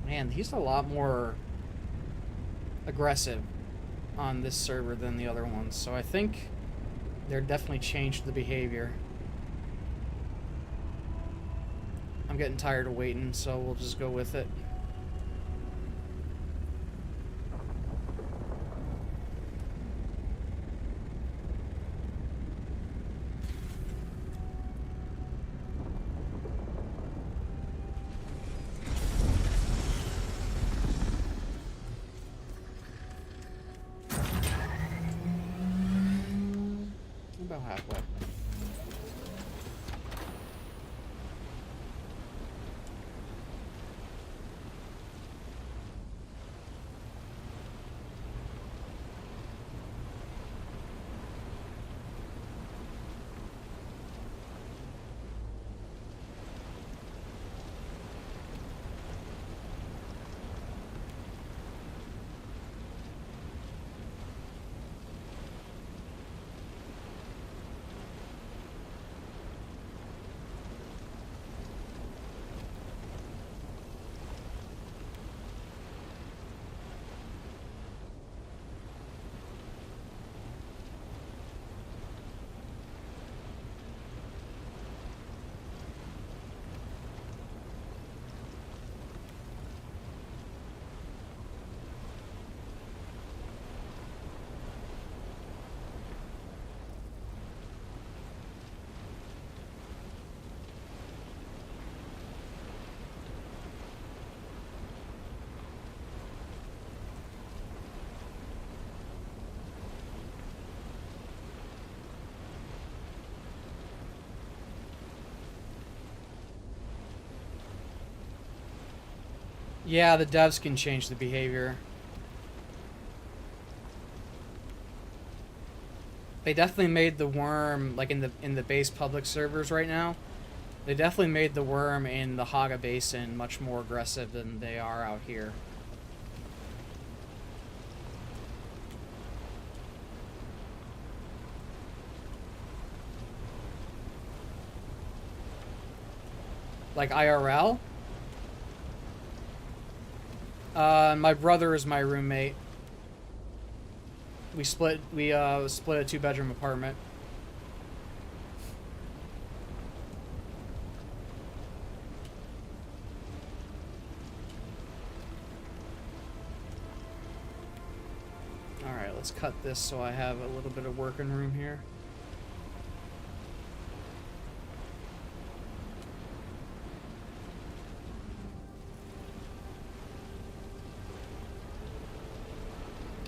[SPEAKER 1] Man, he's a lot more aggressive on this server than the other ones, so I think they're definitely changed the behavior. I'm getting tired of waiting, so we'll just go with it. About halfway. Yeah, the devs can change the behavior. They definitely made the worm, like in the base public servers right now, they definitely made the worm in the Haga Basin much more aggressive than they are out here. Like IRL? My brother is my roommate. We split a 2-bedroom apartment. Alright, let's cut this so I have a little bit of working room here.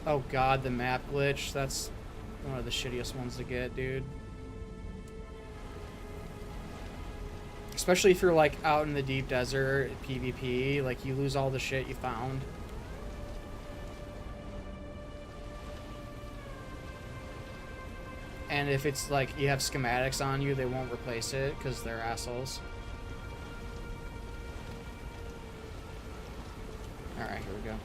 [SPEAKER 1] Oh god, the map glitch. That's one of the shittiest ones to get, dude. Especially if you're like out in the deep desert, PvP, like you lose all the shit you found. And if it's like you have schematics on you, they won't replace it because they're assholes. Alright, here we go.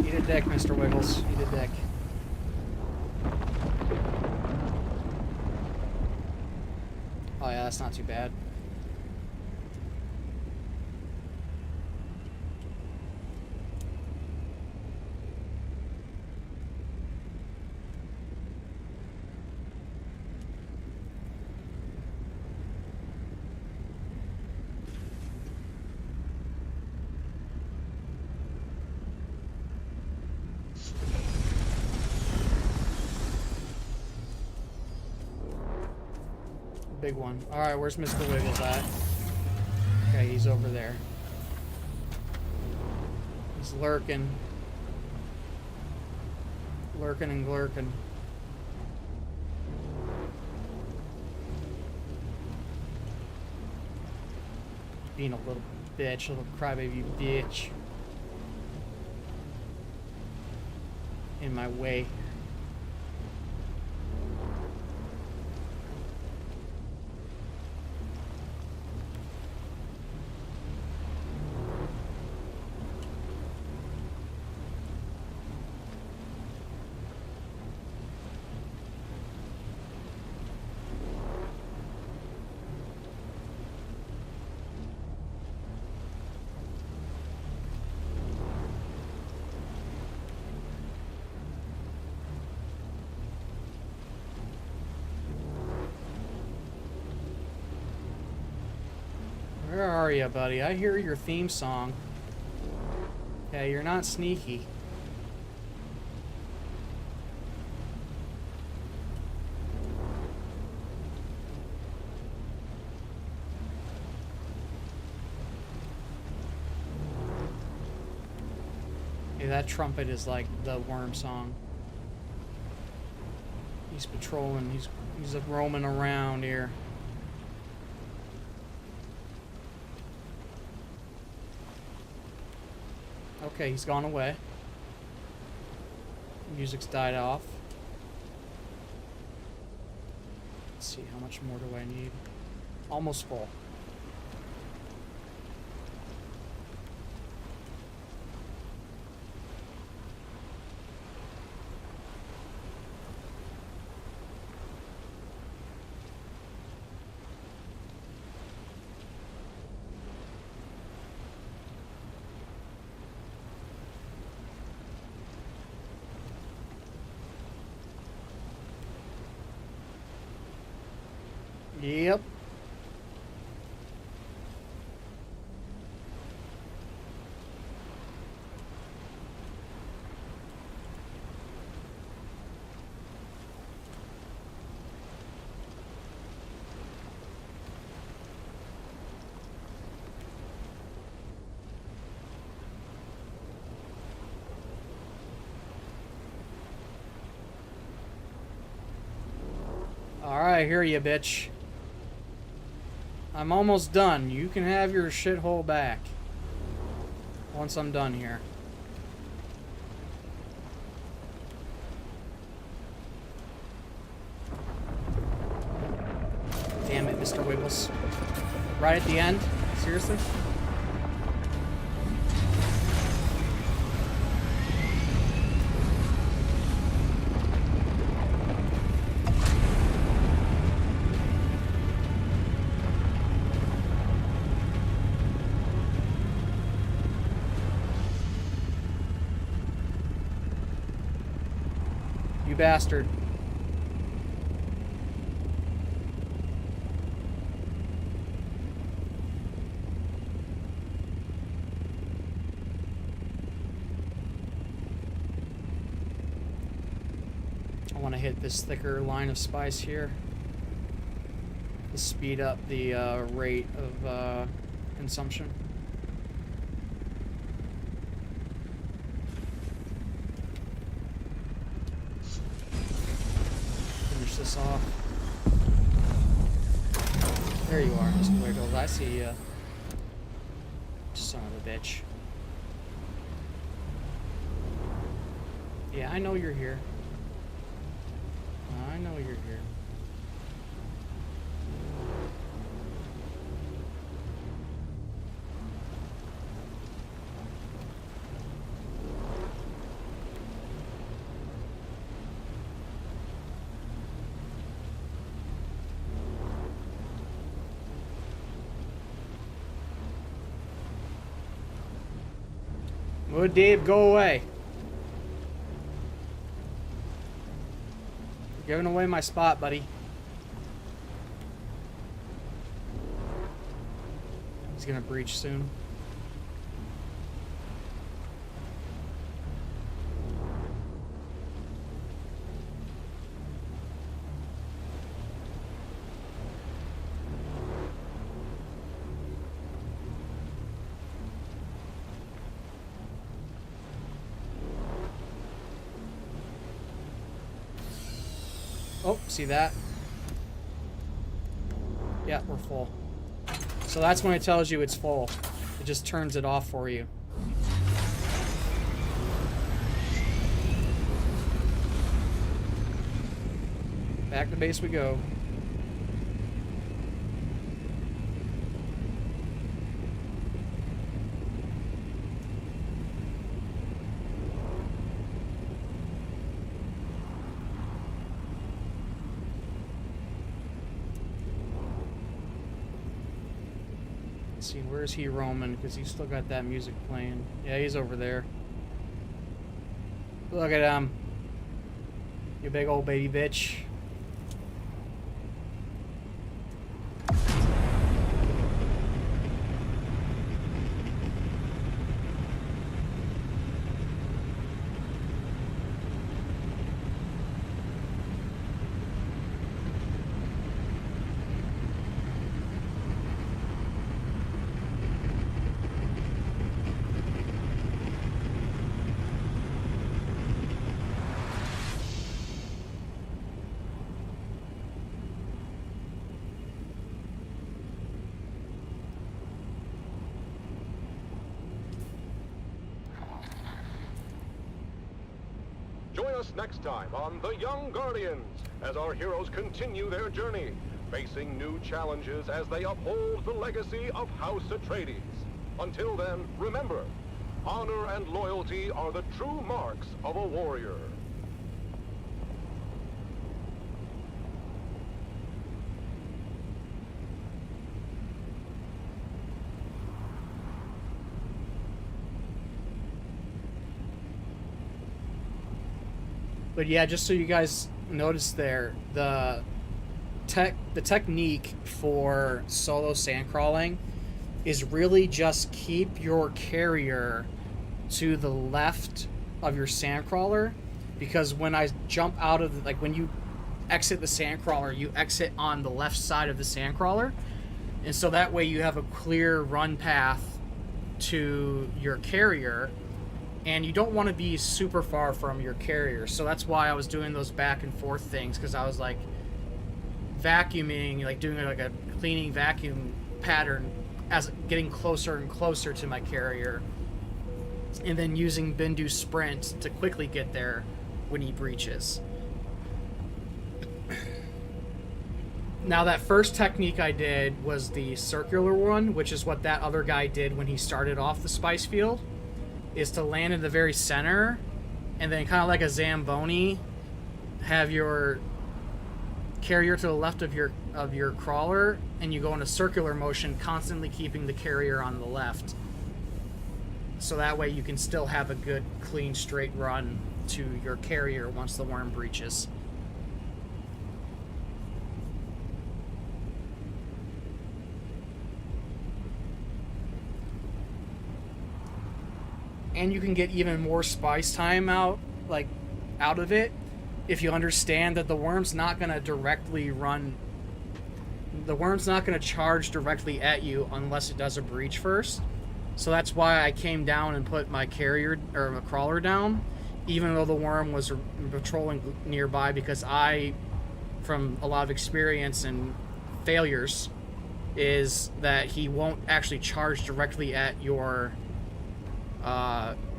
[SPEAKER 1] Eat a dick, Mr. Wiggles. Eat a dick. Oh yeah, that's not too bad. big one. Alright, where's Mr. Wiggles at? Okay, he's over there. He's lurking. Lurking and glurking. Being a little bitch, a little crybaby bitch. In my way. Where are you, buddy? I hear your theme song. Yeah, you're not sneaky. Yeah, that trumpet is like the worm song. He's patrolling. He's roaming around here. Okay, he's gone away. Music's died off. Let's see, how much more do I need? Almost full. Yep. All right, here you, bitch. I'm almost done. You can have your shithole back. Once I'm done here. Damn it, Mr. Wiggles. Right at the end? Seriously? You bastard. I want to hit this thicker line of spice here to speed up the rate of consumption. This off. There you are, Mr. Wiggles. I see you. Son of a bitch. Yeah, I know you're here. I know you're here. Oh, Dave, go away. You're giving away my spot, buddy. He's gonna breach soon. Oh, see that? Yeah, we're full. So that's when it tells you it's full. It just turns it off for you. Back to base we go. Let's see, where's he roaming? Because he's still got that music playing. Yeah, he's over there. Look at him. You big old baby bitch.
[SPEAKER 5] Join us next time on The Young Guardians as our heroes continue their journey, facing new challenges as they uphold the legacy of House Atreides. Until then, remember, honor and loyalty are the true marks of a warrior.
[SPEAKER 1] But yeah, just so you guys notice there, the technique for solo sand crawling is really just keep your carrier to the left of your sand crawler, because when I jump out of when you exit the sand crawler, you exit on the left side of the sand crawler, and so that way you have a clear run path to your carrier. And you don't want to be super far from your carrier. So that's why I was doing those back and forth things, because I was like vacuuming, like doing like a cleaning vacuum pattern as getting closer and closer to my carrier. And then using Bindu Sprint to quickly get there when he breaches. Now that first technique I did was the circular one, which is what that other guy did when he started off the spice field. Is to land in the very center, and then kind of like a Zamboni, have your carrier to the left of your crawler, and you go in a circular motion, constantly keeping the carrier on the left. So that way you can still have a good, clean, straight run to your carrier once the worm breaches. And you can get even more spice time out of it if you understand that the worm's not going to directly run. The worm's not going to charge directly at you unless it does a breach first. So that's why I came down and put my carrier or my crawler down, even though the worm was patrolling nearby, because I, from a lot of experience and failures, is that he won't actually charge directly at your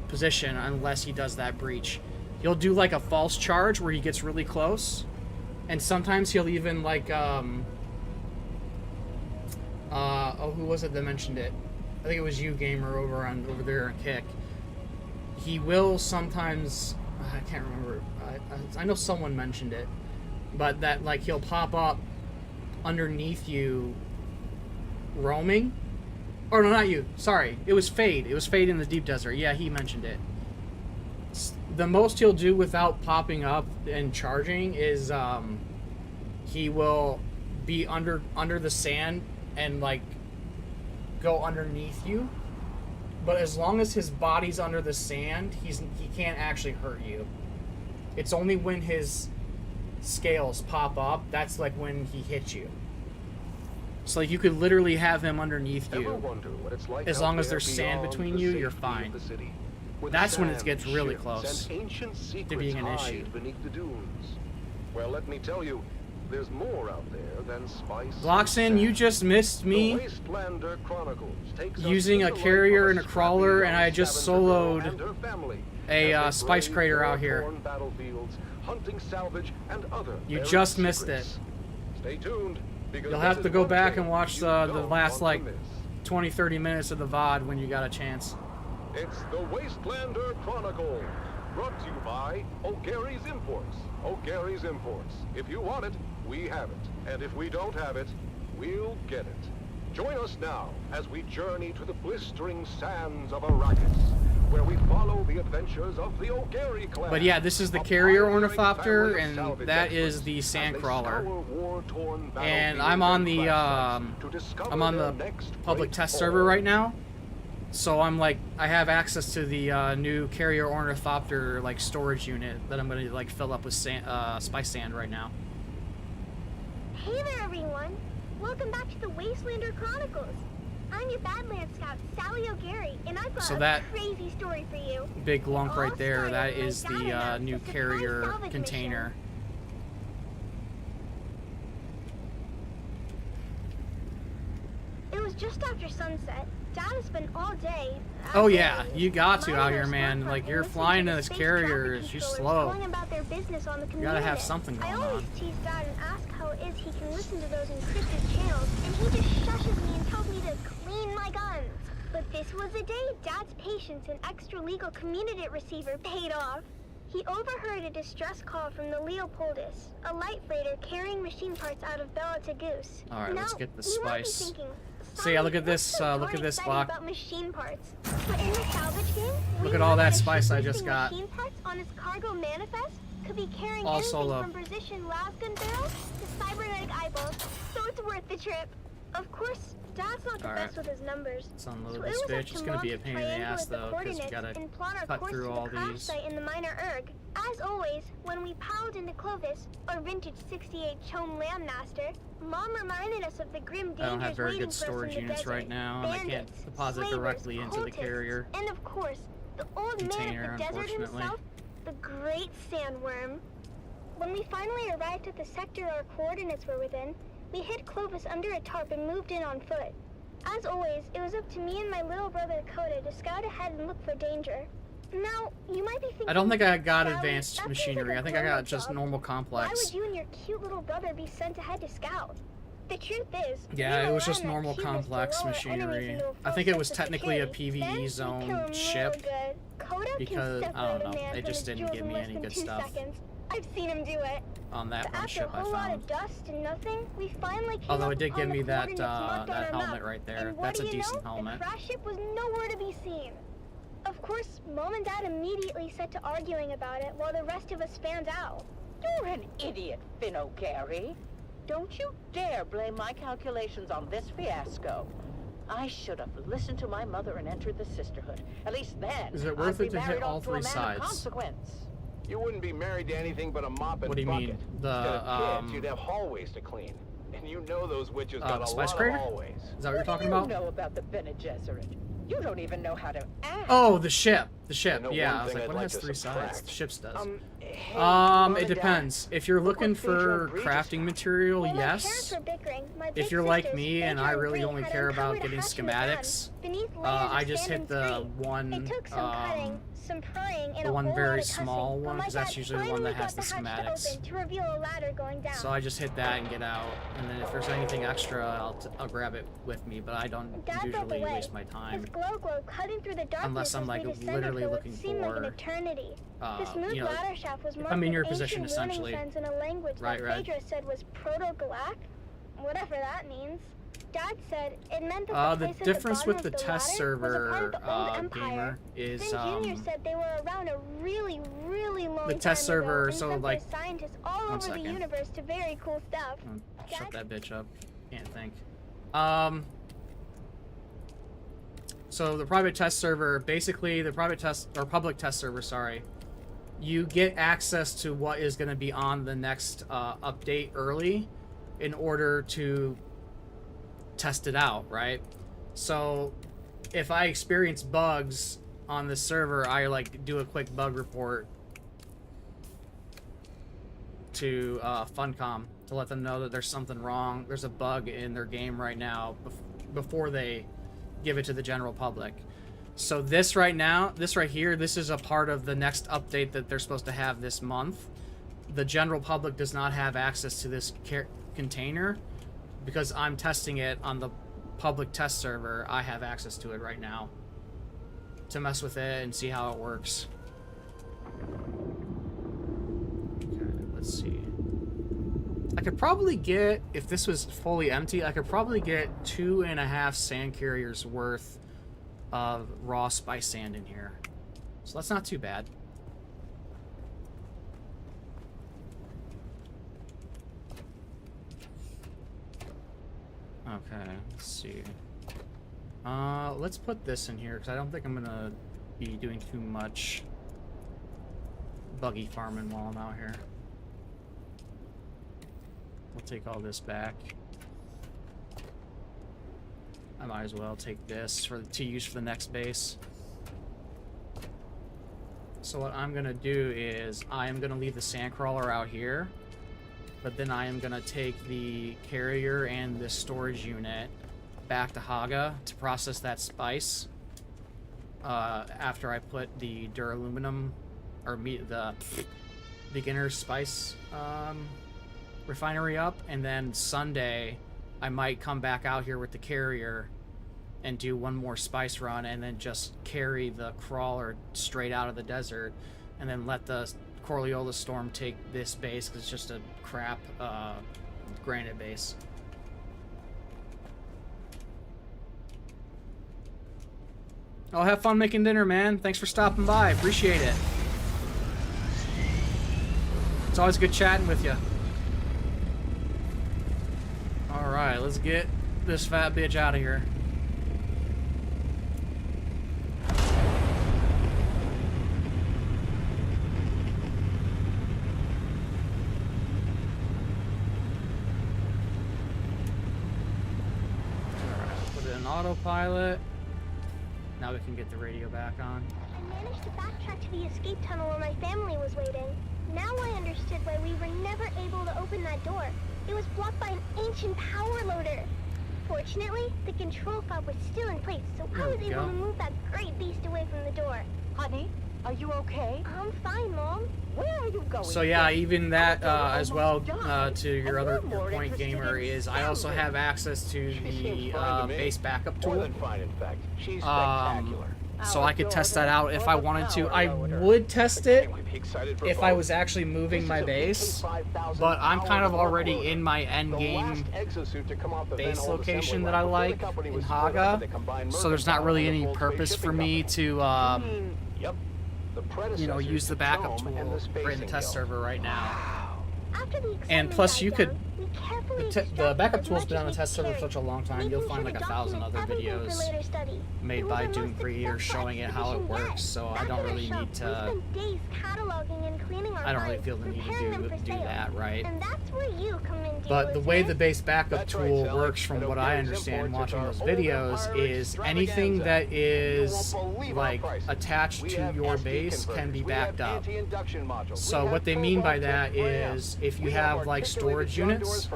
[SPEAKER 1] position unless he does that breach. He'll do like a false charge where he gets really close, and sometimes he'll even who was it that mentioned it? I think it was you, Gamer, over there on Kick. He will sometimes, I can't remember, I know someone mentioned it, but that he'll pop up underneath you roaming. Or no, not you. Sorry. It was Fade. It was Fade in the Deep Desert. Yeah, he mentioned it. The most he'll do without popping up and charging is he will be under the sand and go underneath you. But as long as his body's under the sand, he can't actually hurt you. It's only when his scales pop up, that's when he hits you. So you could literally have him underneath you. As long as there's sand between you, you're fine. That's when it gets really close to being an issue.
[SPEAKER 5] Beneath the dunes. Well, let me tell you, there's more out there than spice.
[SPEAKER 1] Bloxen, you just missed me
[SPEAKER 5] The Wastelander Chronicles takes us
[SPEAKER 1] using
[SPEAKER 5] through
[SPEAKER 1] a
[SPEAKER 5] the life
[SPEAKER 1] carrier
[SPEAKER 5] of
[SPEAKER 1] and a
[SPEAKER 5] scrappy
[SPEAKER 1] crawler,
[SPEAKER 5] young
[SPEAKER 1] and I just
[SPEAKER 5] scavenger girl
[SPEAKER 1] soloed
[SPEAKER 5] and her family
[SPEAKER 1] a
[SPEAKER 5] as they
[SPEAKER 1] spice
[SPEAKER 5] brave
[SPEAKER 1] crater out here.
[SPEAKER 5] war-torn battlefields, hunting salvage and other
[SPEAKER 1] You
[SPEAKER 5] buried
[SPEAKER 1] just missed
[SPEAKER 5] secrets. Stay tuned. Because
[SPEAKER 1] You'll
[SPEAKER 5] this
[SPEAKER 1] have to
[SPEAKER 5] is
[SPEAKER 1] go
[SPEAKER 5] one
[SPEAKER 1] back
[SPEAKER 5] thing
[SPEAKER 1] and watch
[SPEAKER 5] you
[SPEAKER 1] the
[SPEAKER 5] don't
[SPEAKER 1] last,
[SPEAKER 5] want
[SPEAKER 1] like,
[SPEAKER 5] to miss.
[SPEAKER 1] 20-30 minutes of the VOD when you got a chance.
[SPEAKER 5] It's the Wastelander Chronicle, brought to you by O'Gary's Imports. O'Gary's Imports. If you want it, we have it. And if we don't have it, we'll get it. Join us now as we journey to the blistering sands of Arrakis, where we follow the adventures of the O'Gary clan.
[SPEAKER 1] But yeah, this is the
[SPEAKER 5] a
[SPEAKER 1] carrier
[SPEAKER 5] pioneering
[SPEAKER 1] ornithopter,
[SPEAKER 5] family of
[SPEAKER 1] and
[SPEAKER 5] salvage
[SPEAKER 1] that is
[SPEAKER 5] experts
[SPEAKER 1] the
[SPEAKER 5] as they
[SPEAKER 1] sandcrawler.
[SPEAKER 5] scour war-torn
[SPEAKER 1] And
[SPEAKER 5] battlefields
[SPEAKER 1] I'm on
[SPEAKER 5] and
[SPEAKER 1] the
[SPEAKER 5] crash sites to discover
[SPEAKER 1] I'm on
[SPEAKER 5] their
[SPEAKER 1] the
[SPEAKER 5] next
[SPEAKER 1] public
[SPEAKER 5] great
[SPEAKER 1] test
[SPEAKER 5] haul.
[SPEAKER 1] server right now. So I'm like, I have access to the new carrier ornithopter like storage unit that I'm gonna like fill up with spice sand right now.
[SPEAKER 6] Hey there, everyone. Welcome back to the Wastelander Chronicles. I'm your Badlands Scout, Sally O'Gary, and I've got
[SPEAKER 1] So
[SPEAKER 6] a
[SPEAKER 1] that
[SPEAKER 6] crazy story for you.
[SPEAKER 1] big lump
[SPEAKER 6] It all
[SPEAKER 1] right there,
[SPEAKER 6] started
[SPEAKER 1] that
[SPEAKER 6] when my
[SPEAKER 1] is
[SPEAKER 6] dad
[SPEAKER 1] the
[SPEAKER 6] announced
[SPEAKER 1] new
[SPEAKER 6] a surprise
[SPEAKER 1] carrier
[SPEAKER 6] salvage
[SPEAKER 1] container.
[SPEAKER 6] mission. It was just after sunset. Dad has spent all day.
[SPEAKER 1] Oh yeah, you got to
[SPEAKER 6] minding
[SPEAKER 1] out here,
[SPEAKER 6] our
[SPEAKER 1] man.
[SPEAKER 6] storefront
[SPEAKER 1] Like
[SPEAKER 6] and
[SPEAKER 1] you're
[SPEAKER 6] listening
[SPEAKER 1] flying
[SPEAKER 6] to
[SPEAKER 1] in
[SPEAKER 6] the
[SPEAKER 1] this
[SPEAKER 6] space
[SPEAKER 1] carrier,
[SPEAKER 6] traffic
[SPEAKER 1] it's
[SPEAKER 6] controllers
[SPEAKER 1] slow.
[SPEAKER 6] telling about their business on the
[SPEAKER 1] You gotta have
[SPEAKER 6] community.
[SPEAKER 1] something
[SPEAKER 6] I
[SPEAKER 1] going
[SPEAKER 6] always
[SPEAKER 1] on.
[SPEAKER 6] tease Dad and ask how it is he can listen to those encrypted channels, and he just shushes me and tells me to clean my guns. But this was the day Dad's patience and extra-legal community receiver paid off. He overheard a distress call from the Leopoldus, a light freighter carrying machine parts out of Bella to Goose.
[SPEAKER 1] All right,
[SPEAKER 6] now,
[SPEAKER 1] let's get the
[SPEAKER 6] you might be
[SPEAKER 1] spice.
[SPEAKER 6] thinking,
[SPEAKER 1] So yeah, look at
[SPEAKER 6] "What's
[SPEAKER 1] this,
[SPEAKER 6] so
[SPEAKER 1] look at
[SPEAKER 6] darn
[SPEAKER 1] this
[SPEAKER 6] exciting
[SPEAKER 1] block.
[SPEAKER 6] about machine parts?" But in the salvage game, we
[SPEAKER 1] Look at all
[SPEAKER 6] learned
[SPEAKER 1] that
[SPEAKER 6] a ship
[SPEAKER 1] spice I
[SPEAKER 6] listing
[SPEAKER 1] just got.
[SPEAKER 6] Machine parts on its cargo manifest could be carrying
[SPEAKER 1] All
[SPEAKER 6] anything
[SPEAKER 1] solo.
[SPEAKER 6] from precision lasgun barrels to cybernetic eyeballs, so it's worth the trip. Of course, Dad's not the
[SPEAKER 1] All right.
[SPEAKER 6] best with his numbers.
[SPEAKER 1] Let's unload
[SPEAKER 6] So
[SPEAKER 1] this
[SPEAKER 6] it was up
[SPEAKER 1] bitch.
[SPEAKER 6] to
[SPEAKER 1] It's gonna
[SPEAKER 6] Mom
[SPEAKER 1] be a
[SPEAKER 6] to
[SPEAKER 1] pain in the ass
[SPEAKER 6] triangulate the
[SPEAKER 1] though, because we
[SPEAKER 6] coordinates
[SPEAKER 1] gotta
[SPEAKER 6] and plot our
[SPEAKER 1] cut
[SPEAKER 6] course
[SPEAKER 1] through
[SPEAKER 6] to
[SPEAKER 1] all
[SPEAKER 6] the crash
[SPEAKER 1] these.
[SPEAKER 6] site in the minor Erg. As always, when we piled into Clovis, our vintage 68 Chome Landmaster, Mom reminded us of the grim
[SPEAKER 1] I don't
[SPEAKER 6] dangers
[SPEAKER 1] have very
[SPEAKER 6] waiting
[SPEAKER 1] good
[SPEAKER 6] for us
[SPEAKER 1] storage
[SPEAKER 6] in the
[SPEAKER 1] units
[SPEAKER 6] desert.
[SPEAKER 1] right now, and I can't
[SPEAKER 6] Bandits,
[SPEAKER 1] deposit
[SPEAKER 6] slavers,
[SPEAKER 1] directly into the
[SPEAKER 6] cultists,
[SPEAKER 1] carrier
[SPEAKER 6] and of course, the old man
[SPEAKER 1] container,
[SPEAKER 6] of the desert
[SPEAKER 1] unfortunately.
[SPEAKER 6] himself, the great sandworm. When we finally arrived at the sector our coordinates were within, we hid Clovis under a tarp and moved in on foot. As always, it was up to me and my little brother Dakota to scout ahead and look for danger. Now, you might be thinking,
[SPEAKER 1] I don't think I got
[SPEAKER 6] "Sally,
[SPEAKER 1] advanced
[SPEAKER 6] that seems
[SPEAKER 1] machinery.
[SPEAKER 6] like a
[SPEAKER 1] I think I got
[SPEAKER 6] grown-up
[SPEAKER 1] just
[SPEAKER 6] job.
[SPEAKER 1] normal
[SPEAKER 6] Why
[SPEAKER 1] complex.
[SPEAKER 6] would you and your cute little brother be sent ahead to scout? The truth is,
[SPEAKER 1] Yeah,
[SPEAKER 6] we
[SPEAKER 1] it was
[SPEAKER 6] rely
[SPEAKER 1] just
[SPEAKER 6] on that
[SPEAKER 1] normal
[SPEAKER 6] cuteness to
[SPEAKER 1] complex
[SPEAKER 6] lull our enemies
[SPEAKER 1] machinery.
[SPEAKER 6] into a
[SPEAKER 1] I think
[SPEAKER 6] false
[SPEAKER 1] it was
[SPEAKER 6] sense of
[SPEAKER 1] technically a
[SPEAKER 6] security. Then
[SPEAKER 1] PvE
[SPEAKER 6] we kill 'em
[SPEAKER 1] zone
[SPEAKER 6] real
[SPEAKER 1] ship
[SPEAKER 6] good. Coda can
[SPEAKER 1] because, I
[SPEAKER 6] separate
[SPEAKER 1] don't
[SPEAKER 6] a
[SPEAKER 1] know,
[SPEAKER 6] man
[SPEAKER 1] they
[SPEAKER 6] from
[SPEAKER 1] just
[SPEAKER 6] his
[SPEAKER 1] didn't
[SPEAKER 6] jewels
[SPEAKER 1] give
[SPEAKER 6] in
[SPEAKER 1] me
[SPEAKER 6] less
[SPEAKER 1] any
[SPEAKER 6] than
[SPEAKER 1] good
[SPEAKER 6] 2
[SPEAKER 1] stuff
[SPEAKER 6] seconds. I've seen him do it.
[SPEAKER 1] on that
[SPEAKER 6] But
[SPEAKER 1] one
[SPEAKER 6] after
[SPEAKER 1] ship
[SPEAKER 6] a
[SPEAKER 1] I
[SPEAKER 6] whole lot
[SPEAKER 1] found.
[SPEAKER 6] of dust and nothing, we finally came
[SPEAKER 1] Although
[SPEAKER 6] up
[SPEAKER 1] it did
[SPEAKER 6] upon
[SPEAKER 1] give
[SPEAKER 6] the
[SPEAKER 1] me that
[SPEAKER 6] coordinates marked on
[SPEAKER 1] that
[SPEAKER 6] our
[SPEAKER 1] helmet
[SPEAKER 6] map.
[SPEAKER 1] right there.
[SPEAKER 6] And what
[SPEAKER 1] That's
[SPEAKER 6] do
[SPEAKER 1] a
[SPEAKER 6] you
[SPEAKER 1] decent
[SPEAKER 6] know?
[SPEAKER 1] helmet.
[SPEAKER 6] The crash ship was nowhere to be seen. Of course, Mom and Dad immediately set to arguing about it while the rest of us fanned out.
[SPEAKER 11] You're an idiot, Finn O'Gary. Don't you dare blame my calculations on this fiasco. I should have listened to my mother and entered the sisterhood. At least then,
[SPEAKER 1] Is it worth
[SPEAKER 11] I'd
[SPEAKER 1] it
[SPEAKER 11] be
[SPEAKER 1] to hit
[SPEAKER 11] married
[SPEAKER 1] all
[SPEAKER 11] off to a
[SPEAKER 1] three
[SPEAKER 11] man of
[SPEAKER 1] sides?
[SPEAKER 11] consequence.
[SPEAKER 3] You wouldn't be married to anything but a mop and
[SPEAKER 1] What do you
[SPEAKER 3] bucket.
[SPEAKER 1] mean?
[SPEAKER 3] Instead of kids, you'd have hallways to clean. And you know those witches got
[SPEAKER 1] the
[SPEAKER 3] a
[SPEAKER 1] spice
[SPEAKER 3] lot
[SPEAKER 1] crater?
[SPEAKER 3] of hallways.
[SPEAKER 1] Is that what you're talking
[SPEAKER 11] What
[SPEAKER 1] about?
[SPEAKER 11] do you know about the Bene Gesserit? You don't even know how to act.
[SPEAKER 1] Oh, the ship. The
[SPEAKER 3] I
[SPEAKER 1] ship.
[SPEAKER 3] know
[SPEAKER 1] Yeah,
[SPEAKER 3] one
[SPEAKER 1] I was
[SPEAKER 3] thing
[SPEAKER 1] like,
[SPEAKER 3] I'd
[SPEAKER 1] what
[SPEAKER 3] like
[SPEAKER 1] has
[SPEAKER 3] to
[SPEAKER 1] 3 sides?
[SPEAKER 3] subtract.
[SPEAKER 1] The ship's does.
[SPEAKER 11] Hey, Mom
[SPEAKER 1] It
[SPEAKER 11] and Dad,
[SPEAKER 1] depends. If you're
[SPEAKER 11] look
[SPEAKER 1] looking
[SPEAKER 11] what Phaedra
[SPEAKER 1] for
[SPEAKER 11] and Regis
[SPEAKER 1] crafting material,
[SPEAKER 6] While my parents
[SPEAKER 1] yes.
[SPEAKER 6] were bickering, my
[SPEAKER 1] If
[SPEAKER 6] big
[SPEAKER 1] you're like
[SPEAKER 6] sisters,
[SPEAKER 1] me and
[SPEAKER 6] Phaedra
[SPEAKER 1] I really
[SPEAKER 6] Bree,
[SPEAKER 1] only
[SPEAKER 6] had
[SPEAKER 1] care about
[SPEAKER 6] uncovered a
[SPEAKER 1] getting
[SPEAKER 6] hatch in the ground
[SPEAKER 1] schematics,
[SPEAKER 6] beneath layers
[SPEAKER 1] I
[SPEAKER 6] of
[SPEAKER 1] just
[SPEAKER 6] sand
[SPEAKER 1] hit
[SPEAKER 6] and
[SPEAKER 1] the
[SPEAKER 6] scree.
[SPEAKER 1] one,
[SPEAKER 6] It took some cutting, some prying, and
[SPEAKER 1] the
[SPEAKER 6] a
[SPEAKER 1] one
[SPEAKER 6] whole
[SPEAKER 1] very
[SPEAKER 6] lot of cussing,
[SPEAKER 1] small
[SPEAKER 6] but
[SPEAKER 1] one,
[SPEAKER 6] my
[SPEAKER 1] 'cause that's
[SPEAKER 6] dad
[SPEAKER 1] usually the one
[SPEAKER 6] finally
[SPEAKER 1] that has
[SPEAKER 6] got
[SPEAKER 1] the
[SPEAKER 6] hatch to
[SPEAKER 1] schematics.
[SPEAKER 6] open to reveal a ladder going down.
[SPEAKER 1] So I just hit that and get out, and then if there's anything extra, I'll grab it with me. But I don't
[SPEAKER 6] Dad led the
[SPEAKER 1] usually
[SPEAKER 6] way.
[SPEAKER 1] waste my time.
[SPEAKER 6] His glow cutting through the darkness
[SPEAKER 1] Unless I'm,
[SPEAKER 6] as
[SPEAKER 1] like,
[SPEAKER 6] we descended
[SPEAKER 1] literally
[SPEAKER 6] for what
[SPEAKER 1] looking
[SPEAKER 6] seemed like an
[SPEAKER 1] for,
[SPEAKER 6] eternity. The smooth
[SPEAKER 1] you know,
[SPEAKER 6] ladder shaft was
[SPEAKER 1] if
[SPEAKER 6] marked
[SPEAKER 1] I'm in
[SPEAKER 6] with
[SPEAKER 1] your position,
[SPEAKER 6] ancient warning
[SPEAKER 1] essentially.
[SPEAKER 6] signs in a language
[SPEAKER 1] Right,
[SPEAKER 6] that
[SPEAKER 1] right.
[SPEAKER 6] Phaedra said was Proto-Galactic, whatever that means. Dad said it meant that
[SPEAKER 1] The
[SPEAKER 6] place at
[SPEAKER 1] difference
[SPEAKER 6] bottom
[SPEAKER 1] with
[SPEAKER 6] of
[SPEAKER 1] the test
[SPEAKER 6] ladder was a part
[SPEAKER 1] server
[SPEAKER 6] of the old empire.
[SPEAKER 1] gamer is
[SPEAKER 6] Finn Jr. said they were around a really, really long
[SPEAKER 1] the
[SPEAKER 6] time
[SPEAKER 1] test server,
[SPEAKER 6] ago and
[SPEAKER 1] so,
[SPEAKER 6] sent
[SPEAKER 1] like,
[SPEAKER 6] their scientists all
[SPEAKER 1] one
[SPEAKER 6] over
[SPEAKER 1] second.
[SPEAKER 6] the universe to very cool stuff.
[SPEAKER 1] shut that bitch up. Can't think. So the private test server, basically the private test or public test server, sorry, you get access to what is going to be on the next update early in order to test it out, right? So if I experience bugs on the server, I like do a quick bug report to Funcom to let them know that there's something wrong. There's a bug in their game right now before they give it to the general public. So this right here, this is a part of the next update that they're supposed to have this month. The general public does not have access to this container because I'm testing it on the public test server. I have access to it right now to mess with it and see how it works. Okay, let's see. I could probably get, if this was fully empty, I could probably get 2.5 sand carriers worth of raw spice sand in here. So that's not too bad. Okay, let's see. Let's put this in here because I don't think I'm gonna be doing too much buggy farming while I'm out here. We'll take all this back. I might as well take this to use for the next base. So what I'm gonna do is I am gonna leave the sandcrawler out here, but then I am gonna take the carrier and the storage unit back to Haga to process that spice. After I put the duraluminum or the beginner spice refinery up, and then Sunday I might come back out here with the carrier and do one more spice run and then just carry the crawler straight out of the desert and then let the Corleola Storm take this base because it's just a crap granite base. Oh, have fun making dinner, man. Thanks for stopping by. Appreciate it. It's always good chatting with you. Alright, let's get this fat bitch out of here. Alright, put it in autopilot. Now we can get the radio back on.
[SPEAKER 6] I managed to backtrack to the escape tunnel where my family was waiting. Now I understood why we were never able to open that door. It was blocked by an ancient power loader. Fortunately, the control fob was still in place, so I was able to move that great beast away from the door.
[SPEAKER 11] Honey, are you okay?
[SPEAKER 6] I'm fine, Mom.
[SPEAKER 11] Where are you going?
[SPEAKER 1] So yeah, even that as well to your point, gamer, is I also have access to the base backup tool.
[SPEAKER 3] More than fine, in fact. She's spectacular.
[SPEAKER 1] So I could test that out if I wanted to. I would test it if I was actually moving my base, but I'm kind of already in my end game base location that I like in Haga, so there's not really any purpose for me to you know, use the backup tool in the test server right now. And plus you could, the backup tool's been on the test server for such a long time, you'll find like 1,000 other videos made by Doom Creators showing it how it works, so I don't really need to, I don't really feel the need to do that, right? But the way the base backup tool works, from what I understand watching those videos, is anything that is like attached to your base can be backed up. So what they mean by that is if you have like storage units,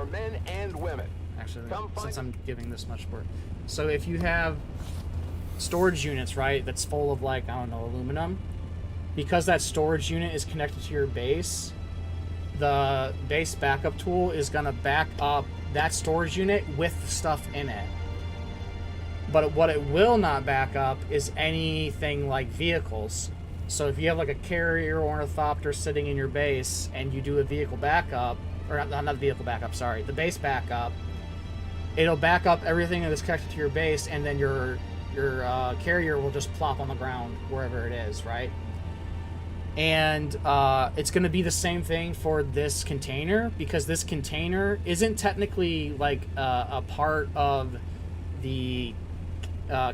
[SPEAKER 1] actually since I'm giving this much work, so if you have storage units, right, that's full of like, I don't know, aluminum, because that storage unit is connected to your base, the base backup tool is gonna back up that storage unit with stuff in it. But what it will not back up is anything like vehicles. So if you have like a carrier ornithopter sitting in your base and you do a vehicle backup, or not vehicle backup, sorry, the base backup, it'll back up everything that is connected to your base, and then your carrier will just plop on the ground wherever it is, right? And it's going to be the same thing for this container, because this container isn't technically like a part of the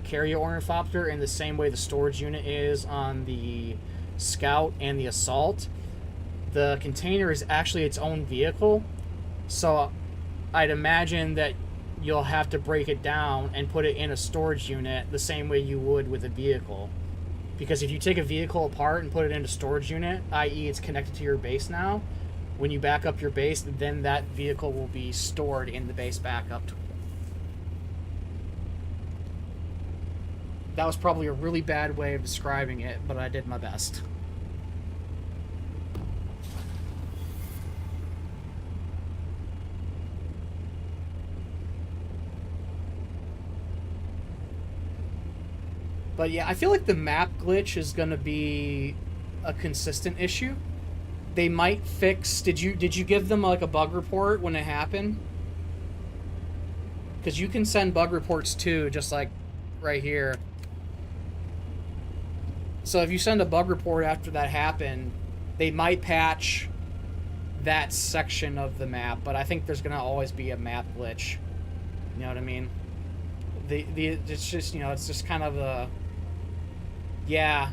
[SPEAKER 1] carrier ornithopter in the same way the storage unit is on the Scout and the Assault. The container is actually its own vehicle, so I'd imagine that you'll have to break it down and put it in a storage unit the same way you would with a vehicle. Because if you take a vehicle apart and put it in a storage unit, i.e. it's connected to your base now, when you back up your base, then that vehicle will be stored in the base backup. That was probably a really bad way of describing it, but I did my best. But yeah, I feel like the map glitch is gonna be a consistent issue. They might fix. Did you give them like a bug report when it happened? Because you can send bug reports too, just like right here. So if you send a bug report after that happened, they might patch that section of the map. But I think there's gonna always be a map glitch. You know what I mean? It's just, you know, it's just kind of a. Yeah,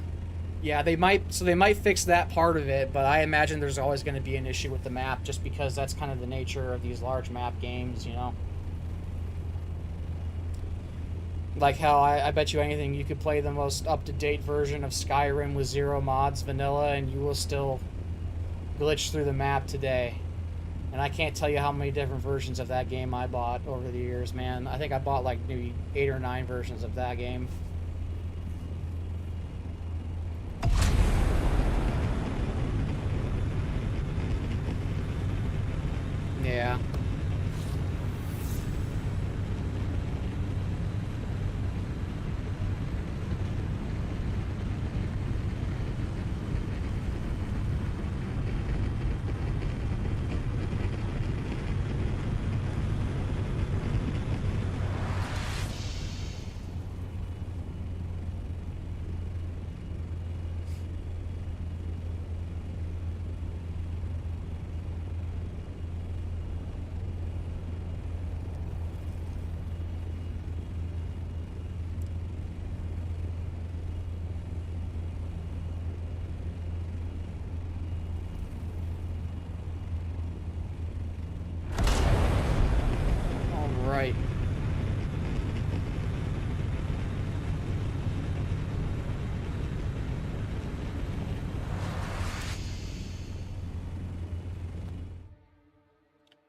[SPEAKER 1] they might fix that part of it, but I imagine there's always going to be an issue with the map just because that's kind of the nature of these large map games, you know? Like how I bet you anything you could play the most up-to-date version of Skyrim with 0 mods vanilla and you will still glitch through the map today. And I can't tell you how many different versions of that game I bought over the years, man. I think I bought like maybe 8 or 9 versions of that game. Yeah. Right.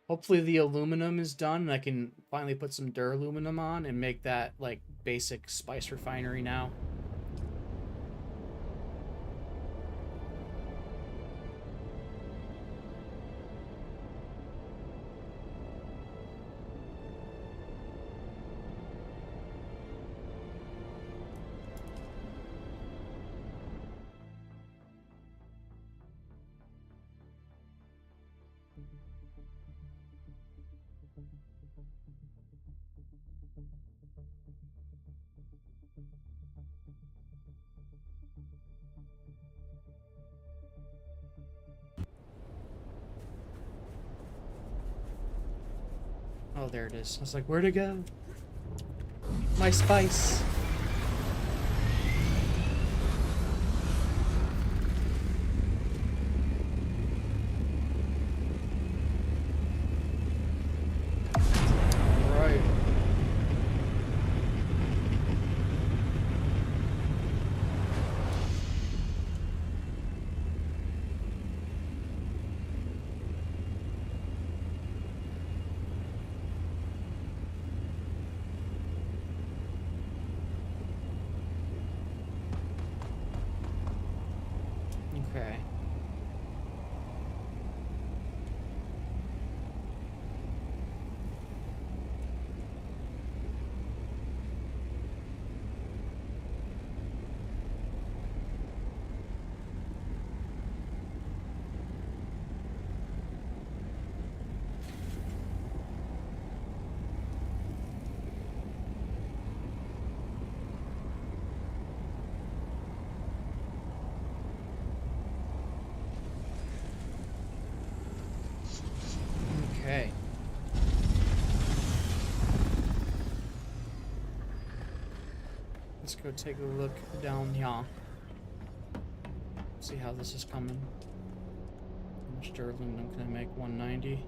[SPEAKER 1] Hopefully the aluminum is done and I can finally put some duraluminum on and make that like basic spice refinery now. Oh, there it is. I was like, where'd it go? My spice. Right. Okay. Okay. Let's go take a look down here. See how this is coming. How much duraluminum can I make? 190.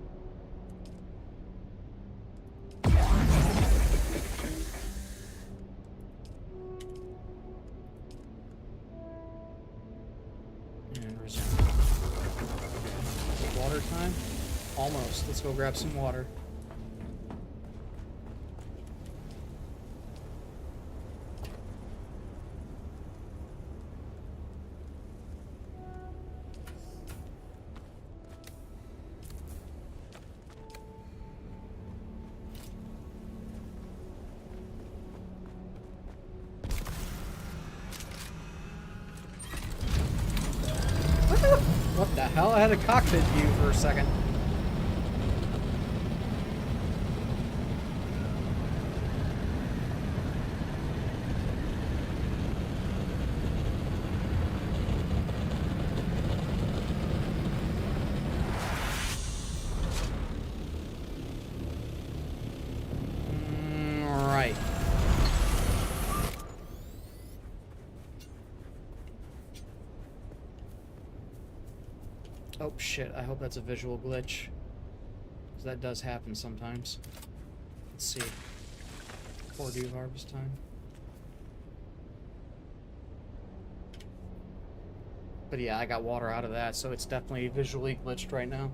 [SPEAKER 1] And resume. water time? Almost. Let's go grab some water. What the hell? I had a cockpit view for a second. Right. Oh shit, I hope that's a visual glitch. Because that does happen sometimes. Let's see. Before dew harvest time. But yeah, I got water out of that, so it's definitely visually glitched right now.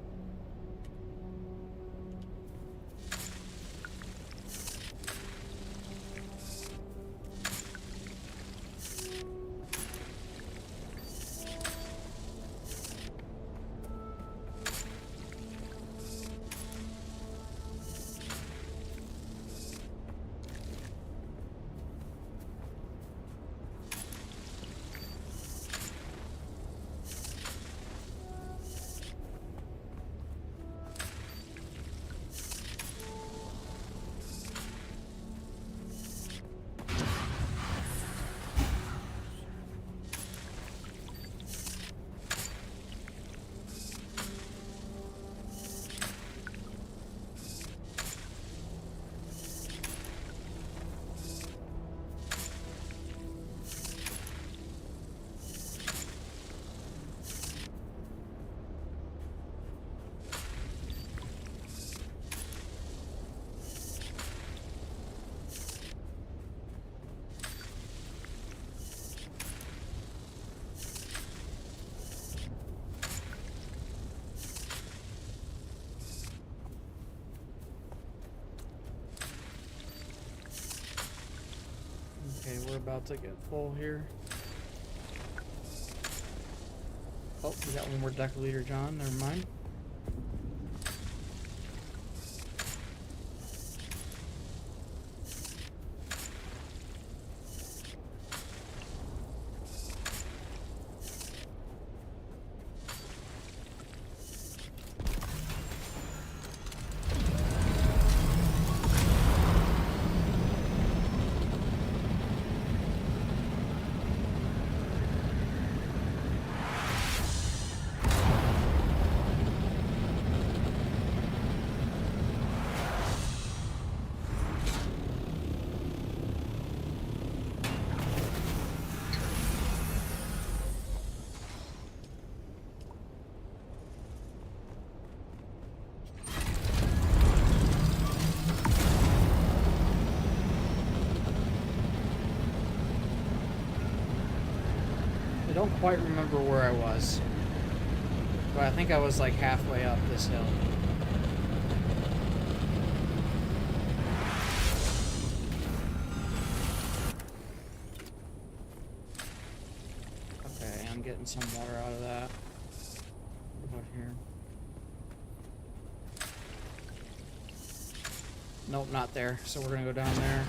[SPEAKER 1] Okay, we're about to get full here. Oh, we got one more deciliter, John. Never mind. I don't quite remember where I was, but I think I was like halfway up this hill. Okay, I'm getting some water out of that. What about here? Nope, not there. So we're gonna go down there.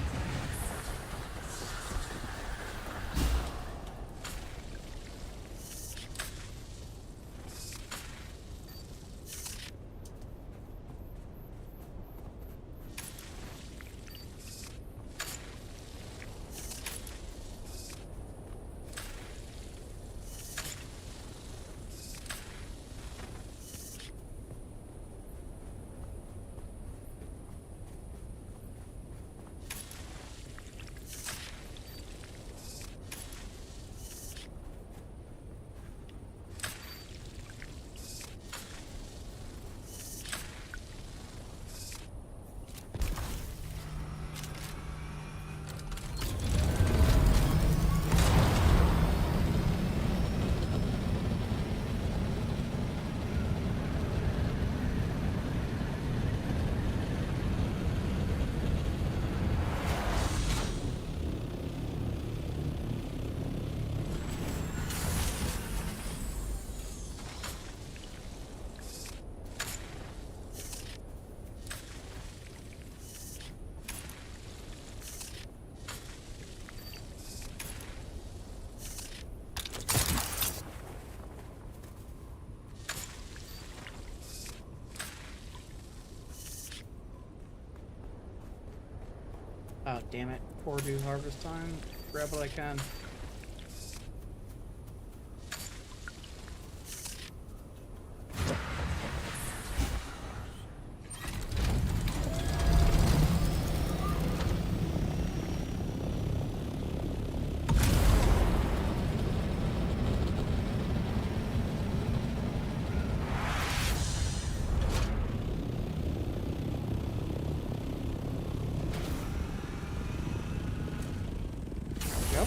[SPEAKER 1] Oh, damn it. Core due harvest time. Grab what I can. Yep.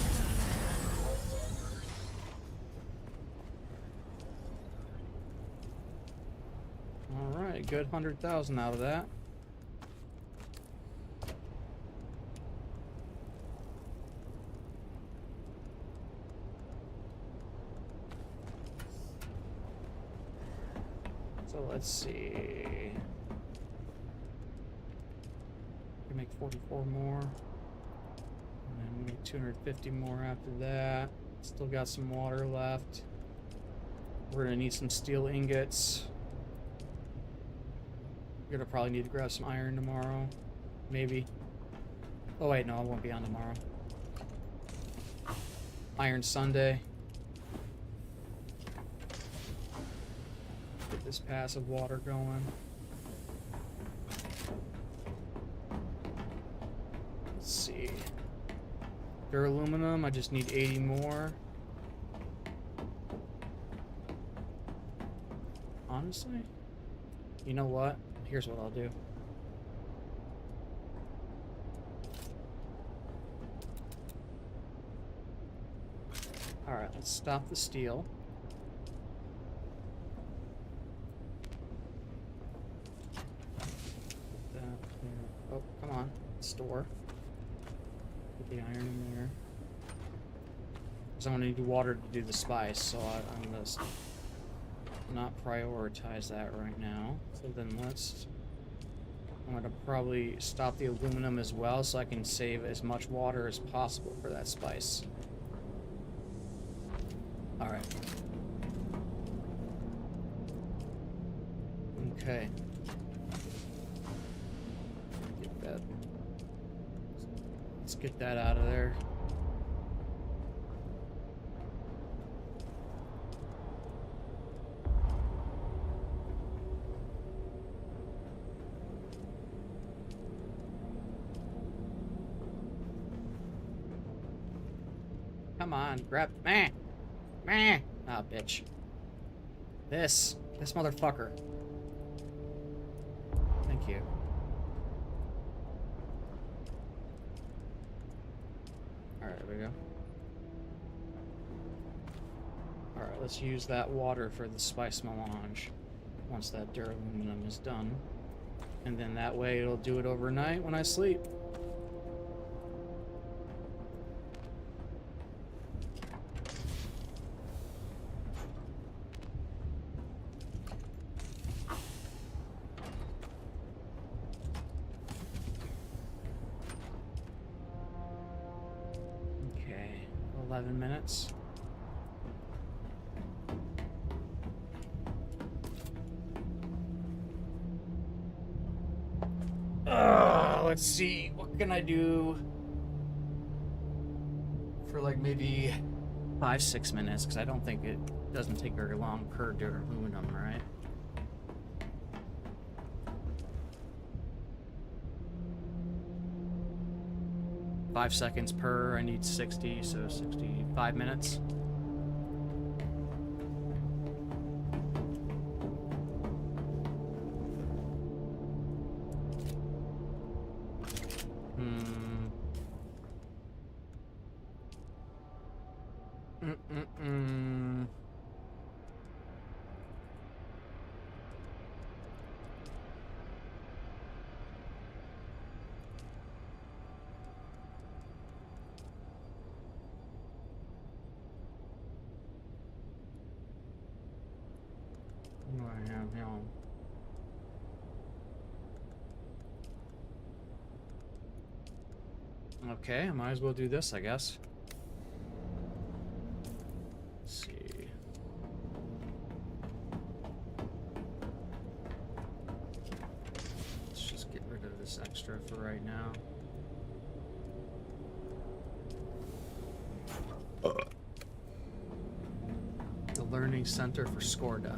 [SPEAKER 1] Alright, good 100,000 out of that. So let's see. We make 44 more. And we make 250 more after that. Still got some water left. We're gonna need some steel ingots. We're gonna probably need to grab some iron tomorrow. Maybe. Oh wait, no, I won't be on tomorrow. Iron Sunday. Get this passive water going. Let's see. Duraluminum, I just need 80 more. Honestly, you know what? Here's what I'll do. Alright, let's stop the steel. Put that there. Oh, come on. Store. Put the iron in there. Because I'm going to need water to do the spice, so I'm going to not prioritize that right now. So then I'm going to probably stop the aluminum as well so I can save as much water as possible for that spice. Alright. Okay. Get that. Let's get that out of there. Come on, grab. Meh! Meh! Ah, bitch. This motherfucker. Thank you. Alright, there we go. Alright, let's use that water for the spice melange once that duraluminum is done. And then that way it'll do it overnight when I sleep. Okay, 11 minutes. Let's see, what can I do for like maybe 5-6 minutes, because I don't think it doesn't take very long per duraluminum, right? Five seconds per, I need 60, so 65 minutes. Okay, I might as well do this, I guess. Let's see. Let's just get rid of this extra for right now. testing center for Skorda.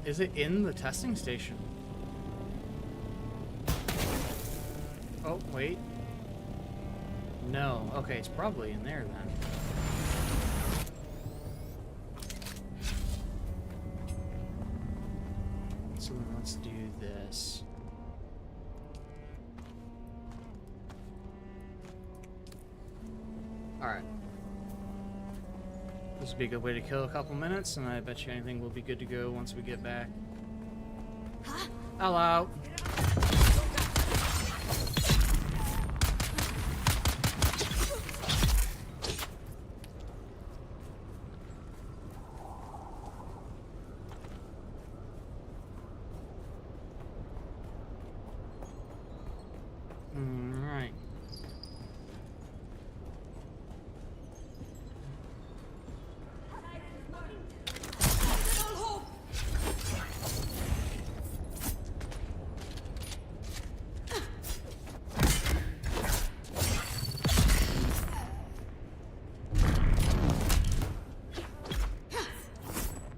[SPEAKER 1] Is it in the testing station? Oh, wait. No. Okay, it's probably in there then. So then let's do this. Alright. This would be a good way to kill a couple minutes, and I bet you anything will be good to go once we get back. Hello. Right.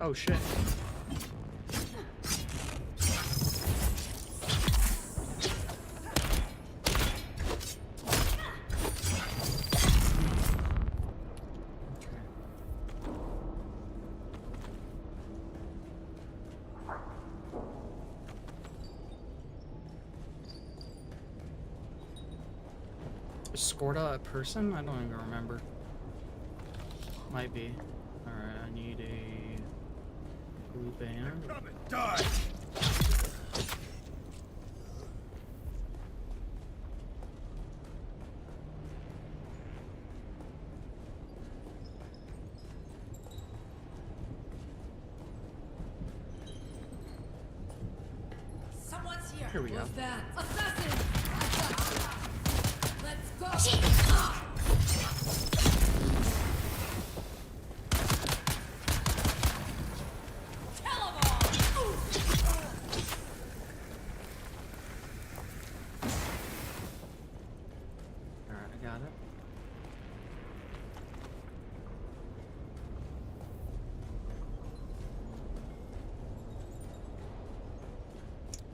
[SPEAKER 1] Oh shit. Is Skorda a person? I don't even remember. Might be. Alright, I need a blue band.
[SPEAKER 2] Come and die!
[SPEAKER 6] Someone's here.
[SPEAKER 1] Here we go.
[SPEAKER 6] What's that? Assassin! Let's go! Kill 'em all!
[SPEAKER 1] Alright, I got it.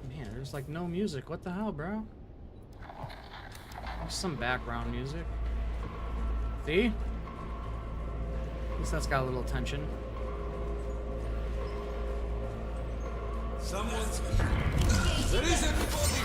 [SPEAKER 1] Man, there's like no music. What the hell, bro? There's some background music. See? At least that's got a little tension.
[SPEAKER 2] Someone's... There is everybody!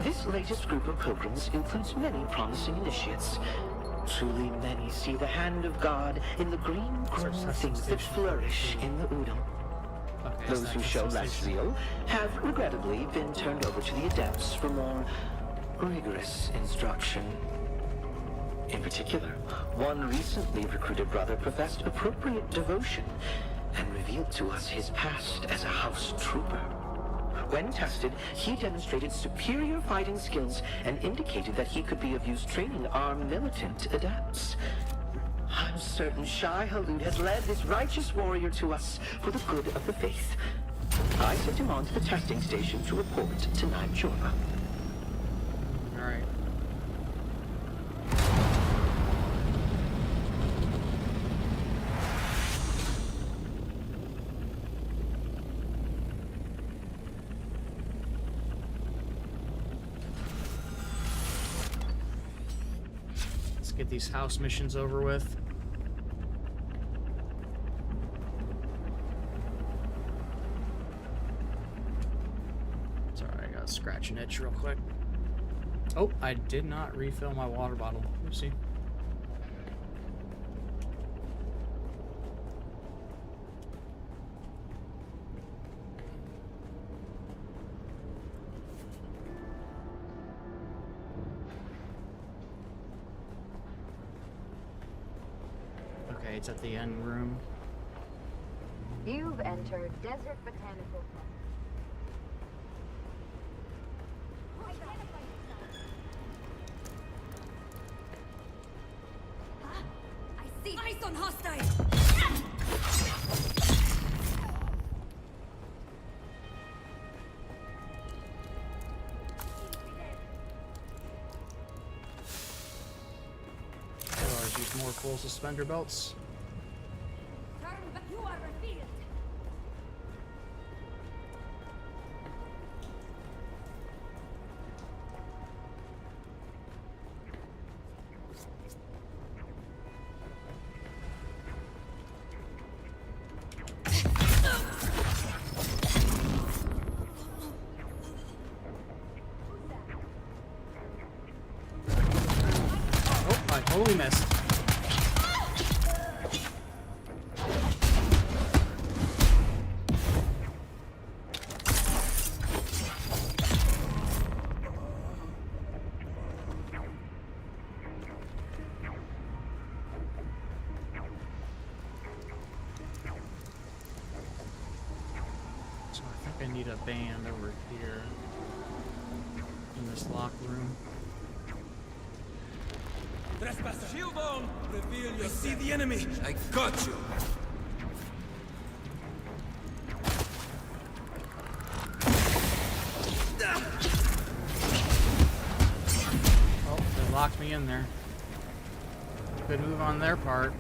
[SPEAKER 8] This latest group of pilgrims includes many promising initiates. Truly many see the hand of God in the green growing things that flourish in the Udon.
[SPEAKER 1] Okay,
[SPEAKER 8] Those who show less zeal have regrettably been turned over to the adepts for more rigorous instruction. In particular, one recently recruited brother professed appropriate devotion and revealed to us his past as a house trooper. When tested, he demonstrated superior fighting skills and indicated that he could be of use training our militant adepts. I'm certain Shai Hulud has led this righteous warrior to us for the good of the faith. I sent him on to the testing station to report to Naib Jorba.
[SPEAKER 1] Alright. Let's get these house missions over with. Scratch an itch real quick. Oh, I did not refill my water bottle. Oopsie. Okay, it's at the end room.
[SPEAKER 4] You've entered Desert Botanical.
[SPEAKER 12] Eyes on hostile!
[SPEAKER 1] Always use more full suspender belts.
[SPEAKER 12] Turn back, you are revealed!
[SPEAKER 1] Totally missed. So I think I need a band over here in this locked room.
[SPEAKER 2] Trespasser! Shield on! Reveal yourself! I see the enemy! I got you!
[SPEAKER 1] Oh, they locked me in there. Good move on their part.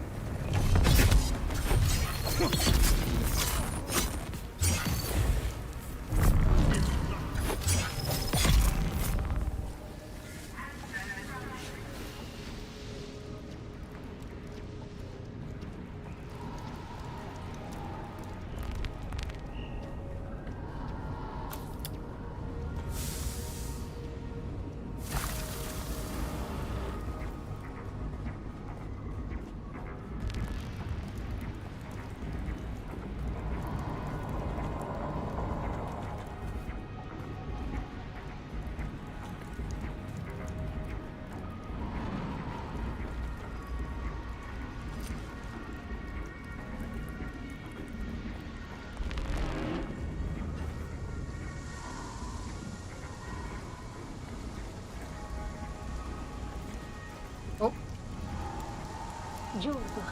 [SPEAKER 13] Jorba,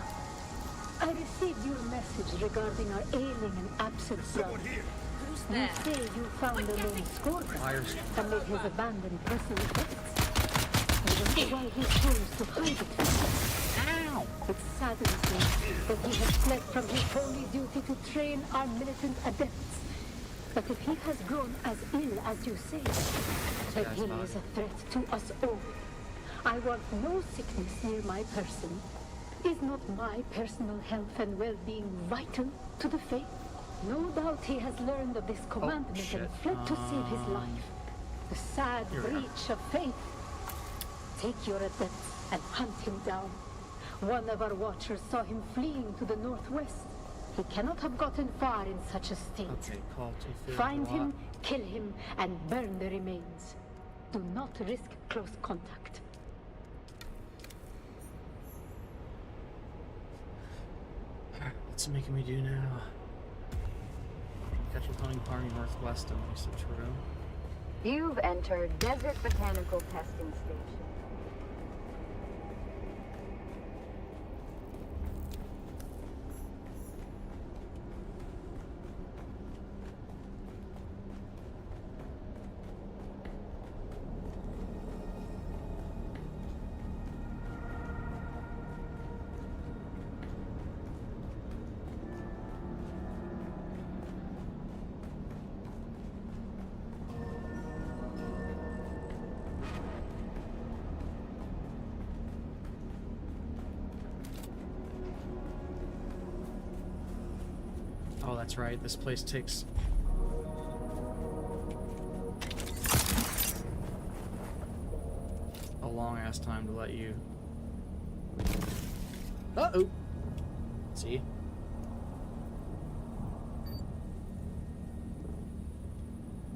[SPEAKER 13] I received your message regarding our ailing and absent brother. You say you found a lone Skorka amid his abandoned personal effects. I wonder why he chose to hide it. Ow! It saddens me that he has fled from his holy duty to train our militant adepts. But if he has grown as ill as you say, then he is a threat to us all. I want no sickness near my person. Is not my personal health and well-being vital to the faith? No doubt he has learned of this commandment and fled to save his life. The sad breach of faith. Take your adepts and hunt him down. One of our watchers saw him fleeing to the northwest. He cannot have gotten far in such a state. Find him, kill him, and burn the remains. Do not risk close contact.
[SPEAKER 1] What's it making me do now? Schedule hunting party northwest of Mesa True.
[SPEAKER 14] You've entered Desert Botanical Testing Station.
[SPEAKER 1] Oh, that's right. This place takes a long ass time to let you. Uh-oh. See?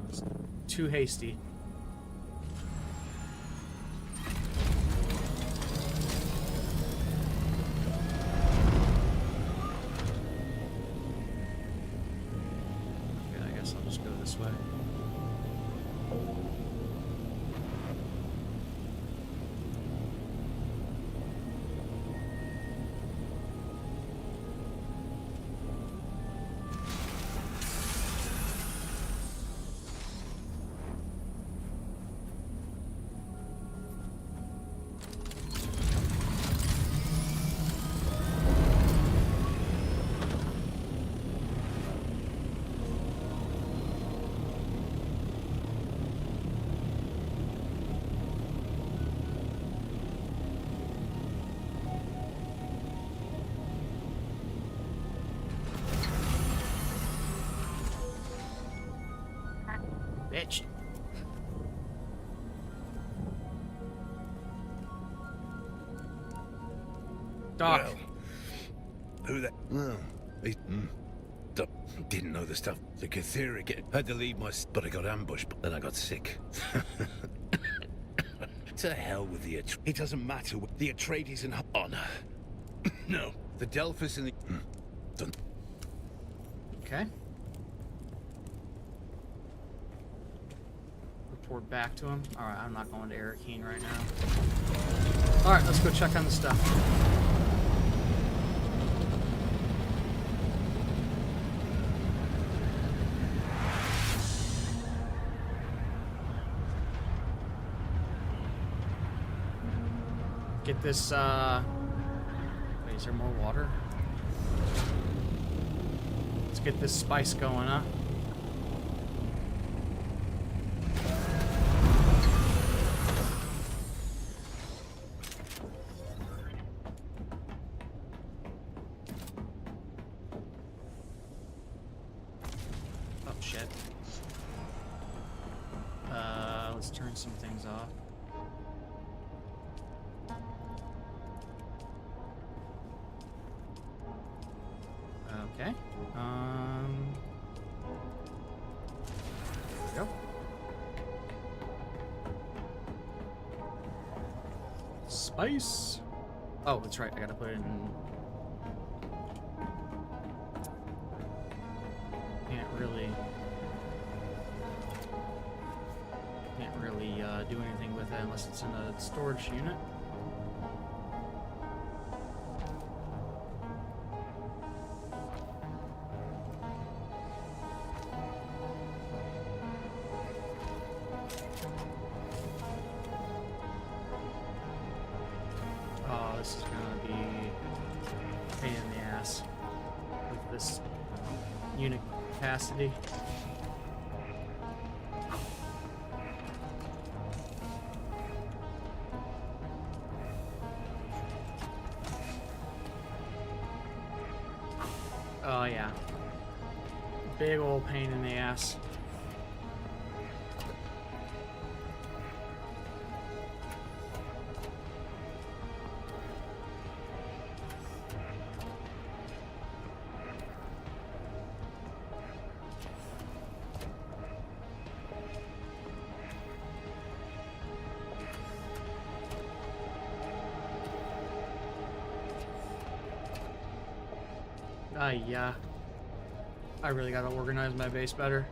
[SPEAKER 1] That's too hasty. Way. Bitch. Doc.
[SPEAKER 15] Well, who that? Well, he didn't know the stuff. The Catheric had to leave my... But I got ambushed, but then I got sick. To hell with the... It doesn't matter. The Atreides and honor. No, the Delphus and the... Done.
[SPEAKER 1] Okay. Report back to him. Alright, I'm not going to Arakeen right now. Alright, let's go check on the stuff. Get this, wait, is there more water? Let's get this spice going, huh? Oh, shit. Let's turn some things off. Okay. There we go. Spice. Oh, that's right. I gotta put it in. Can't really do anything with it unless it's in a storage unit. Oh, this is gonna be a pain in the ass with this unit capacity. Oh yeah, big old pain in the ass. Yeah. I really gotta organize my base better.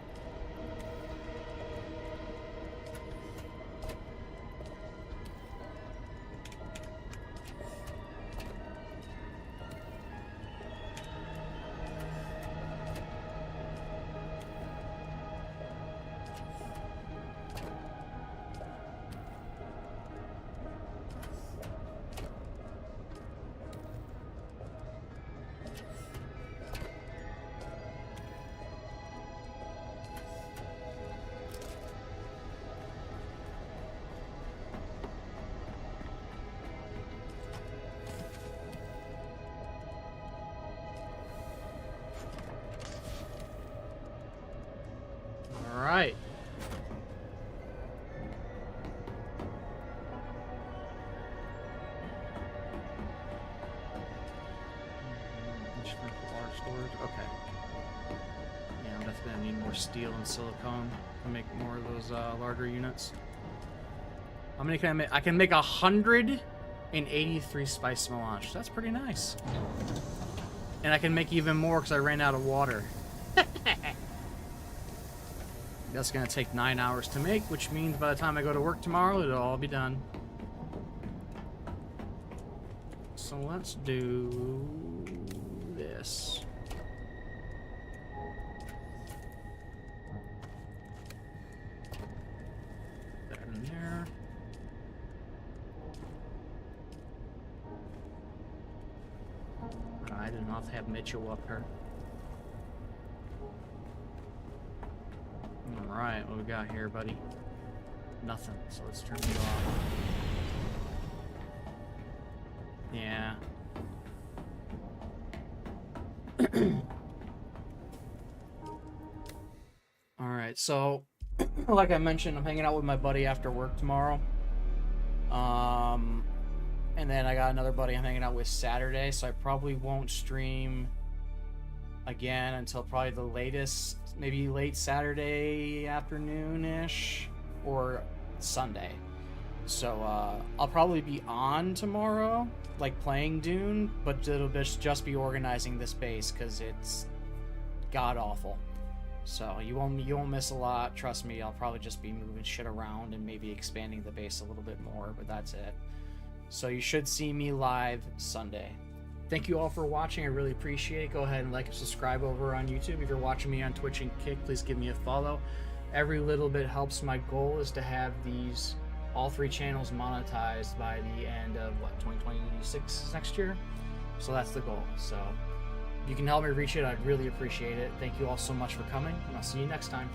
[SPEAKER 1] Alright. Large storage. Okay. Yeah, I'm definitely gonna need more steel and silicone to make more of those larger units. How many can I make? I can make 183 spice melange. That's pretty nice. And I can make even more because I ran out of water. That's gonna take 9 hours to make, which means by the time I go to work tomorrow, it'll all be done. So let's do this. That in there. I did not have Mitchell up here. Alright, what we got here, buddy? Nothing, so let's turn you off. Yeah. Alright, so like I mentioned, I'm hanging out with my buddy after work tomorrow. And then I got another buddy I'm hanging out with Saturday, so I probably won't stream again until probably the latest, maybe late Saturday afternoon-ish or Sunday. So I'll probably be on tomorrow, like playing Dune, but it'll just be organizing this base because it's god-awful. So you won't miss a lot, trust me. I'll probably just be moving shit around and maybe expanding the base a little bit more, but that's it. So you should see me live Sunday. Thank you all for watching. I really appreciate it. Go ahead and like and subscribe over on YouTube. If you're watching me on Twitch and Kick, please give me a follow. Every little bit helps. My goal is to have all 3 channels monetized by the end of 2026 next year. So that's the goal. So if you can help me reach it, I'd really appreciate it. Thank you all so much for coming, and I'll see you next time.